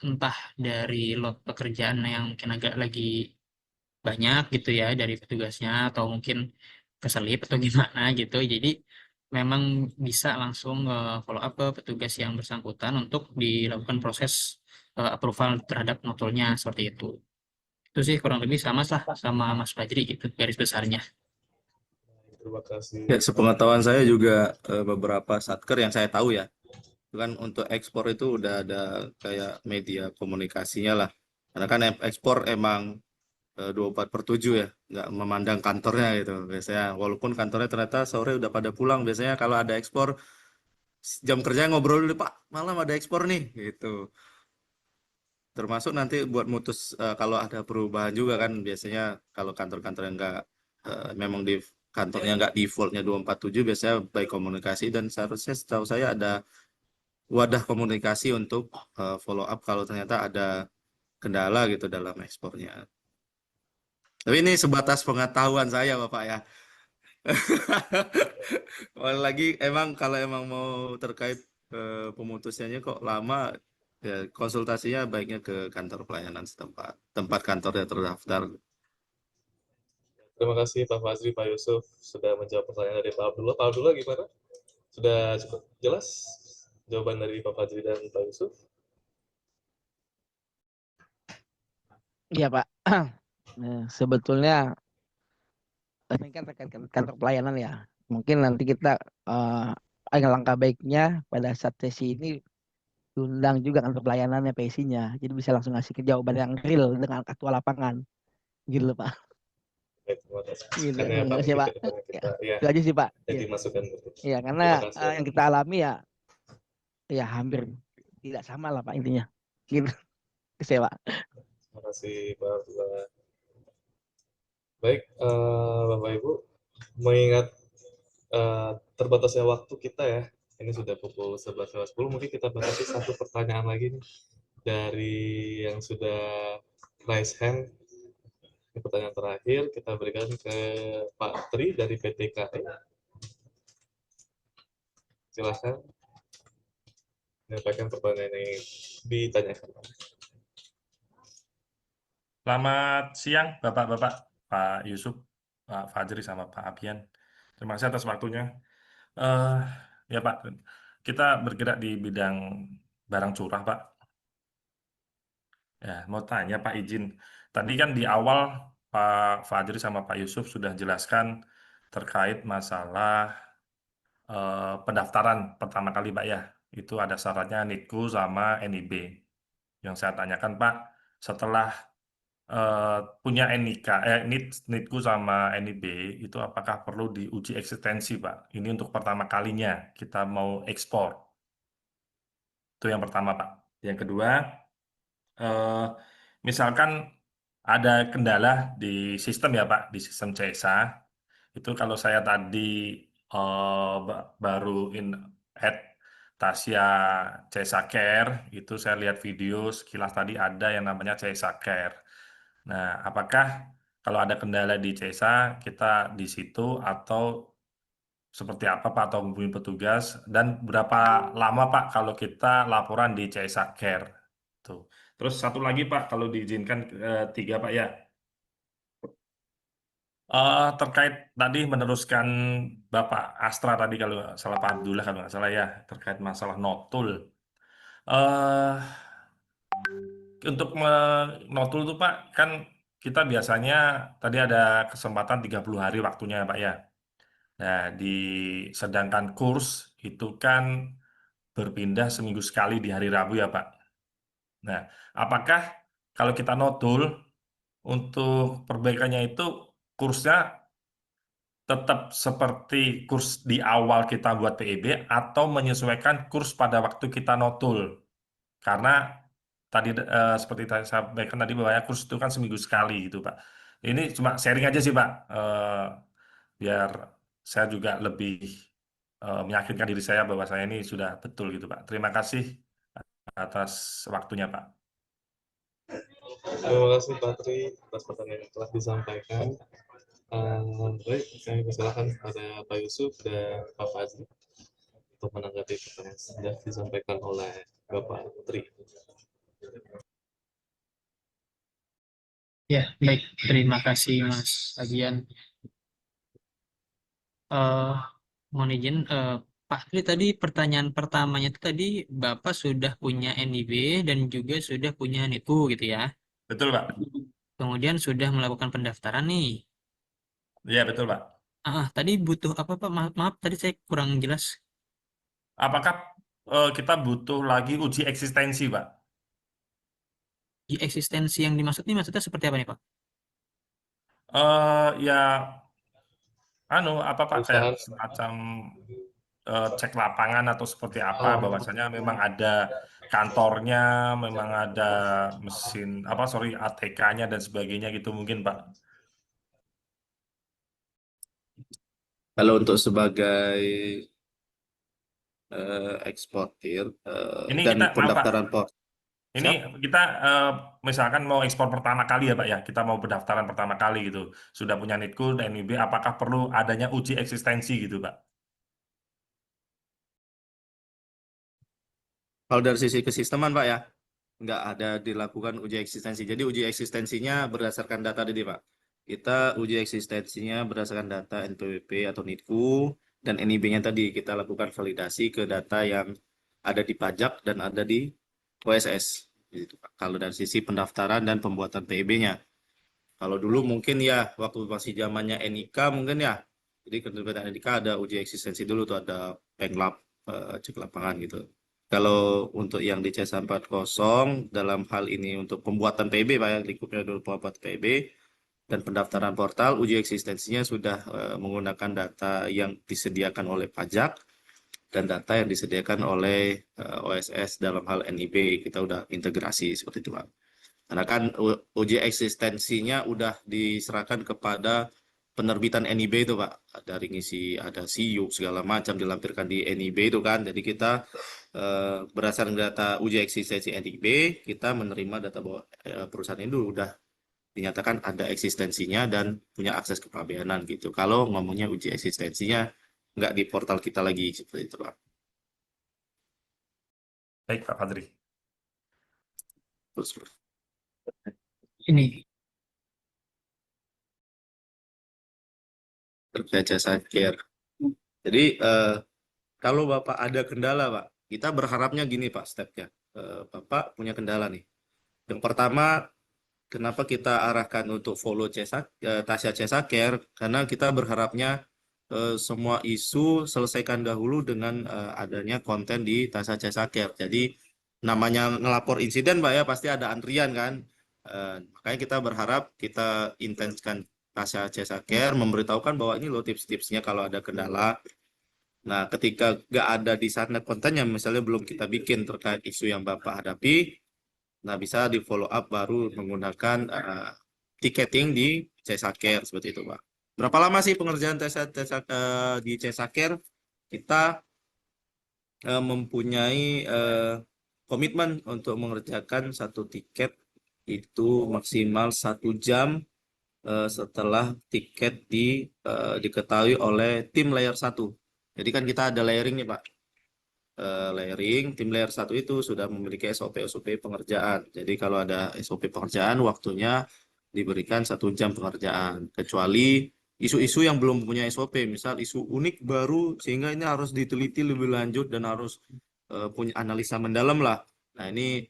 entah dari lot pekerjaan yang mungkin agak lagi banyak gitu ya dari petugasnya atau mungkin keselip atau gimana gitu. Jadi memang bisa langsung follow up ke petugas yang bersangkutan untuk dilakukan proses approval terhadap notulnya seperti itu. Itu sih kurang lebih sama lah sama Mas Fajri gitu garis besarnya. Terima kasih. Ya, sepengetahuan saya juga beberapa satker yang saya tahu ya, itu kan untuk ekspor itu udah ada kayak media komunikasinya lah. Karena kan ekspor emang 24/7 ya, nggak memandang kantornya gitu. Biasanya walaupun kantornya ternyata sore udah pada pulang, biasanya kalau ada ekspor jam kerja ngobrol dulu Pak, malam ada ekspor nih gitu. termasuk nanti buat mutus kalau ada perubahan juga kan biasanya kalau kantor-kantor yang nggak memang di kantornya nggak defaultnya 247 biasanya by komunikasi dan seharusnya setahu saya ada wadah komunikasi untuk follow up kalau ternyata ada kendala gitu dalam ekspornya. Tapi ini sebatas pengetahuan saya Bapak ya. Lagi emang kalau emang mau terkait pemutusannya kok lama ya konsultasinya baiknya ke kantor pelayanan setempat, tempat kantornya terdaftar. Terima kasih Pak Fazri, Pak Yusuf sudah menjawab pertanyaan dari Pak Abdullah. Pak Abdullah gimana? Sudah cukup jelas jawaban dari Pak Fazri dan Pak Yusuf? Iya Pak. Nah, sebetulnya ini kan terkait kantor pelayanan ya. Mungkin nanti kita langkah baiknya pada saat sesi ini diundang juga kantor pelayanannya PC-nya. Jadi bisa langsung ngasih jawaban yang real dengan aktual lapangan. Gitu loh, Pak. Baik, terima kasih. Gitu. Karena Terima Pak kasih mungkin Pak. ke depannya Ya, kita ya itu aja sih Pak. jadi Iya. masukan. Iya, karena Terima kasih ya yang Pak. kita alami ya hampir tidak sama lah Pak intinya. Gitu. Kasih Pak. Terima kasih Pak Abdullah. Baik, Bapak Ibu, mengingat terbatasnya waktu kita ya, ini sudah pukul 11.10, mungkin kita batasi satu pertanyaan lagi nih dari yang sudah raise hand. Ini pertanyaan terakhir kita berikan ke Pak Tri dari PT KAI. Silahkan menyampaikan pertanyaan yang ditanyakan. Selamat siang, Bapak-Bapak, Pak Yusuf, Pak Fajri, sama Pak Abian. Terima kasih atas waktunya. Ya Pak, kita bergerak di bidang barang curah, Pak. Ya, mau tanya Pak izin. Tadi kan di awal Pak Fajri sama Pak Yusuf sudah jelaskan terkait masalah pendaftaran pertama kali, Pak ya. Itu ada syaratnya NIDKU sama NIB. Yang saya tanyakan, Pak, setelah punya NIK, NIDKU sama NIB itu apakah perlu diuji eksistensi, Pak? Ini untuk pertama kalinya kita mau ekspor. Itu yang pertama, Pak. Yang kedua, eh, misalkan ada kendala di sistem ya, Pak, di sistem CSA. Itu kalau saya tadi baru add Tasya CSA Care, itu saya lihat video sekilas tadi ada yang namanya CSA Care. Nah, apakah kalau ada kendala di CSA, kita di situ atau seperti apa Pak atau hubungi petugas? Dan berapa lama Pak kalau kita laporan di CSA Care? Tuh. Terus satu lagi Pak, kalau diizinkan tiga Pak ya. Terkait tadi meneruskan Bapak Astra tadi kalau nggak salah Pak Abdullah kalau nggak salah ya, terkait masalah notul. eh untuk notul tuh Pak, kan kita biasanya tadi ada kesempatan 30 hari waktunya Pak ya. Nah, sedangkan kurs itu kan berpindah seminggu sekali di hari Rabu ya Pak. Nah, apakah kalau kita notul untuk perbaikannya itu kursnya tetap seperti kurs di awal kita buat PEB atau menyesuaikan kurs pada waktu kita notul? Karena tadi seperti saya sampaikan tadi bahwa ya, kurs itu kan seminggu sekali gitu Pak. Ini cuma sharing aja sih Pak, biar saya juga lebih meyakinkan diri saya bahwa saya ini sudah betul gitu Pak. Terima kasih atas waktunya Pak. Terima kasih Pak Tri atas pertanyaan yang telah disampaikan. Baik, saya persilakan pada Pak Yusuf dan Pak Fazli untuk menanggapi pertanyaan yang sudah disampaikan oleh Bapak Tri. Ya, baik. Terima kasih Mas Abian. Eh, mohon izin, Pak Tri tadi pertanyaan pertamanya itu tadi Bapak sudah punya NIB dan juga sudah punya NITU gitu ya. Betul Pak? Kemudian sudah melakukan pendaftaran nih. Iya betul Pak. Tadi butuh apa Pak? Maaf, maaf, tadi saya kurang jelas. Apakah kita butuh lagi uji eksistensi Pak? Di eksistensi yang dimaksud ini maksudnya seperti apa nih Pak? Ya apa Pak kayak Perusahaan semacam cek lapangan atau seperti apa Oh. bahwasanya memang ada kantornya, memang ada mesin ATK-nya dan sebagainya gitu mungkin Pak. Kalau untuk sebagai eksportir Ini dan kita maaf Pak, pendaftaran port, ini siap? kita misalkan mau ekspor pertama kali ya Pak ya, kita mau pendaftaran pertama kali gitu, sudah punya NITKU dan NIB, apakah perlu adanya uji eksistensi gitu Pak? Kalau dari sisi kesisteman Pak ya, nggak ada dilakukan uji eksistensi. Jadi uji eksistensinya berdasarkan data tadi Pak. Kita uji eksistensinya berdasarkan data NPWP atau NITKU dan NIB-nya tadi kita lakukan validasi ke data yang ada di pajak dan ada di OSS. Gitu, Pak. Kalau dari sisi pendaftaran dan pembuatan PEB-nya. Kalau dulu mungkin ya waktu masih zamannya NIK mungkin ya. Jadi keterlibatan NIK ada uji eksistensi dulu tuh ada penglap cek lapangan gitu. Kalau untuk yang di C440 dalam hal ini untuk pembuatan PB Pak ya, lingkupnya dulu pembuatan PB dan pendaftaran portal, uji eksistensinya sudah menggunakan data yang disediakan oleh pajak dan data yang disediakan oleh OSS dalam hal NIB. Kita udah integrasi seperti itu Pak. Karena kan uji eksistensinya udah diserahkan kepada penerbitan NIB itu Pak. Dari ngisi ada SIUK segala macam dilampirkan di NIB itu kan. Jadi kita berdasarkan data uji eksistensi NIB, kita menerima data bahwa perusahaan itu udah dinyatakan ada eksistensinya dan punya akses kepabeanan gitu. Kalau ngomongnya uji eksistensinya nggak di portal kita lagi seperti itu Pak. Baik Pak Fadri. Terus Ini terkait jasa care. Jadi kalau Bapak ada kendala, Pak, kita berharapnya gini, Pak, stepnya. Bapak punya kendala nih. Yang pertama, kenapa kita arahkan untuk follow Tasya Cesa Care? Karena kita berharapnya semua isu selesaikan dahulu dengan adanya konten di Tasya Cesa Care. Jadi namanya ngelapor insiden, Pak ya, pasti ada antrian kan. Makanya kita berharap kita intenskan Tasya Cesa Care, memberitahukan bahwa ini loh tips-tipsnya kalau ada kendala. Nah, ketika nggak ada di sana kontennya, misalnya belum kita bikin terkait isu yang Bapak hadapi, nah bisa di follow up baru menggunakan ticketing di Cesaker seperti itu, Pak. Berapa lama sih pengerjaan di Cesaker? Kita mempunyai komitmen untuk mengerjakan satu tiket itu maksimal 1 jam setelah tiket diketahui oleh tim layer 1. Jadi kan kita ada layering nih Pak. Layering, tim layer 1 itu sudah memiliki SOP pengerjaan. Jadi kalau ada SOP pengerjaan, waktunya diberikan 1 jam pengerjaan. Kecuali isu-isu yang belum punya SOP, misal isu unik baru, sehingga ini harus diteliti lebih lanjut dan harus punya analisa mendalam lah. Nah ini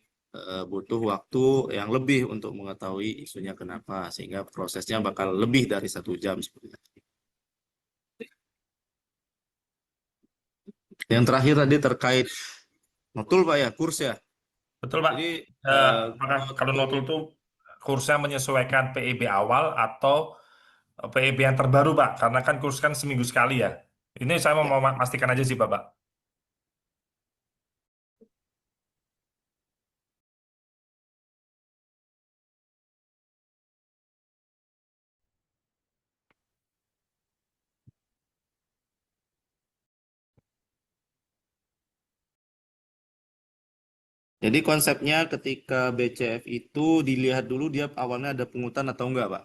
butuh waktu yang lebih untuk mengetahui isunya kenapa, sehingga prosesnya bakal lebih dari 1 jam seperti itu. Yang terakhir tadi terkait notul Pak ya, kurs ya. Betul Pak. Jadi Apakah kalau notul itu kursnya menyesuaikan PEB awal atau PEB yang terbaru Pak? Karena kan kurs kan seminggu sekali ya. Ini saya mau memastikan aja sih Bapak. Jadi konsepnya ketika BCF itu dilihat dulu dia awalnya ada pungutan atau enggak, Pak.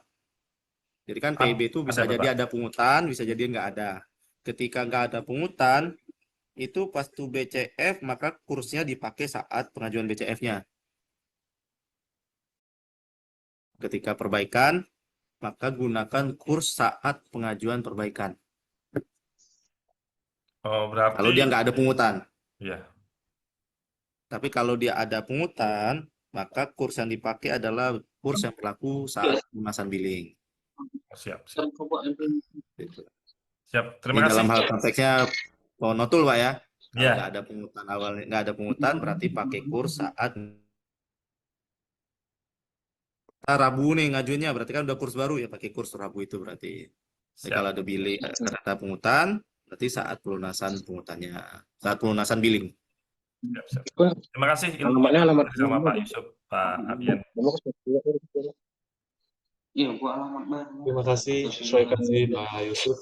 Jadi kan PIB itu bisa Ada, jadi Bapak. ada pungutan, bisa jadi enggak ada. Ketika enggak ada pungutan, itu pas tuh BCF maka kursnya dipakai saat pengajuan BCF-nya. Ketika perbaikan, maka gunakan kurs saat pengajuan perbaikan. Oh, berarti Kalau dia enggak ada pungutan. ya. Tapi kalau dia ada pungutan, maka kurs yang dipakai adalah kurs yang berlaku saat pelunasan billing. Siap, siap. Gitu. Siap. Ini Terima kasih. dalam hal konteksnya notul Pak ya. Kalau Ya. nggak ada pungutan awalnya, nggak ada pungutan berarti pakai kurs saat Rabu nih ngajuinnya, berarti kan udah kurs baru ya pakai kurs Rabu itu berarti. Jadi Siap. kalau ada billing, ada pungutan, berarti saat pelunasan pungutannya, saat pelunasan billing. Siap, siap. Pak, Terima kasih alamatnya ilmunya alamat sama mana? Pak Yusuf, Pak Abian. Iya, gua alamat mana? Terima kasih Pak Yusuf.